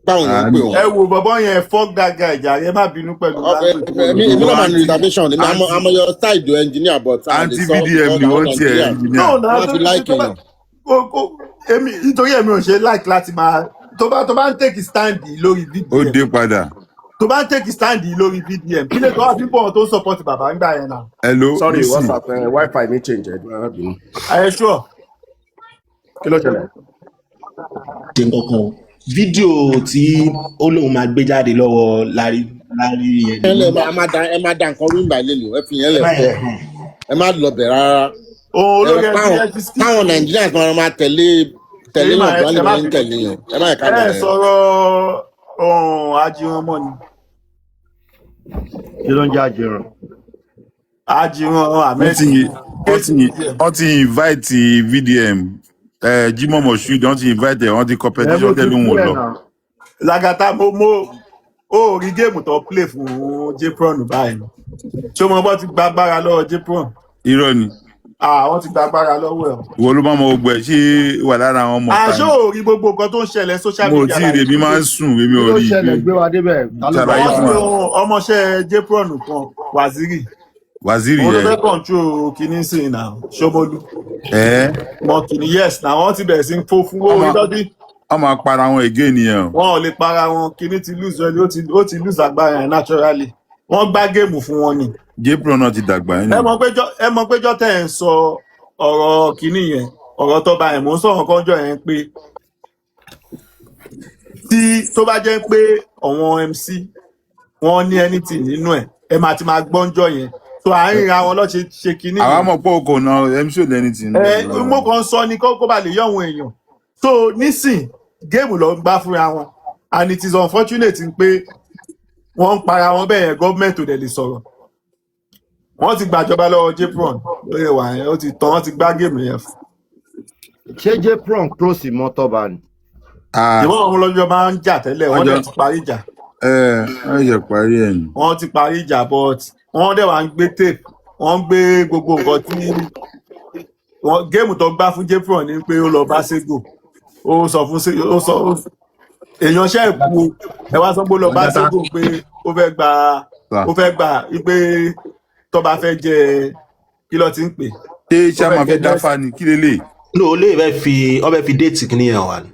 báwọn yẹn pè wọ́n. ẹ wo bọ̀bọ́ yẹn fọ́k dàgà ìjà yẹn má bínú pẹ̀lú. èmi náà máa ní reservation ní àmọ́ yọ side engineer but anti VDM ni wọ́n ti ẹ̀ engineer. wọ́n fi like yẹn. nítorí èmi ò ṣe like láti máa tó bá ń take stand lórí VDM. ó dé padà. tó bá ń take stand lórí VDM kí lè tó wá bíbọ̀ tó ń support bàbá ń gbà yẹn náà. hello sorry WhatsApp wifi mi change ẹ̀ ẹ sure. kí ló ṣẹlẹ̀. ṣe nǹkan fídíò tí ó lóun máa gbé jáde lọ́wọ́ lárí yẹn. ẹ má da nǹkan rú ìgbàlè lò ẹ fi yẹn lẹ̀ fọ́ ẹ má lọ bẹ̀ rárá. káwọn Nàìjíríà kan máa tẹ̀lé náà tó wà lè tẹ̀lé yẹn ẹ má ẹ̀ka lọ. ẹ sọ̀rọ̀ ajiran mọ́ ni. kí ló ń jẹ́ ajiran. ajiran ahmed. wọ́n ti invite VDM. Jimoh Moshood don ti invite wọn ti competition tẹlu wọn lọ. Lagata mo ó rí géèmù tó play fún Jpron báyìí ṣé mo bọ́ ti gba agbára lọ́wọ́ Jpron. irọ́ ni. wọ́n ti gba agbára lọ́wọ́ ẹ̀. ìwọ ló máa mọ gbogbo ẹ̀ ṣé wà lára àwọn ọmọ kan. àṣé ò rí gbogbo nǹkan tó ń ṣẹlẹ̀ social media. mo tí ì rèmi máa ń sùn èmi ò rí i. gbé wa débẹ̀. ṣàlàyé fún wa. ọmọọṣẹ́ Jpron kan Waziri yẹn. olùfẹ́ control kìíní sí iná Ṣómólú. mọ kìíní yes na wọ́n ti bẹ̀rẹ̀ sí ń fó fún owó ìdọ́dí. wọ́n máa para wọn again nìyẹn. wọn ò lè para wọn kìíní ti lose well ó ti lose agbára yẹn naturally wọ́n gbá géèmù fún wọn ni. Jpron náà ti dàgbà yẹn. ẹ mọ̀ péjọ tẹ́ ẹ̀ ń sọ ọ̀rọ̀ kìíní yẹn ọ̀rọ̀ tó bá yẹn mò ń sọ̀rọ̀ kọ́njọ́ yẹn pé tí tó bá jẹ́ pé àwọn MC wọ́n ní anything nínú ẹ̀ ẹ máa ti máa gbọ́njọ́ yẹn so àárín àwọn lọ ṣe kinní àwa mọ̀ pé o kò na MC ò lẹ́ni tì í. mo kàn sọ ni kó bá lè yọ àwọn èèyàn so nísìn géèmù lọ ń gbá fúnra wọn and it is unfortunate pé wọ́n ń para wọn bẹ́ẹ̀ yẹn gọ́ọ̀mẹ̀ntì ò dẹ̀ lè sọ̀rọ̀ wọ́n ti gbàjọba lọ́wọ́ jpron lóye wà yẹn ó ti tán wọ́n ti gbá géèmù yẹn fún. ṣé jpron cross mọ́tọ́ba ni. ìwọ́n àwọn ọlọ́jọ́ máa ń jà tẹ́lẹ̀ wọ́n dẹ̀ ti parí ìjà. wọ́n ṣe parí ẹ̀ ni. wọ́n ti parí ìjà but wọ́n dẹ̀ wá ń gbé tape wọ́n ń gbé gbogbo nǹkan tí géèmù tó gbá fún jpron ni pé ó lọ bá Sego ó sọ fún èèyàn ṣe é kú ẹ wá sọ pé ó lọ bá Sego pé ó fẹ́ gbà pé tọ́ba fẹ́ jẹ kí ló ti ń pè. ṣé chairman fẹ́ dáfà ni kí lélẹ̀. ní olè ọbẹ̀ fi déètì kí nìyẹn wà ní.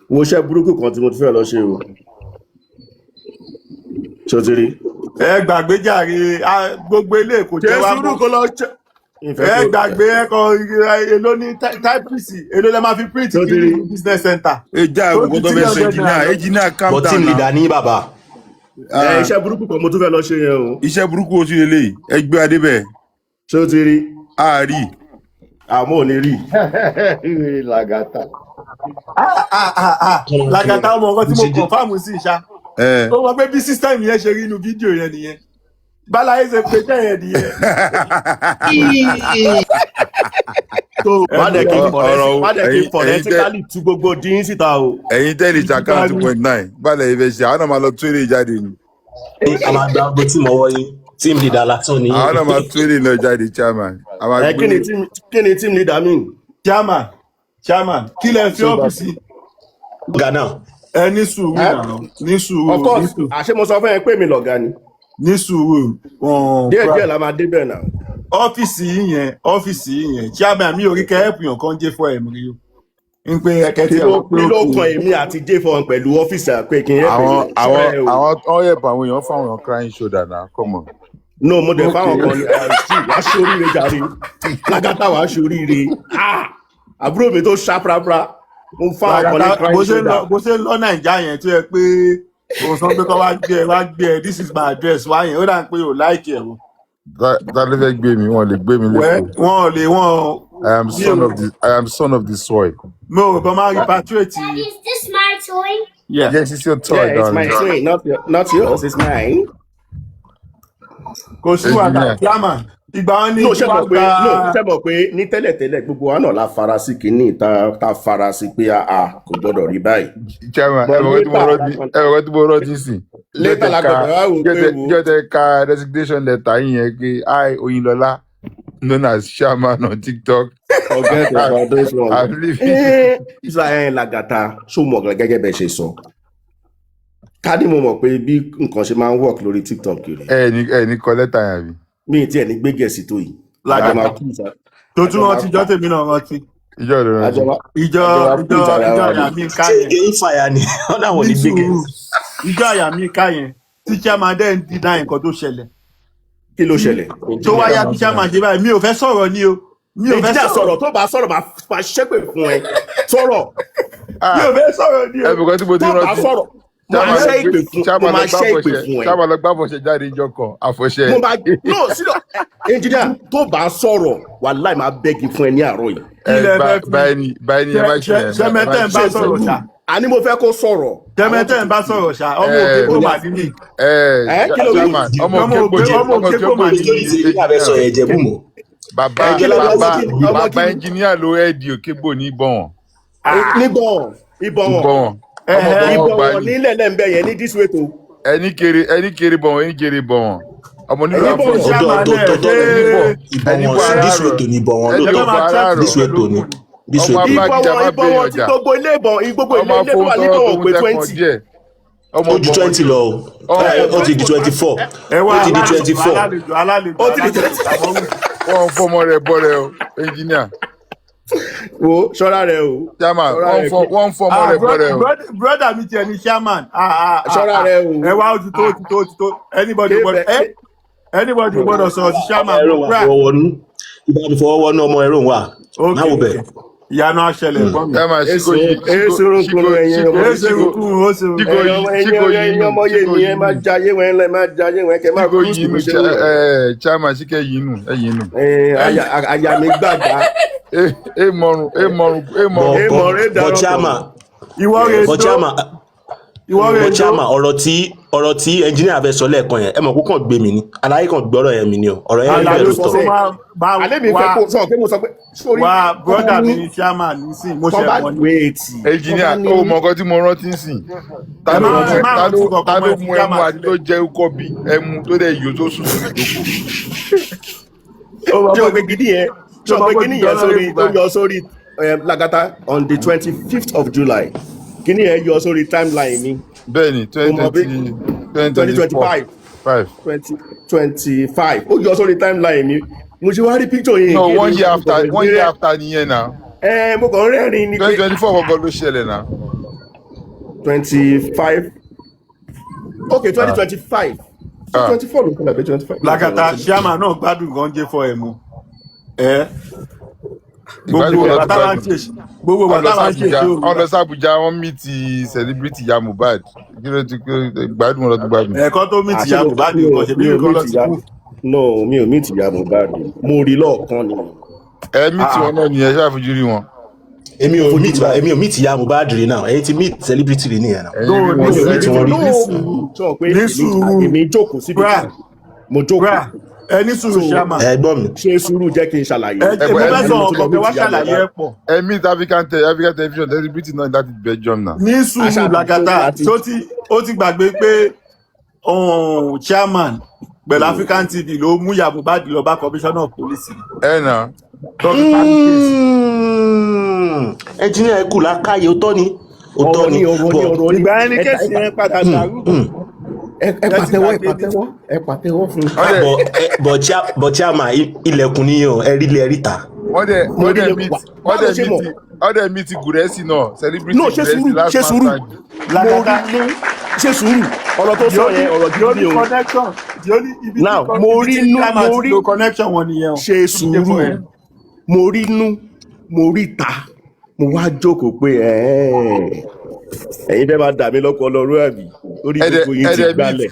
wo iṣẹ́ burúkú kan tí mo ti fẹ́ lọ ṣe o ṣé o ti rí. ẹ gbàgbé jàre gbogbo ilé kò jẹ́ wá mọ́ ẹ gbàgbé ẹkọ èlò ní táìpìsì èlò lẹ máa fi print ní business center. ìjà àgùkọ tó fẹ́ sọ engineer calm down. but team leader ní bàbá. iṣẹ́ burúkú kan mo tún fẹ́ lọ ṣe yẹn o. iṣẹ́ burúkú oṣù lélẹ̀ ẹgbẹ́ adébẹ̀. ṣé o ti rí. a rí. àmọ́ ò ní rí. làgàtà. làgàtà ọmọ ọkọ tí mo confirm sí ìṣá. ó wọ pé bí system yẹn ṣe rí inú fídíò yẹn nìyẹn báláyé ṣe pé jẹ́ yẹn nìyẹn. má dẹ̀ kí forensikali tú gbogbo dín síta o. ẹ̀yin tẹ́lẹ̀ ìjàkadì 2.9 bálẹ̀ ibẹ̀ ṣe àwọn náà máa lọ tó èrè jáde ni. a máa gba ọgbẹ́ tí mo wọ yín team leader lásán ni. àwọn náà máa tó èrè náà jáde chairman. kí ni team leader mean. chairman kí lẹ fi ọ́fíìsì. Ghana. ẹ ní sùúrù náà ní sùúrù. of course àṣé mo sọ fún ẹ pé mi lọ̀gá ni. ní sùúrù. díẹ̀ la máa débẹ̀ náà. ọ́fíìsì yẹn chairman mi ò rí kẹ́ẹ̀pù yàn kan jẹ́ fún ẹ̀mí rí o. n pe ẹ̀kẹ́ tí àwọn pé ó kan èmi àti jfon pẹ̀lú ọ́fíìsì pé kí n yẹ àwọn ọ̀yẹ̀bù àwọn èèyàn fáwọn èèyàn crying shoulder náà come on. no mo dẹ̀ fáwọn kan ní wàá ṣoríire jàre lágàtà wàá ṣoríire àbúrò mi tó ṣàprápra mo fáwọn kan ní crying shoulder. bó ṣe lọ nàìjà yẹn tó yẹ pé kò sọ pé kọ́ wá gbé ẹ this is my address wá yẹn ó dà pé ò láìkì ẹ̀ o. ta ló fẹ́ gbé mi wọn lè gbé mi lẹ́kọ̀ọ́. I am son of the soil. No, but my repatriate. Daddy, is this my toy? Yeah. Yes, it's your toy, yeah, darling. It's my toy, not yours. It's mine. Kò sí wàhálà kíámà. Ìgbà wọn ní ṣe mọ̀ pé ní tẹ́lẹ̀tẹ́lẹ̀ gbogbo wa náà la fara sí kínní ta fara sí pé kò gbọ́dọ̀ rí báyìí. Chairman, ẹ̀rọ tí mo rántí sí. Later la gbọ́dọ̀ wá wò pé wo. Jọ́tẹ̀ ka resignation letter yín yẹn pé Oyinlọlá known as chairman on TikTok. Forget about this one. Israel Lagata ṣó mọ̀ gẹ́gẹ́ bẹ́ẹ̀ ṣe sọ. Ká ní mo mọ̀ pé bí nǹkan ṣe máa ń work lórí TikTok rẹ̀. Ẹ ní kọ lẹ́tà yẹn bí. Mi ì tí ẹ̀ ní gbé gẹ̀ẹ́sì tó yìí. Lagata tó tún wọn ti jọ́ tèmi náà rántí. Ìjọ ìlú rántí. Ìjọ àyà mi ká yẹn. Ṣé ìfàyà ni wọ́n náà wọ́n ní gbé gẹ̀ẹ́sì. Ìjọ àyà mi ká yẹn tí chairman dẹ́n dídá nǹkan tó ṣẹlẹ̀. Kí ló ṣẹlẹ̀? Tó wáyà kí chairman dé báyìí mi ò fẹ́ sọ̀rọ̀ ni o. Mi ò fẹ́ sọ̀rọ̀ tó bá sọ̀rọ̀ máa ṣépè fún ẹ sọ̀rọ̀. Mi ò fẹ́ sọ̀rọ̀ ni o. Ẹ̀bùkọ́ tí mo ti rántí. Tó bá sọ̀rọ̀ máa ṣe ìpè fún ẹ. Chairman lọ gbá fọṣẹ jáde ìjọ kan àfọṣẹ. No sílọ engineer tó bá sọ̀rọ̀ wàláì máa bẹ́gi fún ẹ ní àárọ̀ yìí. Báyìí ni ẹ má ṣe ẹ. Sẹ́mẹ́tẹ̀ ń bá sọ̀rọ̀ ṣá. Àní mo fẹ́ kó sọ̀rọ̀. Tẹ́mẹ́tẹ̀ ń bá sọ̀rọ̀ ṣá ọmọ òkè kó mà ní mi. Ọmọ òkè kó mà ní mi. Bàbá ẹnjìníà ló ẹ̀dì òkègbò ní Ìbọ̀wọ̀n. Ìbọ̀wọ̀n nílẹ̀ lẹ́ńbẹ̀ yẹn ní dísúwètò. Ẹni kéré Bọ̀wọ̀n. Ọmọ nílò àfọ̀ṣẹ́. Ìbọ̀wọ̀n dísúwètò ní Ìbọ̀wọ̀n lóòótọ́ dísúwètò ní. Ìbọ̀wọ̀n tí gbogbo ilé wà ní Ìbọ̀wọ̀n pé 20. Ó ju 20 lọ ó ti di 24 ó ti di 24. Ó ti di 24. Wọ́n fọmọ rẹ̀ bọ́ rẹ̀ o engineer. Wo ṣọ́ra rẹ̀ o. Chairman wọ́n fọmọ rẹ̀ bọ́ rẹ̀ o. Brother mi tiẹ̀ ní chairman. Ṣọ́ra rẹ̀ o. Ẹ wá ojú tó anybody gbọ́dọ̀ sọ̀rọ̀ sí chairman. Ìbá mi fọwọ́ wọnú ọmọ ẹ̀rọ wa. Máwo bẹ̀. ìyanu àṣẹlẹ̀ ẹ̀gbọ́n mi. Tama ṣíkò ẹ̀yin ọmọ yé mi ẹ máa jayé wọn ẹ máa jayé wọn kẹ máa kúrú sí mi ṣe wọ̀. Chama ṣíkẹ́ yìí nù ẹ̀yìn nù. Àyà mi gbàgbá. But Chama, Chama, ọ̀rọ̀ tí engineer fẹ́ sọ lẹ́ẹ̀kan yẹn ẹ mọ̀ kó kàn gbé mi ni aláyé kan gbọ́rọ̀ yẹn mi ni o ọ̀rọ̀ yẹn bẹ̀rẹ̀ tó. alẹ́ mi fẹ́ kó sọ pé mo sọ pé. wá brother mi ní chairman nísìn mo ṣe ẹ̀wọ̀n ni. engineer ó mọ nǹkan tí mo rántí sìn ta ló mú ẹmu àti tó jẹ́ ukọ́ bí ẹmu tó dẹ̀ yóò tó sùn sórí ìdókòwò. ṣé o gbé gidi yẹn sórí tó yọ sórí Lagata on the 25th of July kíní yẹn yọ sórí timeline mi. bẹ́ẹ̀ni 2025 ó yọ sórí timeline mi mo ṣe wá rí picture yẹn. no 1 year after nìyẹn na. mo kàn rẹ́rìn ni pé 2024 gbọ́dọ̀ ló ṣẹlẹ̀ na. 25 okay 2025 24 ló kọ́lá pé 25. Lagata chairman náà gbádùn gan jẹ́ fọ́ ẹ̀ mu. gbogbo bàtà máa ń ṣe ṣòro. ọ̀nà sàbújá wọn mí ti celebrity ya Mohbad kí ló ti gbádùn ọ̀rọ̀ tó gbádùn. ẹ̀kọ́ tó mí ti ya Mohbad nǹkan ṣe bí nǹkan lọ sí kú. no mi ò mí ti ya Mohbad mo rí lọ́ọ̀kan ni. mí tí wọn náà nìyẹn ṣáàfojú rí wọn. èmi ò mí ti ya Mohbad rí náà ẹ̀yin ti mí celebrity rí nìyẹn náà. ní sùúrù èmi jókòó síbi kan mo jókòó. ẹni sùúrù ṣàmà. ẹ̀gbọ́n mi. ṣe sùúrù jẹ́ kí n ṣàlàyé. ẹ bẹ sọ ọkọ pé wá ṣàlàyé ẹ pọ̀. meet African television celebrity náà láti Belgium náà. ní sùúrù Lagata ó ti gbàgbé pé chairman pẹ̀lú African TV ló mú ya Mohbad lọ bá commissioner of police. ẹ nà. engineer kù lákàyè ó tọ́ ni. ìgbà ẹni kẹ́sì yẹn padà dàrú. ẹ pàtẹ́wọ́ fún un. bọ̀ Chama ilẹ̀kùn níyàn ẹ̀rí ta. wọ́n dẹ̀ mi ti Gúrẹ́sì náà celebrity Gúrẹ́sì last ṣe sùúrù ṣe sùúrù ọ̀rọ̀ tó sọ yẹn ọ̀rọ̀ gidi o. now mo rí ṣe sùúrù mo rí inú mo rí ta mo wá jókòó pé ẹ̀yin fẹ́ máa dà mí lọ́kọ̀ ọlọ́run àbí lórí gbogbo yín ti gbálẹ̀.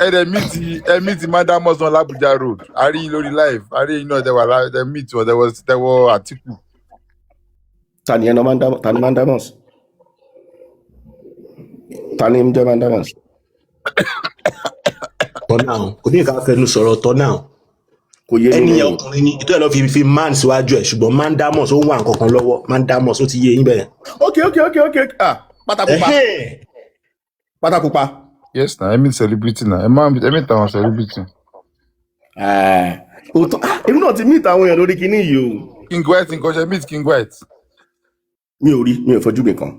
ẹ̀mí ti Mandamus on l'Abuja road àríyìn lórí live àríyìn náà ẹ̀mí tí wọ́n tẹ́wọ́ Àtíkù. ta ni Mandamus ta ni jẹ́ Mandamus. tọ́ náà kò ní ìka fẹnu sọ̀rọ̀ tọ́ náà kò yé mi. ẹnìyẹn ọkùnrin ni ìtọ́ ẹ̀ lọ́ fi man síwájú ẹ̀ ṣùgbọ́n Mandamus ó wà nǹkan kan lọ́wọ́ Mandamus ó ti yé yín bẹ́ẹ̀. ok pátákópa. yes na ẹ̀mí celebrity na ẹ̀mí tàwọn celebrity. èmi náà ti meet àwọn èèyàn lórí kinní yìí o. King White nǹkan ṣe meet King White. mi ò fojú mi kan.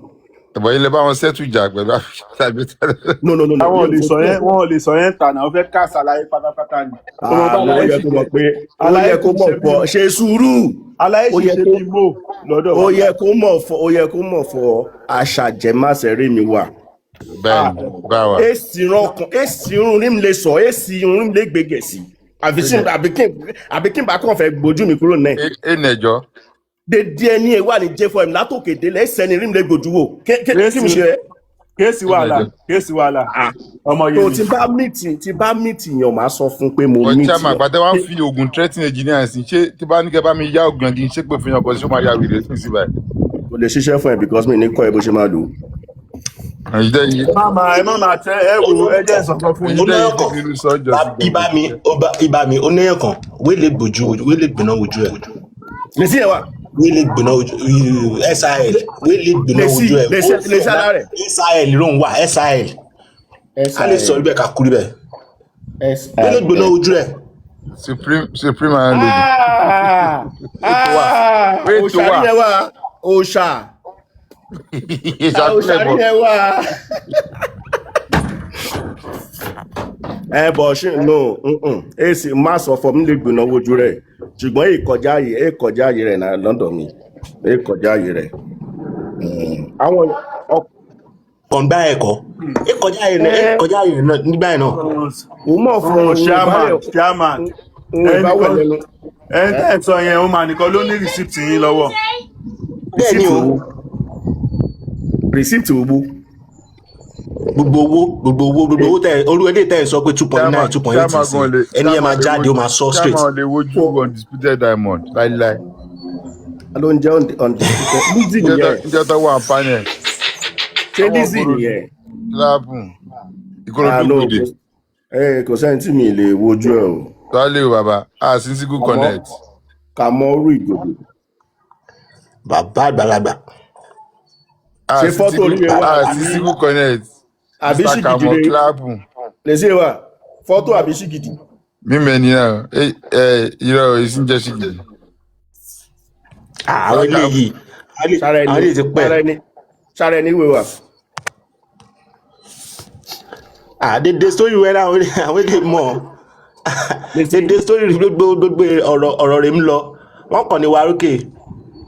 ẹ̀bọ̀ ilé bá wọn ṣẹ́tù ìjà pẹ̀lú àfihàn. no. àwọn ò lè sọ yẹn tà náà ó fẹ́ ká ṣàlàyé pátápátá ni. ó yẹ kó mọ̀ pé ó yẹ kó mọ̀ pọ̀ ṣe sùúrù. aláyé ṣe ṣe bí mo lọ́dọ̀ wa. ó yẹ kó mọ̀ fọ aṣàjẹmásẹ̀rẹ̀ mi wà. bẹ́ẹ̀ni báwa. èsì irun ní mi lè sọ èsì irun ní mi lè gbégẹ̀ sí. àbí kí n bá kàn fẹ́ gbójú mi kúrò náà. ẹnẹjọ. dédé ẹni ẹ wà ní jfm látòkè délẹ ẹsẹ ni rí mi lè gbójú wò kí mi ṣe. kéèsì wàhálà ọmọ yẹn. tó ti bá mìtì yàn máa sọ fún pé mo mìtì. ọ̀chá màgbàtẹ́ wá ń fi oògùn threatening engineer sí ṣé tí bá ní kẹ́ bá mi yá oògùn ẹ̀dín ṣé pé fún yàn kọ́ sí ṣó máa yá wèrè sí sí báyìí. kò lè ṣiṣẹ́ fún ẹ because mi ní kọ́ ẹ bó ṣe máa lò. ẹ má máa tẹ ẹ wò ẹ jẹ́ ìsọ̀kan fún yín. ibà mi ó náyàn kan wéèlè gbóná ojú ẹ. lè sí ẹ wa. wéèlè gbóná ojú SIL wéèlè gbóná ojú ẹ. lè sára rẹ. SIL ló ń wà SIL. a lè sọ ibẹ̀ ká kúrú bẹ̀. wéèlè gbóná ojú ẹ. supreme iron lady. òòṣà yẹn wà òòṣà. òòṣà yẹn wà. bọ̀ ṣe no èsì má sọ fún mi lè gbóná ojú rẹ̀ ṣùgbọ́n èkọjá ayé rẹ̀ náà lọ́dọ̀ mi èkọjá ayé rẹ̀. àwọn kọ̀ǹgbà ẹ̀kọ́ èkọjá ayé rẹ̀ nígbà yẹn náà. ó mọ̀ fún chairman ẹni tẹ́ ẹ̀ sọ yẹn ó máa nìkan ló ní receipt yín lọ́wọ́. bẹ́ẹ̀ ni o. Receipt owó. Gbogbo owó tẹ orú ẹdẹ tẹ sọ pé 2.9 2.8 sí ẹni ẹ máa jáde ó máa sọ straight. Chairman lè wojú undisputed diamond láíláí. Ló ń jẹ́ undisputed. Lizzy nìyẹn. Ǹjẹ́ tó wà panel. Ṣé Lizzy nìyẹn? Láàbùn. Ìkòròdú gbòde. Kò sẹ́ni tí mi lè wojú ẹ̀ o. Sálẹ̀ o bàbá, Sinsiku connect. Kàmọ́rù Ìgòdò. Bàbá àgbàlagbà. Ṣé fọ́tò oríire wà? Sinsiku connect. Àbí ṣìgìdì lè ṣe wà? Fọ́tò àbí ṣìgìdì? Mímẹ́ ni náà, irọ́ èsì ń jẹ́ ṣìgìdì. Àwọn eléyìí, àwọn eléyìí ti pẹ́. Sára ẹni ìwé wà. Dédé sórí wẹ́rẹ́ àwọn eléyìí mọ̀. Dédé sórí gbogbo ọ̀rọ̀ rẹ̀ ń lọ. Wọ́n kàn ní Warókè.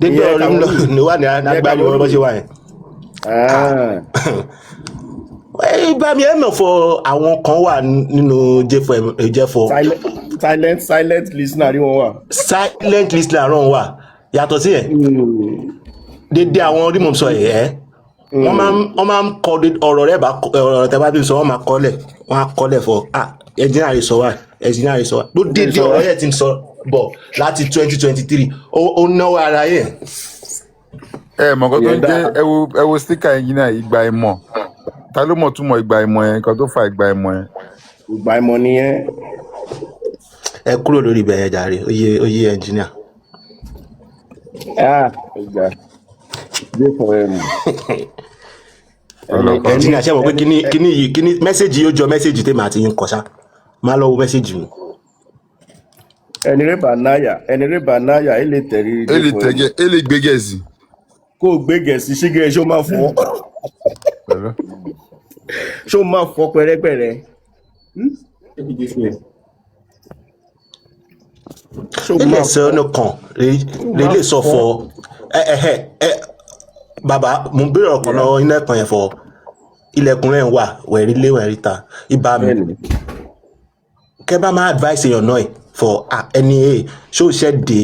Dédé ọ̀rọ̀ rẹ̀ ń lọ ní wà ní agbárí ọ̀rọ̀ bó ṣe wà yẹn. Ibà mi ẹ̀ mọ̀ fọ àwọn kan wà nínú jẹ́fọ̀. Silent listener rí wọn wà. Silent listener rán wà. Yàtọ̀ sí ẹ̀. Dédé àwọn orí mọ̀ sọ ẹ̀. Wọ́n máa ń kọ ọ̀rọ̀ rẹ̀ bá ọ̀rọ̀ tẹ́ bá bí sọ wọ́n máa kọ́lẹ̀. Wọ́n á kọ́lẹ̀ fọ ẹ̀jìnà sọ wà. Ló dédé ọ̀rọ̀ yẹn ti ń sọ bọ̀ láti 2023. Ó náwó ara yẹn. Mọ̀kọ́ tó ń jẹ́ ẹ wo sticker engineer ìgbà ìmọ̀. Ta ló mọ̀ túmọ̀ ìgbà ìmọ̀ yẹn, nǹkan tó fa ìgbà ìmọ̀ yẹn? Ìgbà ìmọ̀ nìyẹn. Ẹ kúrò lórí ibẹ̀ yẹn jàre, ó yé ẹnjìníà. Ẹnjìníà ṣe mọ̀ pé kíní mẹ́sẹ̀gì yóò jọ mẹ́sẹ̀gì tèmi àti yín kọ̀ṣá. Má lọ wo mẹ́sẹ̀gì mi. Ẹnirẹ́ bá náyà, ẹ lè tẹ̀rí. Ẹ lè gbé gẹ̀ẹ́sì. Kó o gbé gẹ̀ẹ́sì ṣígẹ̀ ṣó máa fọ́. Ṣó máa fọ́ pẹ̀rẹ́pẹ̀rẹ́. Ilé sọ́nù kan lè sọ fọ bàbá mo ń bèrè ọ̀kan lọ iná ẹ̀kan yẹn fọ ilẹ̀kùn rẹ̀ wà wẹ̀rí lé wẹ̀rí ta ibà mi. Kẹ́ bá máa advice èèyàn náà for ẹni ṣó ṣẹ́ dé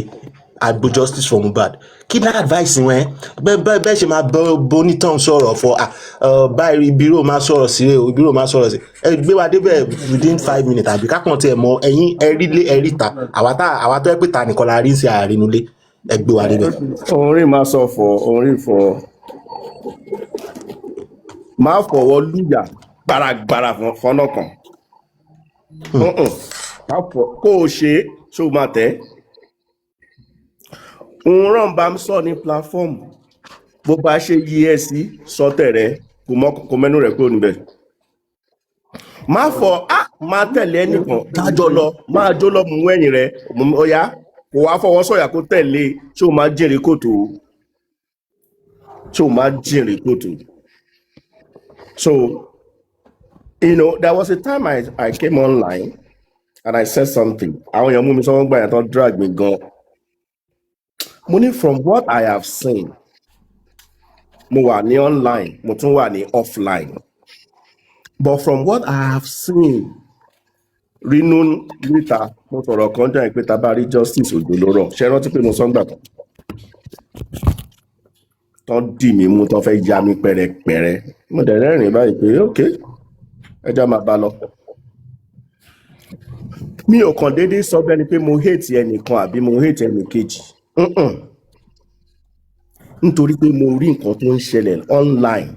agbo justice for Mohbad kí ní advice wọn bẹ́ẹ̀ ṣe máa bọ́ onítàn sọ̀rọ̀ fọ báyìí bírò máa sọ̀rọ̀ sí bírò máa sọ̀rọ̀ sí ẹ gbé wa débẹ̀ within 5 minutes àbí kákan tí ẹ mọ ẹ̀yin ẹ̀rí lé ẹ̀rí ta àwa tó ẹ pé ta nìkan la rí sí àárínúlé ẹ gbé wa débẹ̀. Orin máa sọ fọ orin fọ máa fọwọ́ lùyà gbàràgbàrà fọ́nà kan kó o ṣe ṣó máa tẹ́ òun rán bá ń sọ ní platform bó bá ṣe yí ẹ sí sọtẹ rẹ kò mẹ́nu rẹ̀ kúrò níbẹ̀ má fọ má tẹ̀lé ẹnìkan tájọ lọ máa jó lọ mú ẹ̀yìn rẹ̀ ọ̀yá kò wá fọwọ́ sọ̀yà kó tẹ̀lé ṣé o máa jèrè kòtò so there was a time I came online and I said something àwọn èèyàn mú mi sọ́wọ́n gbà yẹn tán drag mi gan. Money from what I have seen, mo wà ní online, mo tún wà ní offline. But from what I have seen, rínú níta, mo sọ̀rọ̀ kan jẹ́ pé tá bá rí justice òjò ló rọ̀. Ṣé rántí pé mo sọ ń gbà kan? Tán dì mí mú, tán fẹ́ ya mí pẹ̀rẹ̀pẹ̀rẹ̀. Mo dẹ̀ rẹ́rìn báyìí pé ok, ẹja máa bá lọ. Mi ò kàn déédéé sọ bẹ́ẹ̀ ni pé mo hate ẹnìkan àbí mo hate ẹnìkejì. Nítorí pé mo rí nǹkan tó ń ṣẹlẹ̀ online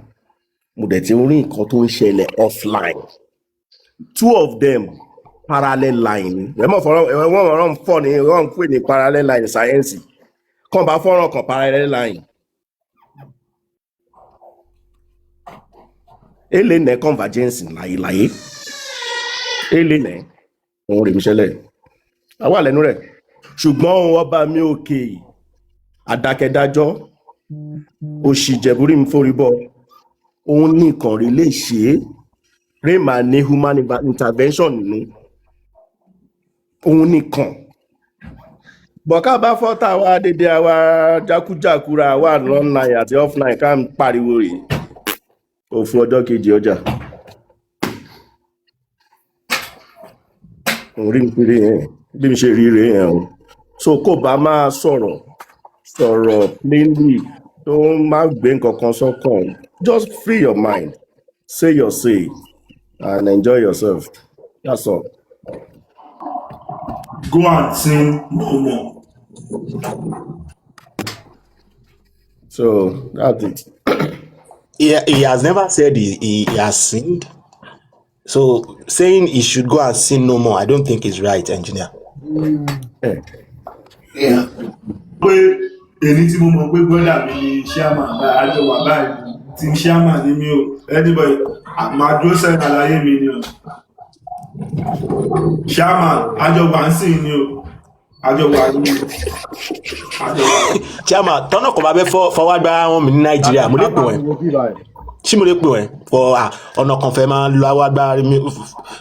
mo dẹ̀ ti rí nǹkan tó ń ṣẹlẹ̀ offline 2 of them parallel line ẹ̀wọ̀n ọ̀rọ̀ ń fọ́ ni wọ́n ń pè ní parallel line science kàn bá fọ́nrán kan parallel line èlé nẹ convergence láyéláyé èlé nẹ òun rèé mi ṣẹlẹ̀ àwa lẹ́nu rẹ̀ ṣùgbọ́n ọba mi òkè adákẹ́dájọ́ òṣì jẹ̀búrí mi forí bọ́ òun nìkan rí lè ṣe é rí màá ní human intervention nínú òun nìkan bọ̀ká bá fọ́tà wá dédé àwa jákújákúra wà online àti offline ká ń pariwo rè òfin ọjọ́ kejì ọjà òun rí mi péré yẹn bí mi ṣe rí rè yẹn o so kò bá máa sọ̀rọ̀ plainly Don't mind being concern. Just free your mind. Say your say and enjoy yourself. That's all. Go and sin no more. So that's it. He has never said he has sinned. So saying he should go and sin no more, I don't think is right, engineer. Yeah. Pé èyí tí mo mọ̀ pé brother mi ni chairman àjọ wà báyìí tí chairman ni mi ò anybody máa dúró sẹ́yìn àlàyé mi ni o. Chairman àjọ wà ń sìn ni o. Àjọ wà ní chairman tọ́nà kò bá fẹ́ fọwọ́ agbára wọn mi ní Nàìjíríà mo lè pè wọ́n ṣé mo lè pè wọ́n fọ ọ̀nà kan fẹ́ máa lo àwọn agbára mi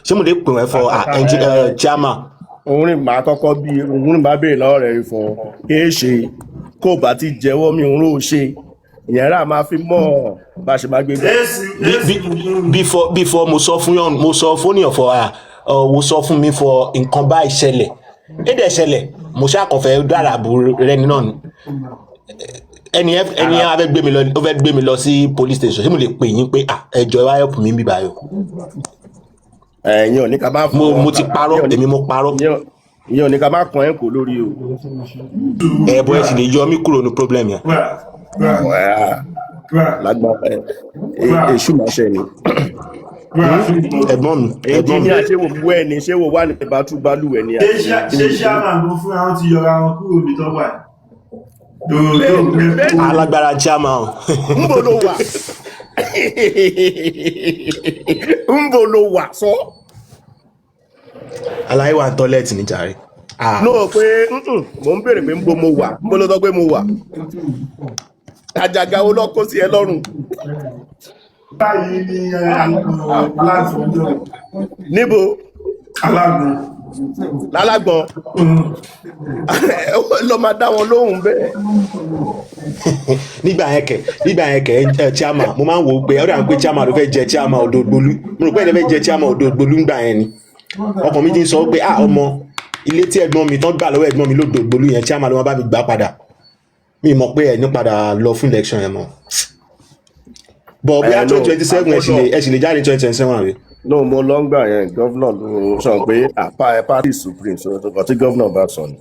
ṣé mo lè pè wọ́n fọ chairman. Òun ni màá kọ́kọ́ bí òun ni màá béèrè lọ́wọ́ rẹ̀ fún kéé ṣe kó bá ti jẹ́wọ́ mi òun ló ṣe ìyẹn rà máa fi mọ́ bá ṣe máa gbé gbà. Before mo sọ fún yàn mo sọ fún yàn fọ wo sọ fún mi fọ nǹkan bá ìṣẹ̀lẹ̀ èdè ìṣẹ̀lẹ̀ mo ṣàkànfẹ́ dára àbò rẹni náà ni ẹni á fẹ́ gbé mi lọ sí police station ṣé mo lè pè yín pé ẹjọ́ ẹ wá help mi bíbá yọ. Ẹ̀yin ò ní ká má fún mo ti parọ́ èmi mo parọ́. Ìyẹn ò ní ká má kàn ẹ́ kò lórí o. Bọ́ ẹ sì lè yọ mí kúrò ní problem yẹn. Lágbára èṣù máa ṣe ni. Ẹ̀gbọ́n mi. Engineer ṣé wo bú ẹni ṣé wo wà ní bàtúbálù ẹni àti. Ṣé ṣáàmà ló fún àwọn ti yọra wọn kúrò ní tọ́gbà ẹ̀. Alágbára chairman o. Nbo ló wà. Nbo ló wà sọ. Aláyé wà tọ́lẹ̀tì ní jàre. No pé mo ń béèrè pé nbo mo wà nbo ló sọ pé mo wà. Àjàgà wo lọ kó sí ẹ lọ́rùn. Báyìí ni alágbọ̀n. Níbo? Alágbọ̀n. Lálágbọ̀n. Lọ máa dá wọn lóhùn bẹ́ẹ̀. Nígbà yẹn kẹ̀ chairman mo máa ń wò ó pé ọ̀dọ̀ àwọn pé chairman ló fẹ́ jẹ chairman Odògbolú mo rò pé ẹni fẹ́ jẹ chairman Odògbolú ńgbà yẹn ni ọkàn mi ti sọ pé ọmọ ilé tí ẹ̀gbọ́n mi tán gbà lọ́wọ́ ẹ̀gbọ́n mi l'Odògbolú yẹn chairman ló máa bá mi gbà padà mi mọ̀ pé ẹ̀ ní padà lọ fún election yẹn mọ́ bọ̀ bí i 2027 ẹ sì lè jáde 2027 rẹ̀. No mo lọ ń gbà yẹn gọ́vnà ló sọ pé party supreme so tó kàn tí gọ́vnà bá sọ ni.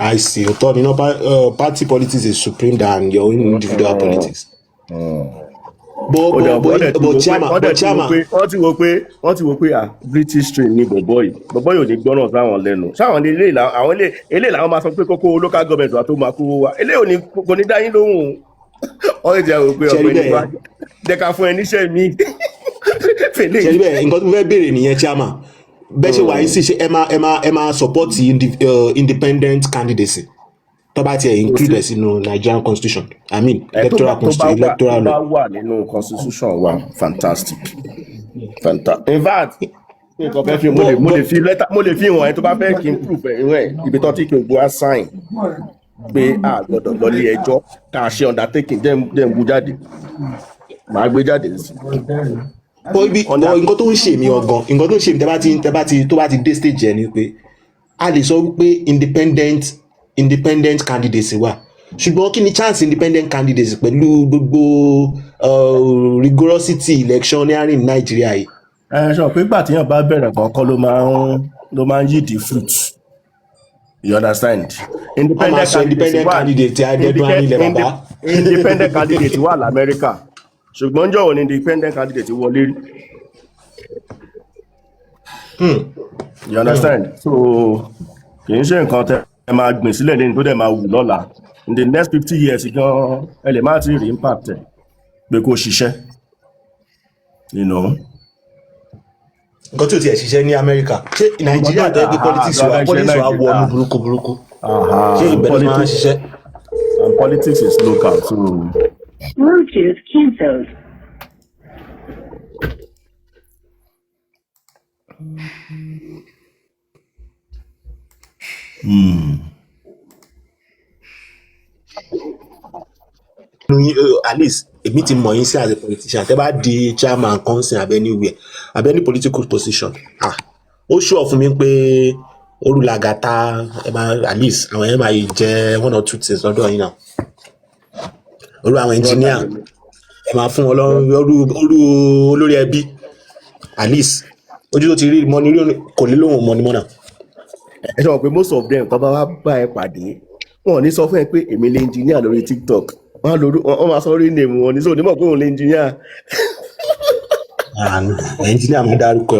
I see. You thought party politics is supreme than your own individual politics. But chairman. Wọ́n ti wo pé British train ní bọ̀bọ̀ yìí ò ní gbọ́ràn sáwọn lẹ́nu sáwọn eléyìí làwọn máa sọ pé kókó local government wa tó máa kó wa eléyìí kò ní dá yín lóhùn wọ́n lè jẹ́ òpin ọ̀gbẹ́ni wa dẹ́ka fún ẹ níṣẹ́ mi. Ṣé bẹ́ẹ̀ nǹkan tó fẹ́ béèrè nìyẹn chairman bẹ́ẹ̀ ṣe wà yín sí ṣe ẹ máa support independent candidacy tó bá tiẹ̀ include ẹ̀ sínú Nigerian constitution I mean electoral constitution electoral law. tó bá wà nínú constitution wa fantastic in fact nǹkan fẹ́ fi mo lè fi hàn ẹ tó bá fẹ́ kí n prove ẹ̀ ibi tó ti kí n gbọ́ sign pé a gbọ́dọ̀ lọ ilé ẹjọ́ ká ṣe undertaking dem gbé jáde màá gbé jáde sí. Nǹkan tó ń ṣe mí ọgàn nǹkan tó ń ṣe mí tó bá ti dé stage ẹ ni pé a lè sọ wípé independent candidacy wà ṣùgbọ́n kí ni chance independent candidacy pẹ̀lú gbogbo rigorosity electioneering ní Nàìjíríà yìí. Sọ pé gbà tíyàn bá bẹ̀rẹ̀ kọ̀ọ̀kan ló máa ń yí di fruit you understand. Independent candidate wà l'Amẹ́ríkà ṣùgbọ́n jọ̀wọ́ ni independent candidate wọlé rí. You understand? So kì í ṣe nǹkan tẹ ẹ máa gbìn sílẹ̀ lẹ́yìn tó dẹ̀ máa wù lọ́la in the next 50 years gan ẹ lè má ti rí impact ẹ̀ pé kó ṣiṣẹ́. Nǹkan tí o ti ẹ̀ ṣiṣẹ́ ní Amẹ́ríkà ṣé Nàìjíríà tó yẹ pé politics wa wọnú burúkú ṣé ìbẹ̀rẹ̀ máa ń ṣiṣẹ́. And politics is local so. Bluetooth cancelled. At least èmi ti mọ̀ yín sí as a politician tẹ́ bá di chairman council abẹ́niwẹ̀ abẹ́ni political position ó ṣọ́ fún mi pé Orulagata, at least àwọn ẹ̀ máa jẹ́ 1 or 2 things lọ́dọ̀ yín náà. Orú àwọn engineer ẹ máa fún wọn orú olórí ẹbí at least ojú tó ti rí mọ́ni kò ní lóhùn mọ́ni mọ́nà. Ẹ sọ pé most of them tó bá wá bá ẹ pàdé wọn ò ní sọ fún ẹ pé èmi lè engineer lórí TikTok wọn máa sọ orí name wọn ní sọ onímọ̀ pé òun lè engineer. Engineer máa dárúkọ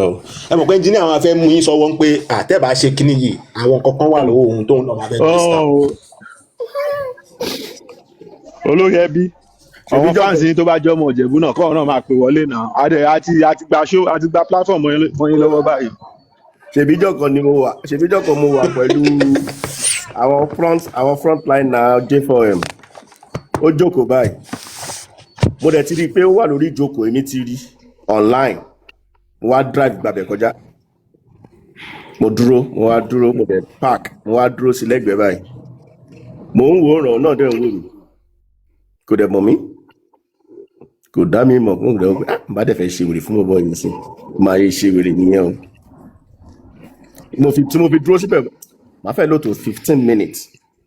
ẹ mọ̀ pé engineer máa fẹ́ mú yín sọ wọ́n pé àtẹ́bà ṣe kíní yìí àwọn kankan wà lọ́wọ́ ohun tó ń lọ máa fẹ́ bí star. Olórí ẹbí àwọn fáǹsì tó bá jọmọ Ìjẹ̀bú náà kọ́ náà máa pè wọlé náà àti gba platform fún yín lọ́wọ́ báyìí. Ṣèbíjọ́ kan mo wà pẹ̀lú àwọn frontline na J4M ó jókòó báyìí mo dẹ̀ ti rí i pé ó wà lórí ìjókòó èmi ti rí online mo wá drive gbàbẹ̀ kọjá mo wá dúró mo dẹ̀ park mo wá dúró sí lẹ́gbẹ̀ẹ́ báyìí mo ń wo ràn náà dẹ̀ ń wò mí kò dẹ̀ mọ̀ mí kò dá mi mọ̀ kó dẹ̀ bá dẹ̀ fẹ́ ṣe wèrè fún bọ́bọ́ yìí sí máa yé ṣe wèrè nìyẹn o tí mo fi dúró síbẹ̀ máa fẹ́ lò tó 15 minutes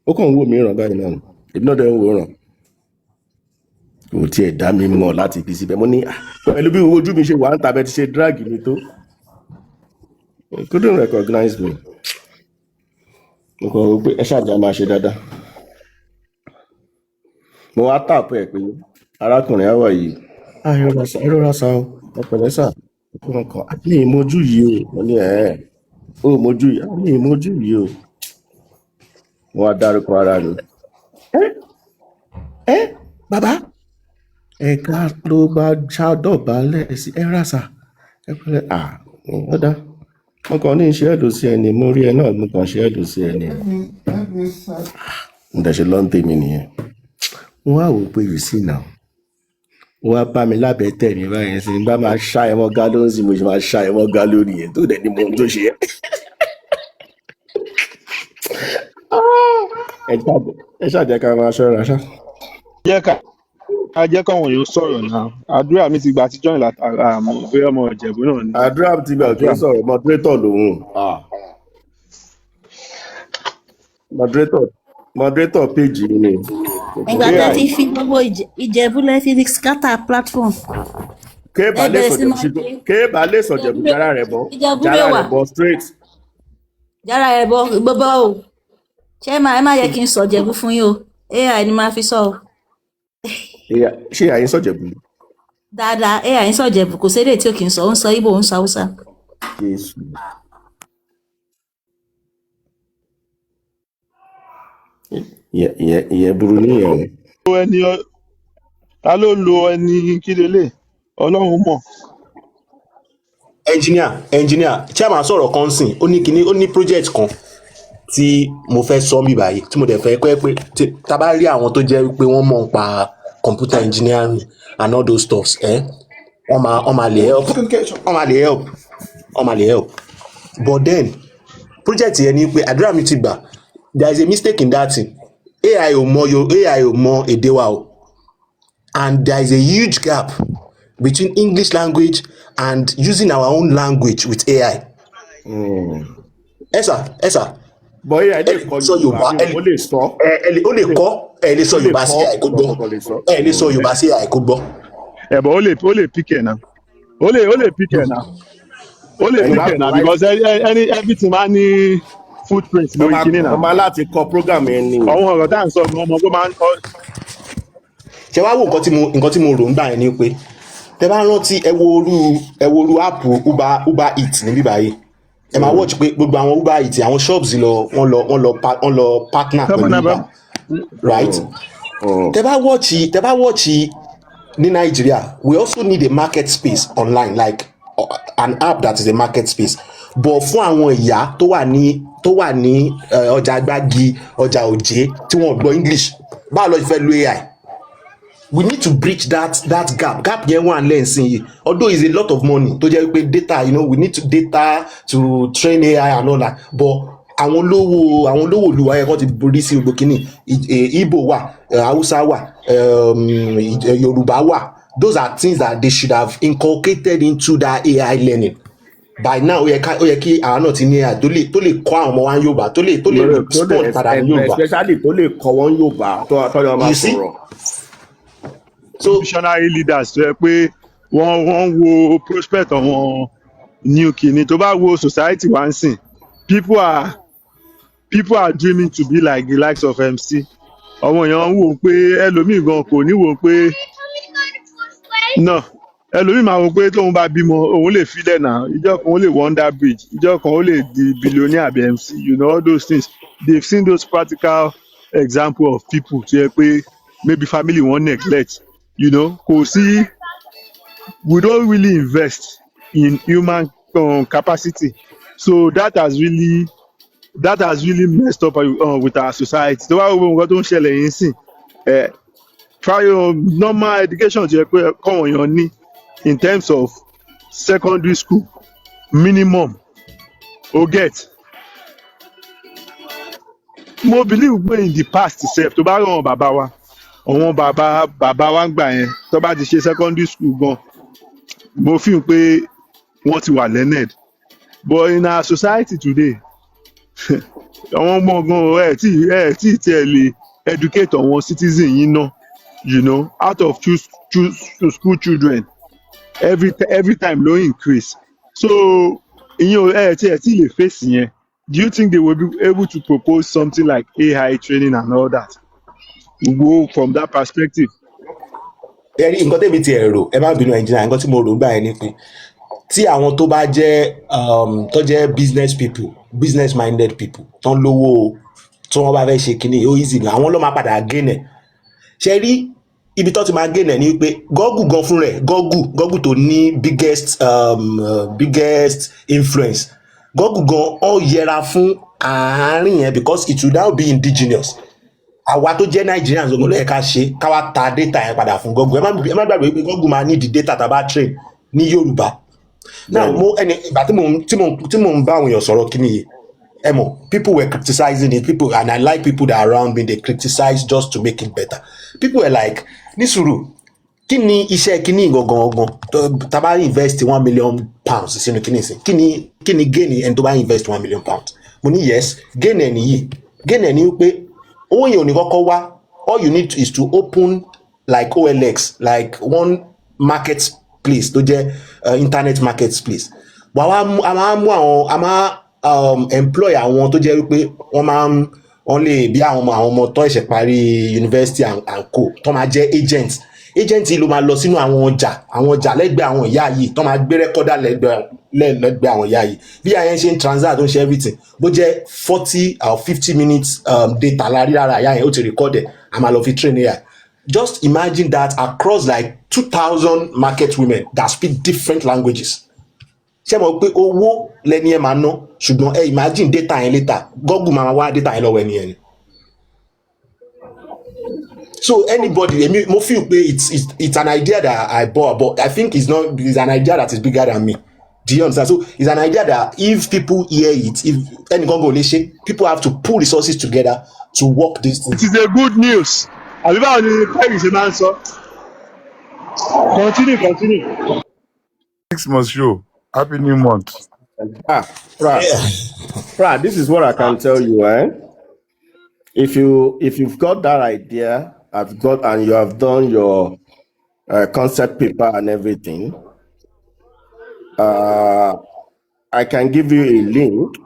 ó kàn ń wò mí ràn báyìí náà èmi náà dẹ̀ ń wò ràn kò tiẹ̀ dá mi mọ̀ láti fi síbẹ̀ mo ní pẹ̀lú bí ojú mi ṣe wà ń tàbẹ́ ti ṣe drag mi tó he couldn't recognize me mo kàn rò pé ẹ ṣáàjà máa ṣe dáadáa mo wá tàpù ẹ pé arákùnrin àwọ̀ yìí ìrora sa ọ ọpẹlẹ sà ọkàn ní ìmojú yìí o mo ní ó mojú yìí ní ìmojú yìí o mo wá dárúkọ ara mi bàbá ẹ̀ka ló bá ṣàdọ̀bálẹ̀ sí ẹ̀rásà ẹ̀pẹ̀lẹ̀ ọ̀dà wọn kàn ní iṣẹ́ ẹ̀dùn sí ẹni mo rí ẹ náà mo kàn ṣe ẹ̀dùn sí ẹni mo dẹ̀ ṣe lọ́n tèmi nìyẹn wọ́n á wò pé yìí sí náà wọ́n á bá mi lábẹ́ tẹ̀ mí báyìí sí bá máa ṣá ẹmọ gá ló ń sìn mo ṣe máa ṣá ẹmọ gá lórí yẹn tó dẹ̀ ní mo tó ṣe ẹ ṣàjẹ́ ká máa ṣọ́ra ṣá. Jẹ́ káwọn èèyàn sọ̀rọ̀ náà àdúrà mi ti gba àtijọ́ ìlàtàrà àmọ́ bóyá ọmọ Ìjẹ̀bú náà ni. àdúrà ti gbà kí n sọ̀rọ̀ moderator lòun moderator page yìí ni. Ìgbà tó ti fi gbogbo Ìjẹ̀bú lẹ́ fi scatter platform. kéèbà lè sọ Ìjẹ̀bú jára rẹ̀ bọ́ straight. jára rẹ̀ bọ́ gbogbo o ṣé ẹ má yẹ kí n sọ Ìjẹ̀bú fún yín o AI ni máa fi sọ o. ṣé àyín sọ Ìjẹ̀bú? dáadáa AI ń sọ Ìjẹ̀bú kò sédè tí ò kì í sọ ó ń sọ Ìgbò ó ń sọ Haúsá. Jésù. ìyẹn burú níyẹn. ta ló lo ẹni kí lélẹ̀ Ọlọ́run mọ̀. engineer chairman sọ̀rọ̀ kan sìn ó ní project kan tí mo fẹ́ sọ mí báyìí tí mo dẹ̀ fẹ́ kọ́ ẹ pé tá bá rí àwọn tó jẹ́ pé wọ́n mọ̀ nípa computer engineering and all those stuffs wọ́n máa lè help but then project yẹn ni pé àdúrà mi ti gbà there is a mistake in that thing AI ò mọ èdè wa o and there is a huge gap between English language and using our own language with AI. ẹ sà bọ́yá ẹ lè kọ́ Yorùbá ó lè sọ. ó lè kọ́ ẹ lè sọ Yorùbá sí AI kó gbọ́ ẹ lè sọ Yorùbá sí AI kó gbọ́. But ó lè pick ẹ̀ náà ó lè pick ẹ̀ náà because everything máa ní footprint lórí kíní náà. ọmọ aláti kọ program yẹn ni. àwọn ọ̀rọ̀ tá à ń sọ ọmọ tó máa ń kọ́. ṣé wàá wo nǹkan tí mo rò ń gbà yẹn ni pé tẹ bá rántí ẹ wo orú app Uber Eats níbí báyìí ẹ máa watch pé gbogbo àwọn Uber Eats àwọn shops wọ́n lọ partner pẹ̀lú Uber right tẹ bá watch ní Nigeria we also need a market space online like an app that is a market space but fún àwọn ìyá tó wà ní ọjà Gbági ọjà Òjé tí wọ́n gbọ́ English báwo ló fẹ́ lo AI we need to bridge that gap yẹn wà lẹ́sìn yìí although it's a lot of money tó jẹ́ pé data we need data to train AI and all that but àwọn olówó olúwa yẹn kàn ti borí sí gbogbo kínní Igbo wà Hausa wà Yorùbá wà those are things that they should have inculcated into that AI learning by now ó yẹ kí àwọn náà ti ní AI tó lè kọ́ àwọn ọmọ wa ní Yorùbá tó lè respond padà ní Yorùbá. Especially tó lè kọ́ wọn Yorùbá tọ́jọ́ máa sọ̀rọ̀. So visionary leaders tó yẹ pé wọ́n wo prospect àwọn new kìíní tó bá wo society wa ń sìn people are dreaming to be like the likes of MC. Àwọn èèyàn ń wò pé ẹlòmíì gan kò ní wò pé náà ẹlòmíì máa wò pé tóun bá bímọ òun lè filẹ̀ náà ìjọ kan ó lè wonder bridge ìjọ kan ó lè di billionaire àbí MC, you know, all those things. They've seen those practical example of people tó yẹ pé maybe family wọn neglect, you know, kò sí, we don't really invest in human capacity, so that has really messed up with our society. tó bá wo nǹkan tó ń ṣẹlẹ̀ yìí sìn prior normal education tó yẹ pé kọ́wọ̀n èèyàn ní in terms of secondary school minimum o get. Mo believe pé in the past sef tó bá rí àwọn bàbá wa ń gbà yẹn tó bá ti ṣe secondary school gan mo feel pé wọ́n ti wà learned, but in our society today àwọn ọmọ gan ẹ tí tiẹ̀ lè educate àwọn citizen yìí náà, you know, out of school children every time low increase. So ìyẹn tí lè face yẹn. Do you think they will be able to propose something like AI training and all that? Go from that perspective. Ẹ̀rí nǹkan tèmi ti ẹ̀rọ ẹ má bínú Nàìjíríà nǹkan tí mo rò gbà yẹn ni pé tí àwọn tó bá jẹ́ business people, business minded people tán lówó tí wọ́n bá fẹ́ ṣe kíní ó easy ni àwọn ló máa padà gain ẹ̀. Ṣe rí ibi tó ti máa gain ẹ̀ ni pé Google gan fún rẹ̀ Google tó ní biggest influence Google gan ó yẹra fún àárín yẹn because it will now be indigenous. Àwa tó jẹ́ Nigerians ló yẹ ká ṣe káwá ta data yẹn padà fún Google. Ẹ má gbàgbé pé Google máa ní the data tá a bá train ní Yorùbá. Now ìgbà tí mò ń bá àwọn èèyàn sọ̀rọ̀ kí nìyí ẹ mọ̀ people were criticizing it, people, and I like people that are around me, they criticize just to make it better. People were like ní sùúrù kí ni iṣẹ́ kíní gangan tá a bá invest £1 million sínú kíní sí kí ni gain ẹni tó bá invest £1 million. Mo ní yes gain ẹ̀ nìyí gain ẹ̀ ní pé owó yẹn ò ní kọ́kọ́ wá, all you need is to open like OLX, like one market place tó jẹ́ internet market place. A máa employ àwọn tó jẹ́ wípé wọ́n lè bí àwọn ọmọ tó ẹ̀ṣẹ̀ parí university and co tó máa jẹ́ agent yìí ló máa lọ sínú àwọn ọjà lẹ́gbẹ̀ẹ́ àwọn ìyá yìí tó máa gbé rẹ́kọ́dà lẹ́gbẹ̀ẹ́ àwọn ìyá yìí bí àyẹn ṣe ń transact tó ń ṣe everything bó jẹ́ 40 or 50 minutes data lárí lára ìyá yẹn ó ti record ẹ̀ a máa lọ fi train AI. Just imagine that across like 2,000 market women that speak different languages. Ṣé mo pé owó lẹ́ni ẹ̀ máa ná ṣùgbọ́n ẹ imagine data yẹn later Google máa wá data yẹn lọ́wọ́ ẹni yẹn ni. So anybody, mo feel pé it's an idea that I bought, but I think it's an idea that is bigger than me. Do you understand? So it's an idea that if people hear it, if anyone go listen, people have to pull resources together to work this thing. It is a good news. Àbí báwo ni Peggy ṣe máa ń sọ? Continue. 6 months show. Happy new month. Fra, this is what I can tell you, If you've got that idea, and you have done your concept paper and everything, I can give you a link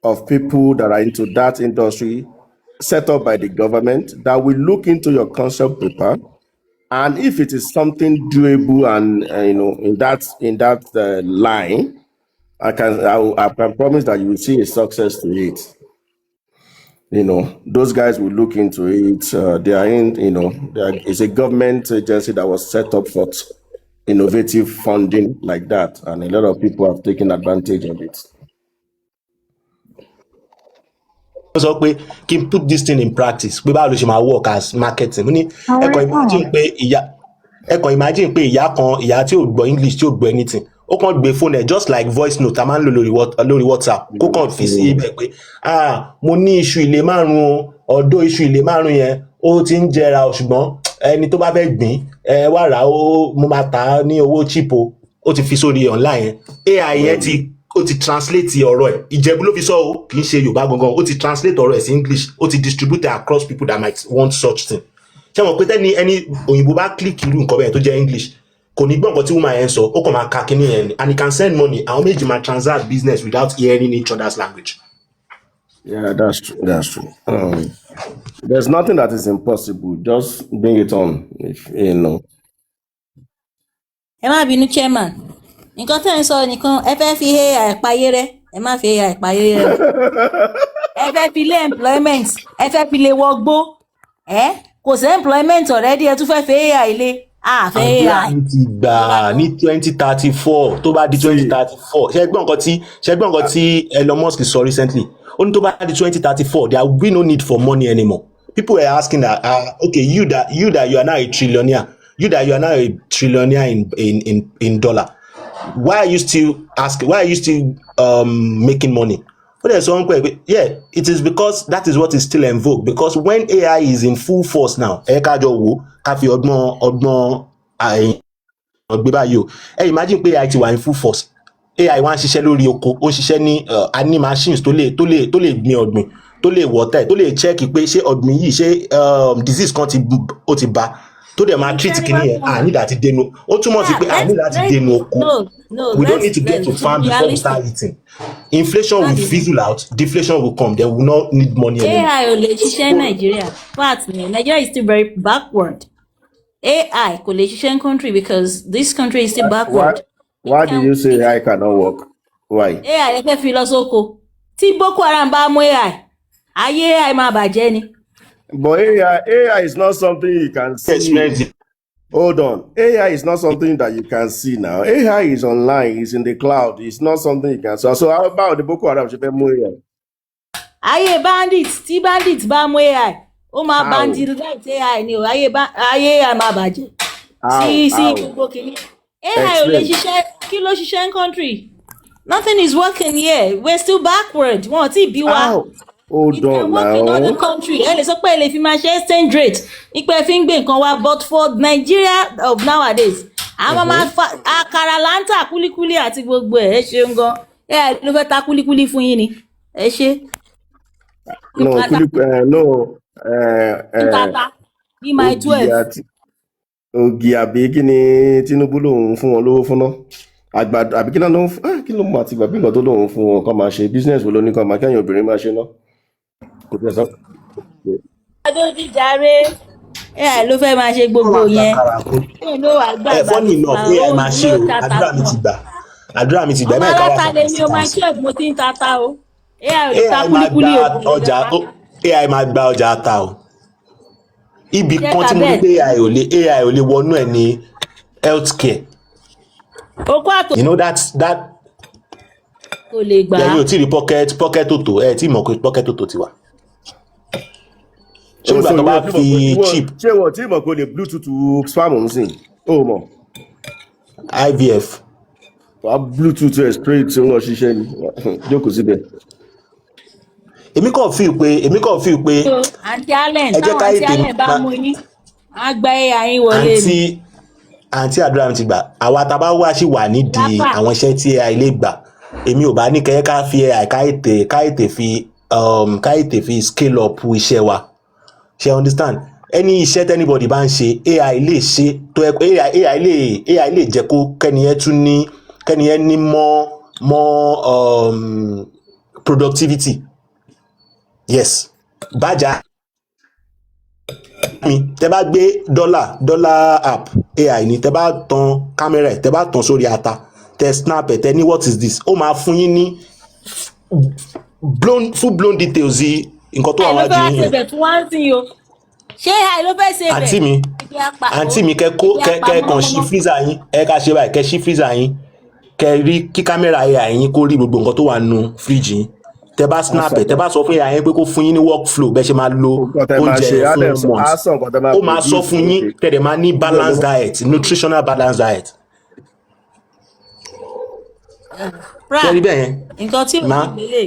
of people that are into that industry set up by the government that will look into your concept paper, and if it is something doable and in that line, I can promise that you will see a success to it. Those guys will look into it. They are it's a government agency that was set up for innovative funding like that, and a lot of people have taken advantage of it. Sọ pé kí n put this thing in practice pé báwo ló ṣe máa work as marketing. Mo ní imagine pé ìyá tí ò gbọ́ English tí ò gbọ́ anything ó kàn gbé fóònù ẹ̀ just like voice note a máa ń lò lórí WhatsApp kó kàn fi sí ibẹ̀ pé mo ní iṣu ilé 5 ọ̀dọ̀ iṣu ilé 5 yẹn ó ti ń jẹra ṣùgbọ́n ẹni tó bá fẹ́ gbìn wá rà ó mo máa tà á ní owó cheap ó ti fi sórí online yẹn AI yẹn ti ó ti translate ọ̀rọ̀ ẹ̀ Ìjẹ̀bú ló fi sọ o kì í ṣe Yorùbá gangan ó ti translate ọ̀rọ̀ ẹ̀ sí English ó ti distribute it across people that might want such thing ṣé mo pé tẹ́ni ẹni òyìnbó bá click irú nǹkan bẹ́ẹ̀ tó jẹ́ English kò ní gbọ́ nǹkan tí woman yẹn sọ ó kàn máa ka kíní yẹn ni and he can send money àwọn méjì máa transact business without hearing each other's language. Yeah, that's true. That's true. There's nothing that is impossible. Just bring it on, if you know. ẹ má bínú chairman nǹkan tẹ́ ń sọ nìkan ẹ fẹ́ fi AI payé rẹ́ ẹ má fi AI payé rẹ́ ẹ fẹ́ fi lé employment ẹ fẹ́ fi lé wọgbó kò sí employment already ẹ tún fẹ́ fi AI lé àfẹ́ AI. àdúrà ti gbà ní 2034 tó bá di 2034 ṣe gbọ́n nǹkan tí Elon Musk sọ recently ó ní tó bá di 2034 there will be no need for money anymore. People were asking that okay you are now a trillionaire you are now a trillionaire in dollar why are you still making money? But there's one question. Yeah, it is because that is what is still in vogue. Because when AI is in full force now, imagine pé AI ti wà in full force. AI wá ń ṣiṣẹ́ lórí oko, ó ń ṣiṣẹ́ ní any machines tó lè gbin ọ̀gbìn, tó lè water, tó lè check pé ṣé ọ̀gbìn yìí ṣé disease kan ó ti bá. To dem a treat kini yẹn need àti denu ó túmọ̀ sí pé need àti denu oko we don't need to get to farm before we start eating. Inflation will fizzle out, deflation will come, then we will not need money anymore. AI ò lè ṣiṣẹ́ Nigeria fact ni Nigeria is still very backward. AI kò lè ṣiṣẹ́ in country because this country is still backward. Why do you say AI cannot work? Why? AI ẹ fẹ́ fi lọ sóko tí Boko Haram bá mú AI ayé AI máa bàjẹ́ ni. But AI is not something you can see. Hold on. AI is not something that you can see now. AI is online, it's in the cloud. It's not something you can see. So how about the Boko Haram? Ayé bandits, tí bandits bá mú AI, ó máa banditize AI ni o. Ayé AI máa bàjẹ́. Sí gbogbo kìíní. AI ò lè ṣiṣẹ́ kí ló ṣiṣẹ́ in country. Nothing is working here. We're still backward. Wọ́n ti bí wa. Hold on now. In other country, ẹ lè sọ pé ẹ lè fi máa ṣe exchange rate. Ipe fi ń gbé nǹkan wá, but for Nigeria of nowadays, àwọn máa fa àkàrà láńtà kúlíkúlí àti gbogbo ẹ̀ ṣeun gan. Ẹ ló fẹ́ ta kúlíkúlí fún yín ni. Ẹ ṣe. No, Tata ní my 12. Ògì àbí kí ni Tinubu lòun fún wọn lówó fún náà? Àgbàdo àbí kí ló mú àti gbàgbé nǹkan tó lòun fún wọn kọ́ máa ṣe business wo ló ní kọ́ máa kẹ́yìn obìnrin máa ṣe náà? Kò tẹ̀ sọ. Adójújàre AI ló fẹ́ máa ṣe gbogbo yẹn. Ló wà gbàgbà. Funny enough AI máa ṣe o àdúrà mi ti gbà ọmọ aláta lè ní o máa ṣe mo ti ń tata o. AI ò lè ta kúlíkúlí o. AI máa gba ọjà ata o. Ibi kan tí mo ní pé AI ò lè wọnú ẹ̀ ní healthcare. You know that kò lè gbà. Yẹ́n yóò tí rí pocket toto tí mọ̀ pé pocket toto ti wà. Ṣé nígbà tó bá fi chip. Ṣé wọ́n tí mọ̀ pé o lè bluetooth spam òun sìn? Ó mọ̀. IVF. Wà á bluetooth ẹ̀ straight tí ó ń lọ ṣiṣẹ́ ni. Jókòó síbẹ̀. Èmi kàn feel pé. Àǹtí Allen táwọn àǹtí Allen bá mú yín á gba AI yín wọlé ni. Àǹtí àdúrà mi ti gbà àwa tá a bá wá sí wà nídìí àwọn iṣẹ́ tí AI lè gbà èmi ò bá ní kẹ́yẹ́ ká fi AI káyètè fi scale up iṣẹ́ wa ṣe understand any iṣẹ́ tẹ́nibọ̀dì bá ń ṣe AI lè ṣe tó AI lè jẹ́ kó kẹ́niyẹn ní more productivity yes bájà mi tẹ́ bá gbé dollar app AI ni tẹ́ bá tan kámẹ́rà tẹ́ bá tan sórí ata tẹ́ snap tẹ́ ní what is this ó máa fún yín ní full blown details yìí nǹkan tó wà wájú yín. ṣé AI ló fẹ́ ṣe bẹ̀? àǹtí mi kẹ́ kàn ṣí freezer yín ká ṣe báyìí kẹ́ ṣí freezer yín kẹ́ rí kí kámẹ́rà AI yín kó rí gbogbo nǹkan tó wà nínú fridge yín tẹ́ bá snap tẹ́ bá sọ fún AI yín pé kó fún yín ní workflow bẹ́ẹ̀ ṣe máa lo oúnjẹ fún months ó máa sọ fún yín tẹ́lẹ̀ máa ní balanced diet nutritional balanced diet. Ṣé bẹ́ẹ̀ yẹn? Nǹkan tí ò ní gbélé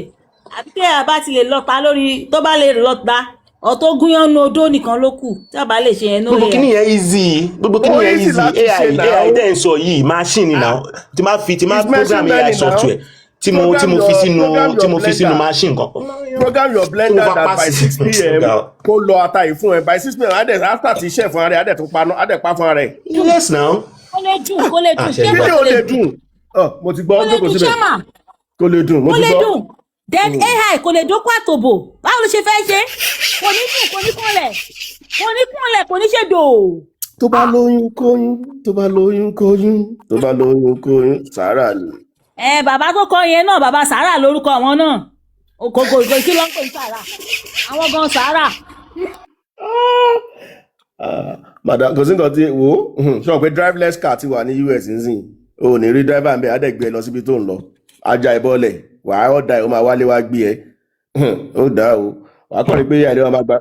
àbí tẹ́ ẹ bá ti lè lọ́ta lórí tó bá lè lọ́ta ọ̀tọ̀ gúnyán nu odó nìkan ló kù tí a bá lè ṣe yẹn. gbogbo kìíní yẹn easy AI dẹ́ ń sọ yìí machine náà tí máa program AI software tí mo fi sínú machine kan. Program your blender that by 6 p.m. kó lọ ata yìí fún ẹ by 6 p.m. adẹ after ti chef fún ara rẹ adẹ tún paná adẹ pa fún ara rẹ. Yes now. Kó lè dùn kó lè dùn kí ni o lè dùn. Mo ti gbọ́ kó lè dùn ṣẹ́mà. Kó lè dùn mo ti gbọ́. Kó lè dùn then AI kò lè dókó àtòbò báwo ló ṣe fẹ́ ṣe kò ní dùn kò ní kúnlẹ̀ kò ní ṣe dò. Tó bá lóyún kóyún Sàárà ni. Bàbá tó kọ yẹn náà bàbá Sàárà lórúkọ àwọn náà kòkò kí ló ń pè ní Sàárà àwọn gan Sàárà. Madam kò sí nǹkan tí wo sọ pé driverless car ti wà ní US nísìnyí o ò ní rí driver nbẹ adẹ́gbẹ́ lọ síbi tó ń lọ ajá ìbọlẹ̀ wàá ọ̀dà ẹ̀ ó máa wálé wá gbé ẹ ó dá o wàá kọ́ ni pé àìlè wọn máa gba.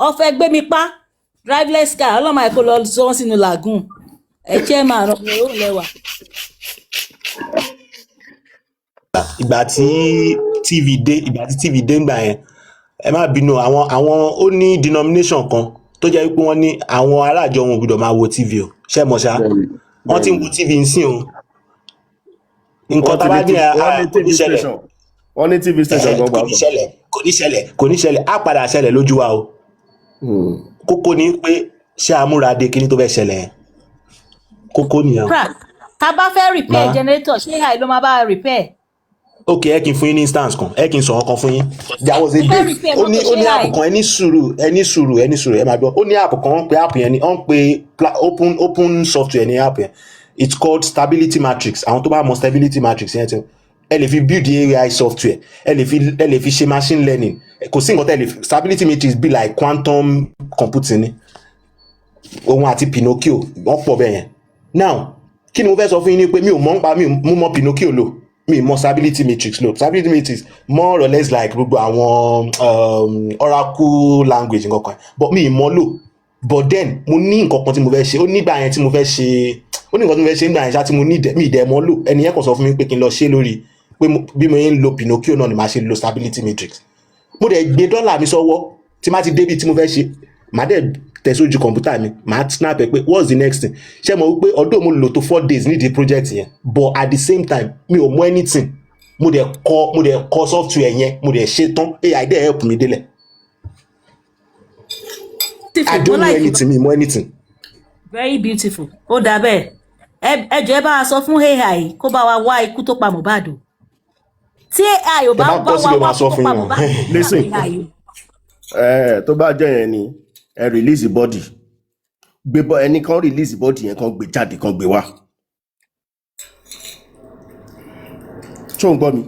ọ̀fẹ́ gbé mi pa driverless car ọlọ́mọ ẹ̀kọ́ lọ sọ sínú lagoon ẹ̀jẹ̀ máa rọ mi ò lẹ́wà. ìgbà tí tv dé ńgbà yẹn ẹ má bínú àwọn ó ní denomination kan tó jẹ́ pé wọ́n ní àwọn aláàjọ wọn ò gbọ́dọ̀ máa wo tv o ṣé mọ̀ ṣá wọ́n ti ń wo tv ń sìn o nǹkan tá a bá ní oníṣẹ̀lẹ̀ wọ́n ní tv station gbọ́ngbà kò ní ṣẹlẹ̀ á padà ṣẹlẹ̀ lójú wa o kókó ni pé ṣé amúradé kíní tó fẹ́ ṣẹlẹ̀ yẹn kókó nìyẹn. tá a bá fẹ́ repair generator ṣé àì ló máa bá repair. ok ẹ kí n fún yín ní instance kan ẹ kí n sọ̀rọ̀ kan fún yín there was a day ó ní app kan ẹ ní sùúrù ẹ máa gbọ́ ó ní app kan wọ́n pe app yẹn ní wọ́n pe open software ní app yẹn it's called stability matrix àwọn tó bá mọ stability matrix yẹn ti ẹ lè fi build AI software ẹ lè fi ṣe machine learning kò sí nǹkan tẹ́ lè fi stability matrix be like quantum computing ni òun àti Pinocchio wọ́n pọ̀ bẹ́ẹ̀ yẹn now kí ni mo fẹ́ sọ fún yín ni pé mi ò mọ̀ nípa mi ò mọ̀ Pinocchio lò mi mọ stability matrix lò stability matrix more or less like gbogbo àwọn oracle language nǹkan kan but mi mọ lò but then mo ní nǹkan kan tí mo fẹ́ ṣe ó nígbà yẹn tí mo fẹ́ ṣe ó ní nǹkan tí mo fẹ́ ṣe nígbà yẹn ṣá tí mo ní mi ìdẹ̀ mọ́ lò ẹni yẹn kàn sọ fún mi pé kí n lọ ṣe lórí pé bí mo yẹn ń lo Pinocchio náà ni màá ṣe lo stability matrix mo dẹ̀ gbé dọ́là mi sọ́wọ́ tí má ti débi tí mo fẹ́ ṣe màá dẹ̀ tẹ̀ sójú kọ̀ǹpútà mi màá snap ẹ pé what's the next thing ṣé mo wípé ọdún mo lò tó 4 days nídìí project yẹn but at the same time mi ò mọ anything mo dẹ̀ kọ software yẹn mo dẹ̀ ṣe tán AI dẹ̀ help mi délẹ̀ I don't know anything mi mọ anything. very beautiful ó dà bẹ́ẹ̀ ẹ jọ̀ọ́ ẹ bá wa sọ fún AI kó bá wa wá ikú tó pa Mohbad o tí AI ò bá wá ikú tó pa Mohbad listen tó bá jẹ́ yẹn ni ẹ release the body gbé bọ́ ẹni kan release the body yẹn kan gbé jáde kan gbé wá tó ń gbọ́ mi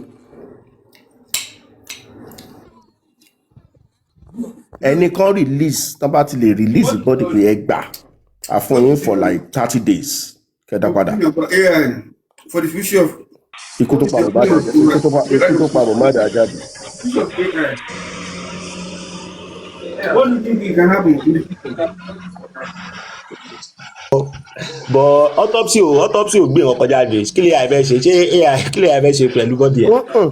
ẹni kan release tán bá ti lè release the body pé ẹ gbà àfọyín for like 30 days kẹdà padà. For the future of ikú tó pa Mohbad jáde. What do you think it can happen in the future? But autopsy ò gbé nǹkan jáde kí lè àìfẹ́ ṣe ṣé AI kí lè àìfẹ́ ṣe pẹ̀lú bọ́dì ẹ̀.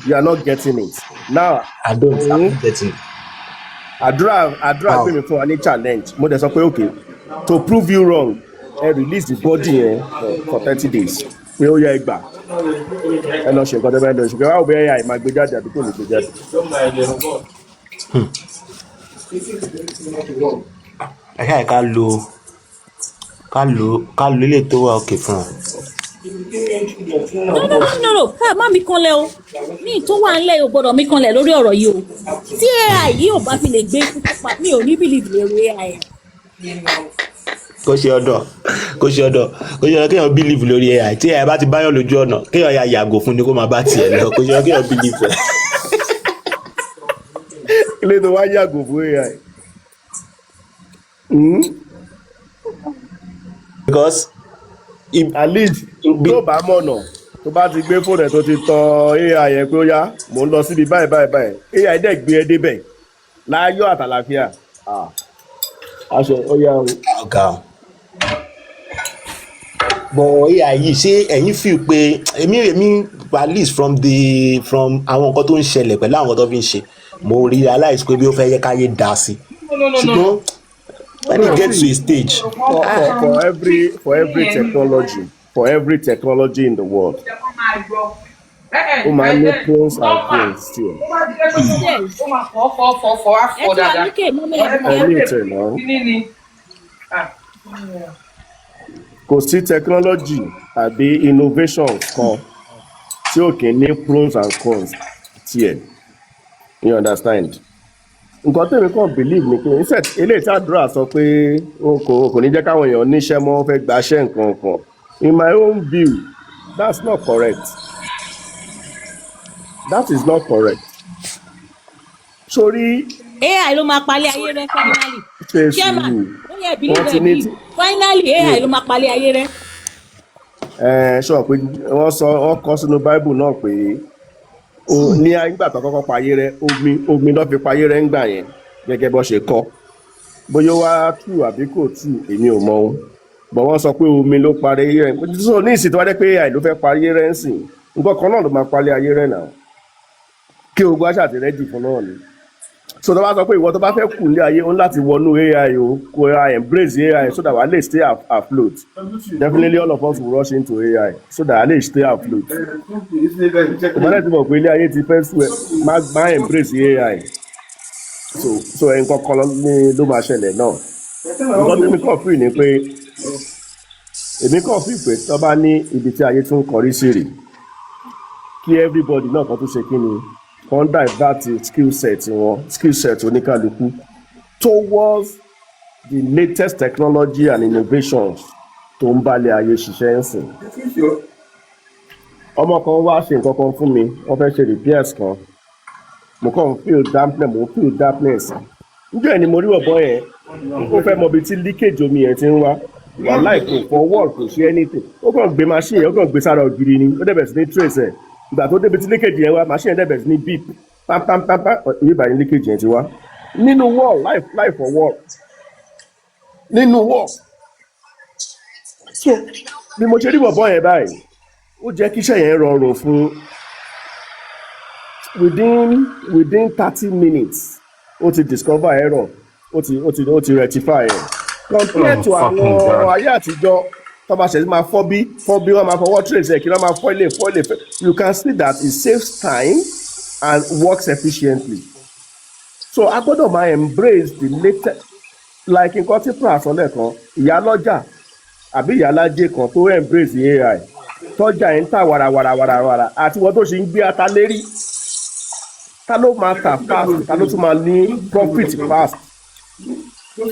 You are not getting it now. I'm not getting it. àdúrà gbé mi fún wa ní challenge mo dẹ̀ sọ pé okay to prove you wrong release the body yẹn for 30 days pé ó yẹ ìgbà ẹ lọ ṣe nǹkan tó bẹ́ẹ̀ lọ ṣe pé wàá bẹ́ẹ̀ AI máa gbé jáde àbí kò ní gbé jáde. ẹ ká lo ilé tó wà òkè fún ọ. no má mi kanlẹ̀ o ní tó wà ńlẹ̀ o gbọ́dọ̀ mi kanlẹ̀ lórí ọ̀rọ̀ yìí o tí AI yìí ò bá fi lè gbé ikú pa mi ò ní believe lórí AI. kó ṣe ọ̀dọ̀ kéèyàn believe lórí AI tí AI bá ti báyọ̀ lójú ọ̀nà kéèyàn ya yàgò fún ni kó máa bá tiẹ̀ lọ kó ṣe kéèyàn believe ẹ̀. ilé tó wá yàgò fún AI. Because at least tó bá mọ̀nà tó bá ti gbé fóònù ẹ̀ tó ti tan AI yẹn pé ó yá mò ń lọ síbi báyìí AI dẹ̀ gbé ẹ débẹ̀ láyọ̀ àtàlàfíà aṣọ ó yá o. But AI yìí ṣé ẹ̀yin feel pé èmi at least from àwọn nǹkan tó ń ṣẹlẹ̀ pẹ̀lú àwọn nǹkan tó fi ń ṣe mo realize pé bí ó fẹ́ yẹ káyé dá sí ṣùgbọ́n when it gets to a stage for every technology for every technology in the world. Ó máa ní pros and cons tiẹ̀. Princess. Ẹ ti wà lókè mọ́mí Ẹ ní ìtẹ̀ náà. Kò sí technology àbí innovations kan tí ò kí ní pros and cons tiẹ̀. You understand? Nǹkan tèmi kàn believe ni pé instead eléyìí tí àdúrà sọ pé kò ní jẹ́ káwọn èèyàn níṣẹ́ mọ́ fẹ́ gbaṣẹ́ nǹkan kan. In my own view, that's not correct. That is not correct. Sórí. AI ló máa palẹ̀ ayé rẹ finally. Ṣé Chairman, sùúrù? ó yẹ believe ẹ̀ believe. Finally AI ló máa palẹ̀ ayé rẹ. Ṣé wọ́n pé wọ́n kọ sínú Bible náà pé ní ìgbà tó kọ́kọ́ payé rẹ omi ló fi payé rẹ ńgbà yẹn gẹ́gẹ́ bó ṣe kọ́. Bóyá wá tù àbí kò tù èmi ò mọ ohun. Bọ̀ wọ́n sọ pé omi ló parí ayé rẹ. So ní ìsìn tó wá dé pé AI ló fẹ́ parí ayé rẹ ń sìn. Nǹkan kan náà ló máa parí ayé rẹ náà. Kí ogun aṣáà ti rẹ́dì fún náà ni. So tó bá sọ pé ìwọ tó bá fẹ́ kù ní ayé ó ń láti wọnú AI o kò embrace AI so that wà lè stay afloat. Definitely all of us will rush into AI so that wà lè stay afloat. Ìmọ̀lẹ́ ti mọ̀ pé ilé ayé ti fẹ́ sùn ẹ̀ má embrace AI. So nǹkan kan ló máa ṣẹlẹ̀ náà. Nǹkan tí èmi kàn feel ni pé tó bá ní ibi tí ayé tún kọrí sí rè kí everybody náà kan tún ṣe kí ni kan divert skill set oníkálukú towards the latest technology and innovations tó ń balẹ̀ ayé ṣiṣẹ́ ń sìn. Ọmọ kan wá ṣe nǹkan kan fún mi wọ́n fẹ́ ṣe repairs kan mo kàn feel dampness níjọ́ ẹ̀ ni mo rí ọ̀bọ yẹn ó fẹ́ mọ ibi tí leakage omi yẹn ti ń wá wàhálà kò fọ wall kò ṣe anything ó kàn gbé machine yẹn ó kàn gbé sára ògiri ni ó dẹ̀ bẹ̀rẹ̀ sí ní trace ẹ̀ ìgbà tó débi tí leakage yẹn wá machine yẹn dẹ̀ bẹ̀rẹ̀ sí ní beep pámpámpámpá ìwé ìbàyẹn leakage yẹn ti wá nínú wall láì fọ wall nínú wall so bí mo ṣe rí ọ̀bọ yẹn báyìí ó jẹ́ kí iṣẹ́ yẹn rọrùn fún within 30 minutes ó ti discover error ó ti rectify ẹ̀ compared to àwọn ayé àtijọ́ tó bá ṣe máa fọ́ bí wọ́n máa fọwọ́ trace ẹ̀ kí wọ́n máa fọ́ ilé you can see that it saves time and works efficiently so a gbọ́dọ̀ máa embrace the latest like nǹkan tí pra sọ lẹ́ẹ̀kan ìyálọ́jà àbí ìyálájé kan tó embrace AI tọ́jà ẹ̀ ń tà wàràwàràwàrà àti wọ́n tó ṣe ń gbé ata lérí ta ló máa tà fast ta ló tún máa ní profit fast.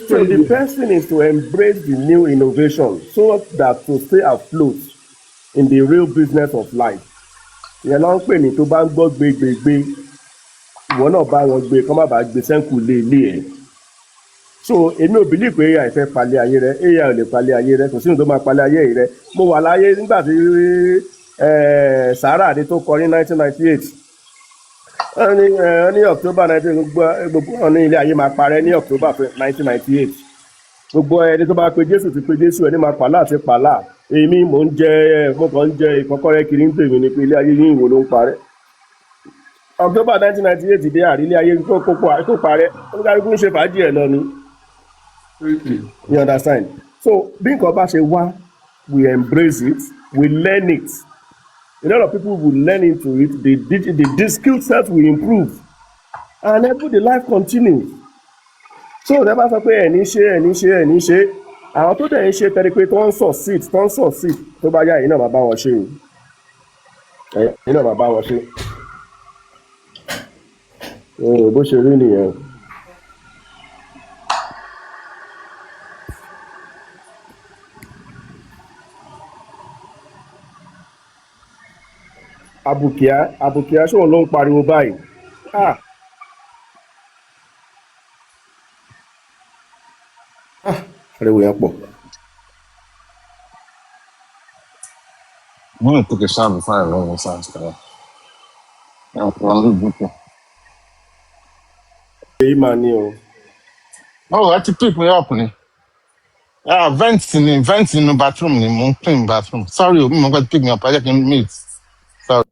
So the first thing is to embrace the new innovation so that to stay afloat in the real business of life. Ìyẹn ló ń pè ní tó bá ń gbọ́ gbégbégbé ìwọ náà bá wọn gbé kọ́ má bàa gbé sẹ́ńkù lé ẹ̀. So èmi ò believe pé AI fẹ́ palẹ̀ ayé rẹ AI ò lè palẹ̀ ayé rẹ kò sí ohun tó máa palẹ̀ ayé rẹ. Mo wà láyé nígbà tí Sàárà ni tó kọ ní 1998. Ní October 19 gbogbo ọ̀nà ilé ayé máa parẹ́ ní October 1998 gbogbo ẹni tó bá pe Jésù ti pe Jésù ẹni máa pàlà àti pàlà èmi mo kàn ń jẹ ìkọ́kọ́rẹ́ kiri ń tèmi ni pé ilé ayé yín ìwò ló ń parẹ́ October 1998 dé àrí ilé ayé tó parẹ́ oníkálukú ń ṣe fàájì ẹ̀ lọ ni you understand so bí nǹkan bá ṣe wá we embrace it we learn it. A lot of people will learn into it, the skill set will improve, and the life continues. So, ẹ bá sọ pé ẹni ṣe, àwọn tó dẹ̀ ń ṣe tẹ́lẹ̀ pé tó ń succeed, tó bá yá ẹ̀yin náà máa bá wọn ṣe o. Ẹ̀yin náà máa bá wọn ṣe. Bó ṣe rí nìyẹn. Àbùkíá ṣóun ló ń pariwo báyìí. Ariwo yẹn pọ̀. I'm gonna take a shower before I run inside today. Èyí máa ní o. Oh, I have to pick me up ni. Vent in the bathroom ni mo ń clean bathroom. Sorry, o mi mo gbọ́dọ̀ pick me up. I just meet. Sorry.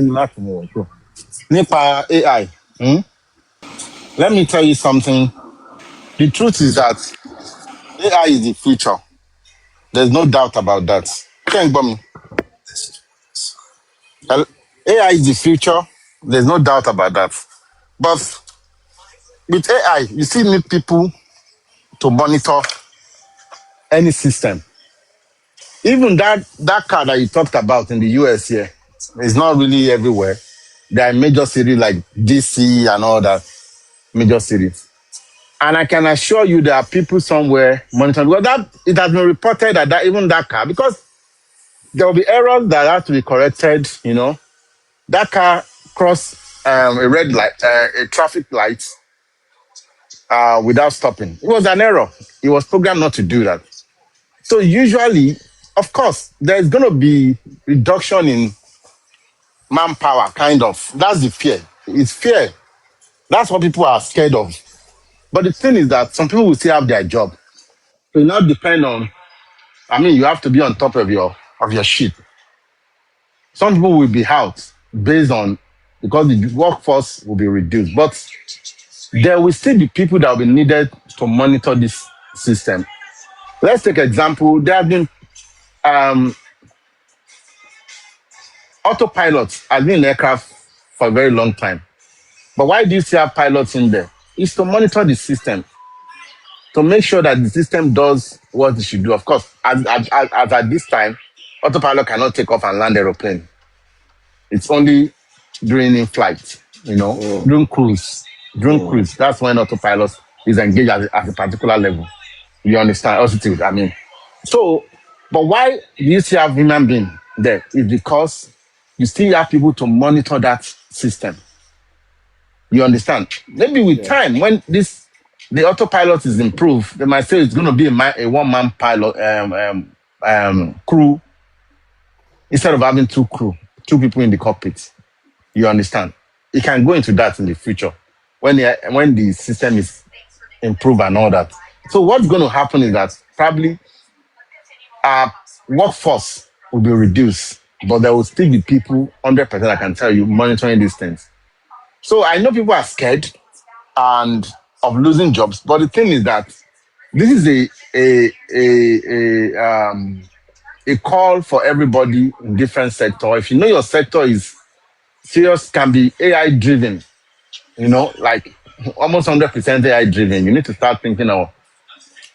kí ni láti mọ̀ tó. Nípa AI, let me tell you something. The truth is that AI is the future. There's no doubt about that. Can't gbọ́ mi. AI is the future. There's no doubt about that. But with AI, you still need people to monitor any system. Even that car that you talked about in the US here is not really everywhere. There are major cities like DC and all that, major cities. And I can assure you there are people somewhere monitoring. Well, it has been reported that even that car, because there will be errors that have to be corrected, That car crossed a red light, a traffic light, without stopping. It was an error. It was programmed not to do that. So usually, of course, there's going to be reduction in manpower, kind of. That's the fear. It's fear. That's what people are scared of. But the thing is that some people will still have their job. So it now depend on, you have to be on top of your shit. Some people will be out based on, because the workforce will be reduced. But there will still be people that will be needed to monitor this system. Let's take an example. There have been autopilots has been in aircraft for a very long time. But why do you still have pilots in there? It's to monitor the system, to make sure that the system does what it should do. Of course, as at this time, autopilot cannot take off and land aeroplane. It's only during in-flight, during cruise. During cruise, that's when autopilot is engaged at a particular level. You understand? Altitude, So, but why do you still have human being there? It's because you still have people to monitor that system. You understand? Maybe with time, when the autopilot is improved, they might say it's going to be a one-man pilot crew instead of having two people in the cockpit. You understand? It can go into that in the future when the system is improved and all that. So what's going to happen is that probably our workforce will be reduced, but there will still be people, 100%, I can tell you, monitoring these things. So I know people are scared and of losing jobs, but the thing is that this is a call for everybody in different sector. If you know your sector is serious, can be AI driven, like almost 100% AI driven. You need to start thinking of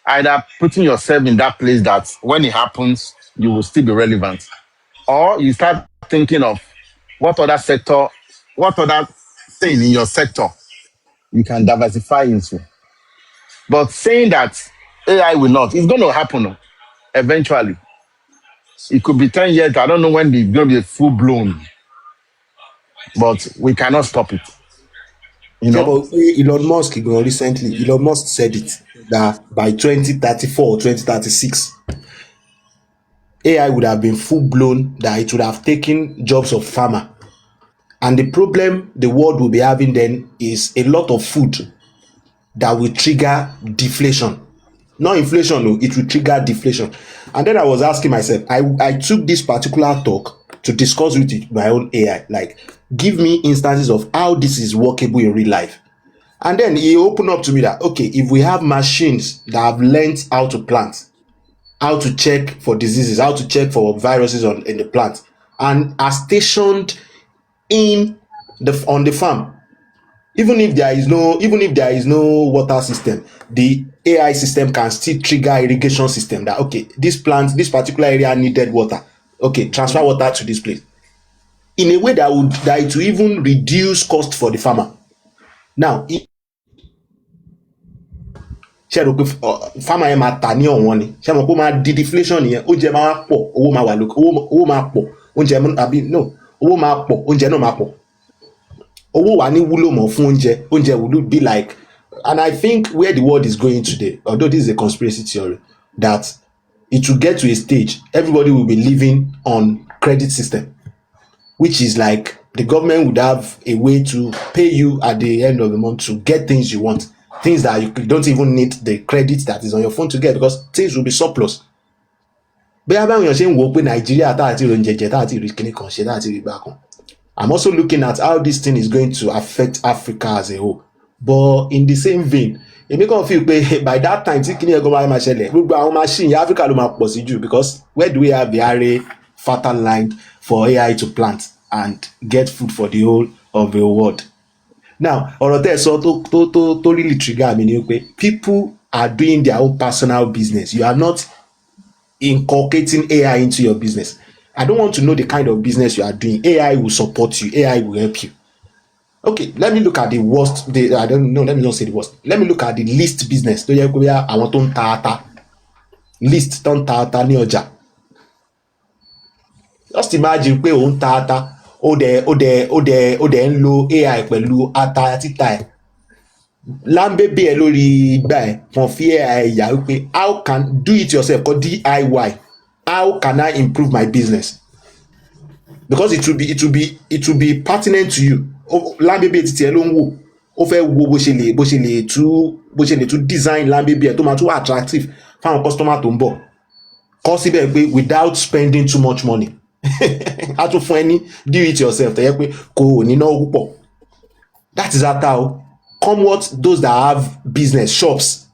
either putting yourself in that place that when it happens, you will still be relevant. Or you start thinking of what other thing in your sector you can diversify into. But saying that AI will not, it's going to happen eventually. It could be 10 years. I don't know when it's going to be full blown, but we cannot stop it. Yeah, but Elon Musk recently, Elon Musk said it that by 2034 or 2036, AI would have been full blown, that it would have taken jobs of farmer. And the problem the world will be having then is a lot of food that will trigger deflation. Not inflation, no, it will trigger deflation. And then I was asking myself, I took this particular talk to discuss with my own AI, like, give me instances of how this is workable in real life. And then he opened up to me that, okay, if we have machines that have learned how to plant, how to check for diseases, how to check for viruses in the plant, and are stationed on the farm, even if there is no water system, the AI system can still trigger irrigation system that, okay, this particular area needed water, okay, transfer water to this place, in a way that it will even reduce cost for the farmer. Now, ṣe rò pé farmer yẹn máa tà ní ọ̀wọ́n ni, ṣe mọ̀ pé ó máa di deflation yẹn, oúnjẹ máa pọ̀, owó máa wà lókè, owó máa pọ̀, oúnjẹ owó máa pọ̀, oúnjẹ náà máa pọ̀, owó wà ní wúlò mọ́ fún oúnjẹ will be like. And I think where the world is going today, although this is a conspiracy theory, that it will get to a stage everybody will be living on credit system, which is like the government would have a way to pay you at the end of the month to get things you want, things that you don't even need the credit that is on your phone to get, because things will be surplus. Bẹ́ẹ̀ báwọn èèyàn ṣe ń wò ó pé Nàìjíríà tá àti ìròyìn jẹjẹ tá àti ìròyìn kìnnì kan ṣe tá àti ìròyìn gbà kan, I'm also looking at how this thing is going to affect Africa as a whole. But in the same vein, èmi kàn feel pé by that time tí kíní ẹ̀gbọ́n máa ṣẹlẹ̀ gbogbo àwọn machine yẹn Africa ló máa pọ̀ sí jù, because where do we have the array fertile land for AI to plant and get food for the whole of the world? Now ọ̀rọ̀ tẹ́ ẹ sọ tó really trigger mi ni pé people are doing their own personal business. You are not inculcating AI into your business. I don't want to know the kind of business you are doing. AI will support you. AI will help you. Okay, let me look at the worst. I don't know. Let me not say the worst. Let me look at the least business. Tó yẹ kó bí àwọn tó ń ta ata. Least tó ń ta ata ní ọjà. Just imagine pé òun ta ata. Ó dẹ̀ ń lo AI pẹ̀lú ata títa ẹ̀. Lámbébé ẹ lórí igbá ẹ kàn fi AI yà wípé how can do it yourself called DIY. How can I improve my business? Because it will be pertinent to you. Lámbébé títí ẹ ló ń wò. Ó fẹ́ wo bó ṣe lè tún design lámbébé ẹ tó máa tún attractive fáwọn customer tó ń bọ̀. Kọ́ síbẹ̀ pé without spending too much money. A tún fún ẹ ní do it yourself tẹ̀yẹ́ pé kò ní náwó púpọ̀. That is how. Come what those that have business shops.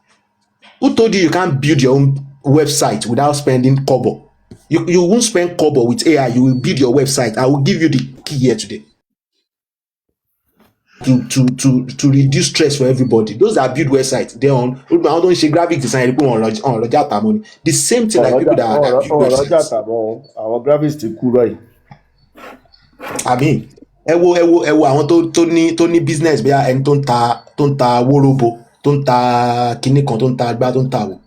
Who told you can't build your own website without spending kobo? You won't spend kobo with AI. You will build your website. I will give you the key here today to reduce stress for everybody. Those that build websites, they on don't share graphic design. The same thing like people that build websites. Our graphics ti kú báyìí. I mean, ẹ wo àwọn tó ní business bí ẹni tó ń ta wóróbo, tó ń ta kinní kan, tó ń ta agbá, tó ń ta wò.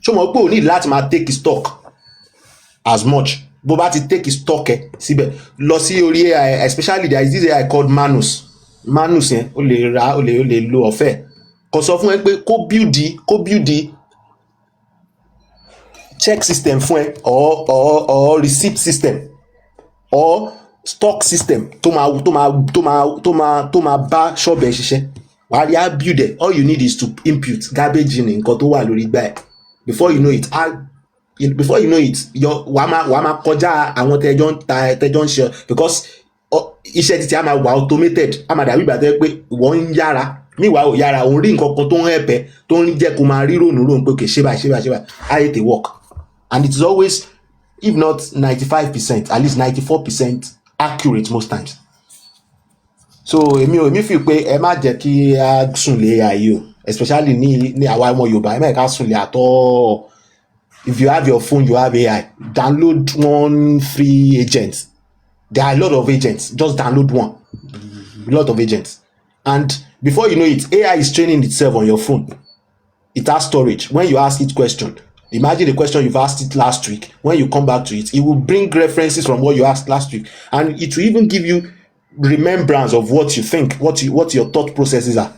Ṣé o mọ̀ pé o ní láti máa take stock as much? Bó bá ti take stock ẹ síbẹ̀ lọ sí orí AI, especially there is this AI called Manus yẹn o lè lo ọ̀fẹ́. Kò sọ fún ẹ pé kó build check system fún ẹ or receipt system or stock system tó máa bá ṣọ́ọ̀bù ẹ ṣiṣẹ́. Wàá rí á build ẹ. All you need is to input garbage in nǹkan tó wà lórí igbá ẹ. Before you know it wàá máa kọjá àwọn tẹjọ́ ń ṣe, because iṣẹ́ títí a máa wà automated. A máa dàbí ìgbà tó yẹ pé wọ́n ń yára níwàá ò yára, òun rí nǹkan kan tó ń ẹ̀pẹ́ tó ń jẹ́ kó máa rí rònú pé kè ṣe báyìí how it work. And it is always, if not 95%, at least 94% accurate most times. So èmi feel pé ẹ má jẹ́ kí a sùn lé AI o, especially ní àwa ọmọ Yorùbá. Ẹ má jẹ́ ká sùn lé àtọ́. If you have your phone, you have AI. Download one free agent. There are a lot of agents. Just download one. A lot of agents. And before you know it, AI is training itself on your phone. It has storage. When you ask it question, imagine the question you've asked it last week. When you come back to it, it will bring references from what you asked last week. And it will even give you remembrance of what you think, what your thought processes are.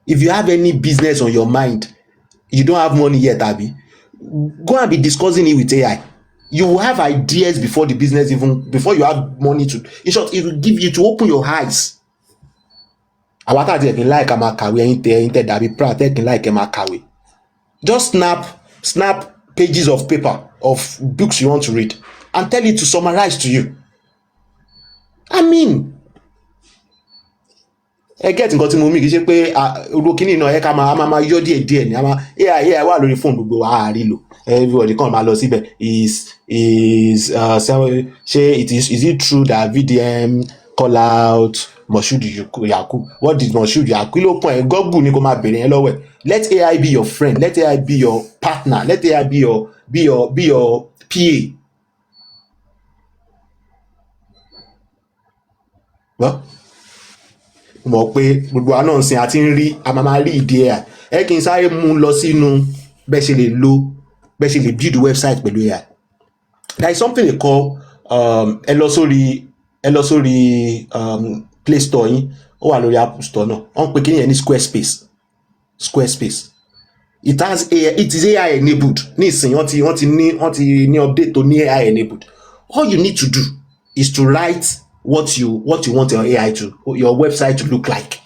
If you have any business on your mind, you don't have money yet, Abby, go and be discussing it with AI. You will have ideas before the business, even before you have money to. In short, it will give you to open your eyes. Àwọn àtàtì ẹ̀kìn like ẹ̀ máa kàwé ẹ̀yin tẹ̀ dàbí prat ẹ̀kìn like ẹ̀ máa kàwé. Just snap pages of paper of books you want to read and tell it to summarize to you. I mean, ẹ get nǹkan tí mo mí kì í ṣe pé orúkọ kìíní náà ẹ ká máa yọ díẹ̀ ni AI wà lórí fóònù gbogbo wa àárí lò. Everybody kan máa lọ síbẹ̀ is it true that VDM call out Moshood Yakub? What did Moshood Yakub? Ló pọ̀ ẹ̀ Google ni kò máa bèrè yẹn lọ́wọ́ ẹ̀. Let AI be your friend. Let AI be your partner. Let AI be your PA. Well, mọ̀ pé gbogbo àná ọ̀sìn àti ń rí a máa rí ìdí AI. Ẹ kì í sáré mú lọ sínú bẹ́ẹ̀ ṣe lè build website pẹ̀lú AI. There is something they call ẹ lọ sórí Play Store yín, ó wà lórí Apple Store náà. Wọ́n pè kíni yẹn ní Squarespace. It is AI enabled. Nísìnyí wọ́n ti ní update tó ní AI enabled. All you need to do is to write what you want your website to look like.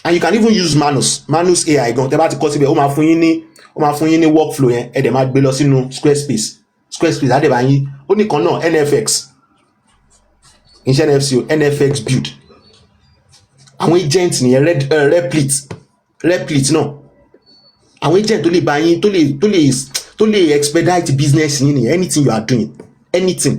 And you can even use Manus AI gan. Tẹ́ bá ti kọ síbẹ̀ ó máa fún yín ní workflow yẹn, ẹ dẹ̀ máa gbé lọ sínú Squarespace á dẹ̀ bá yín ó nìkan náà NFX iṣẹ́ NFC o NFX build àwọn agent nìyẹn Replit náà àwọn agent tó lè bá yín tó lè expedite business yín nìyẹn anything you are doing anything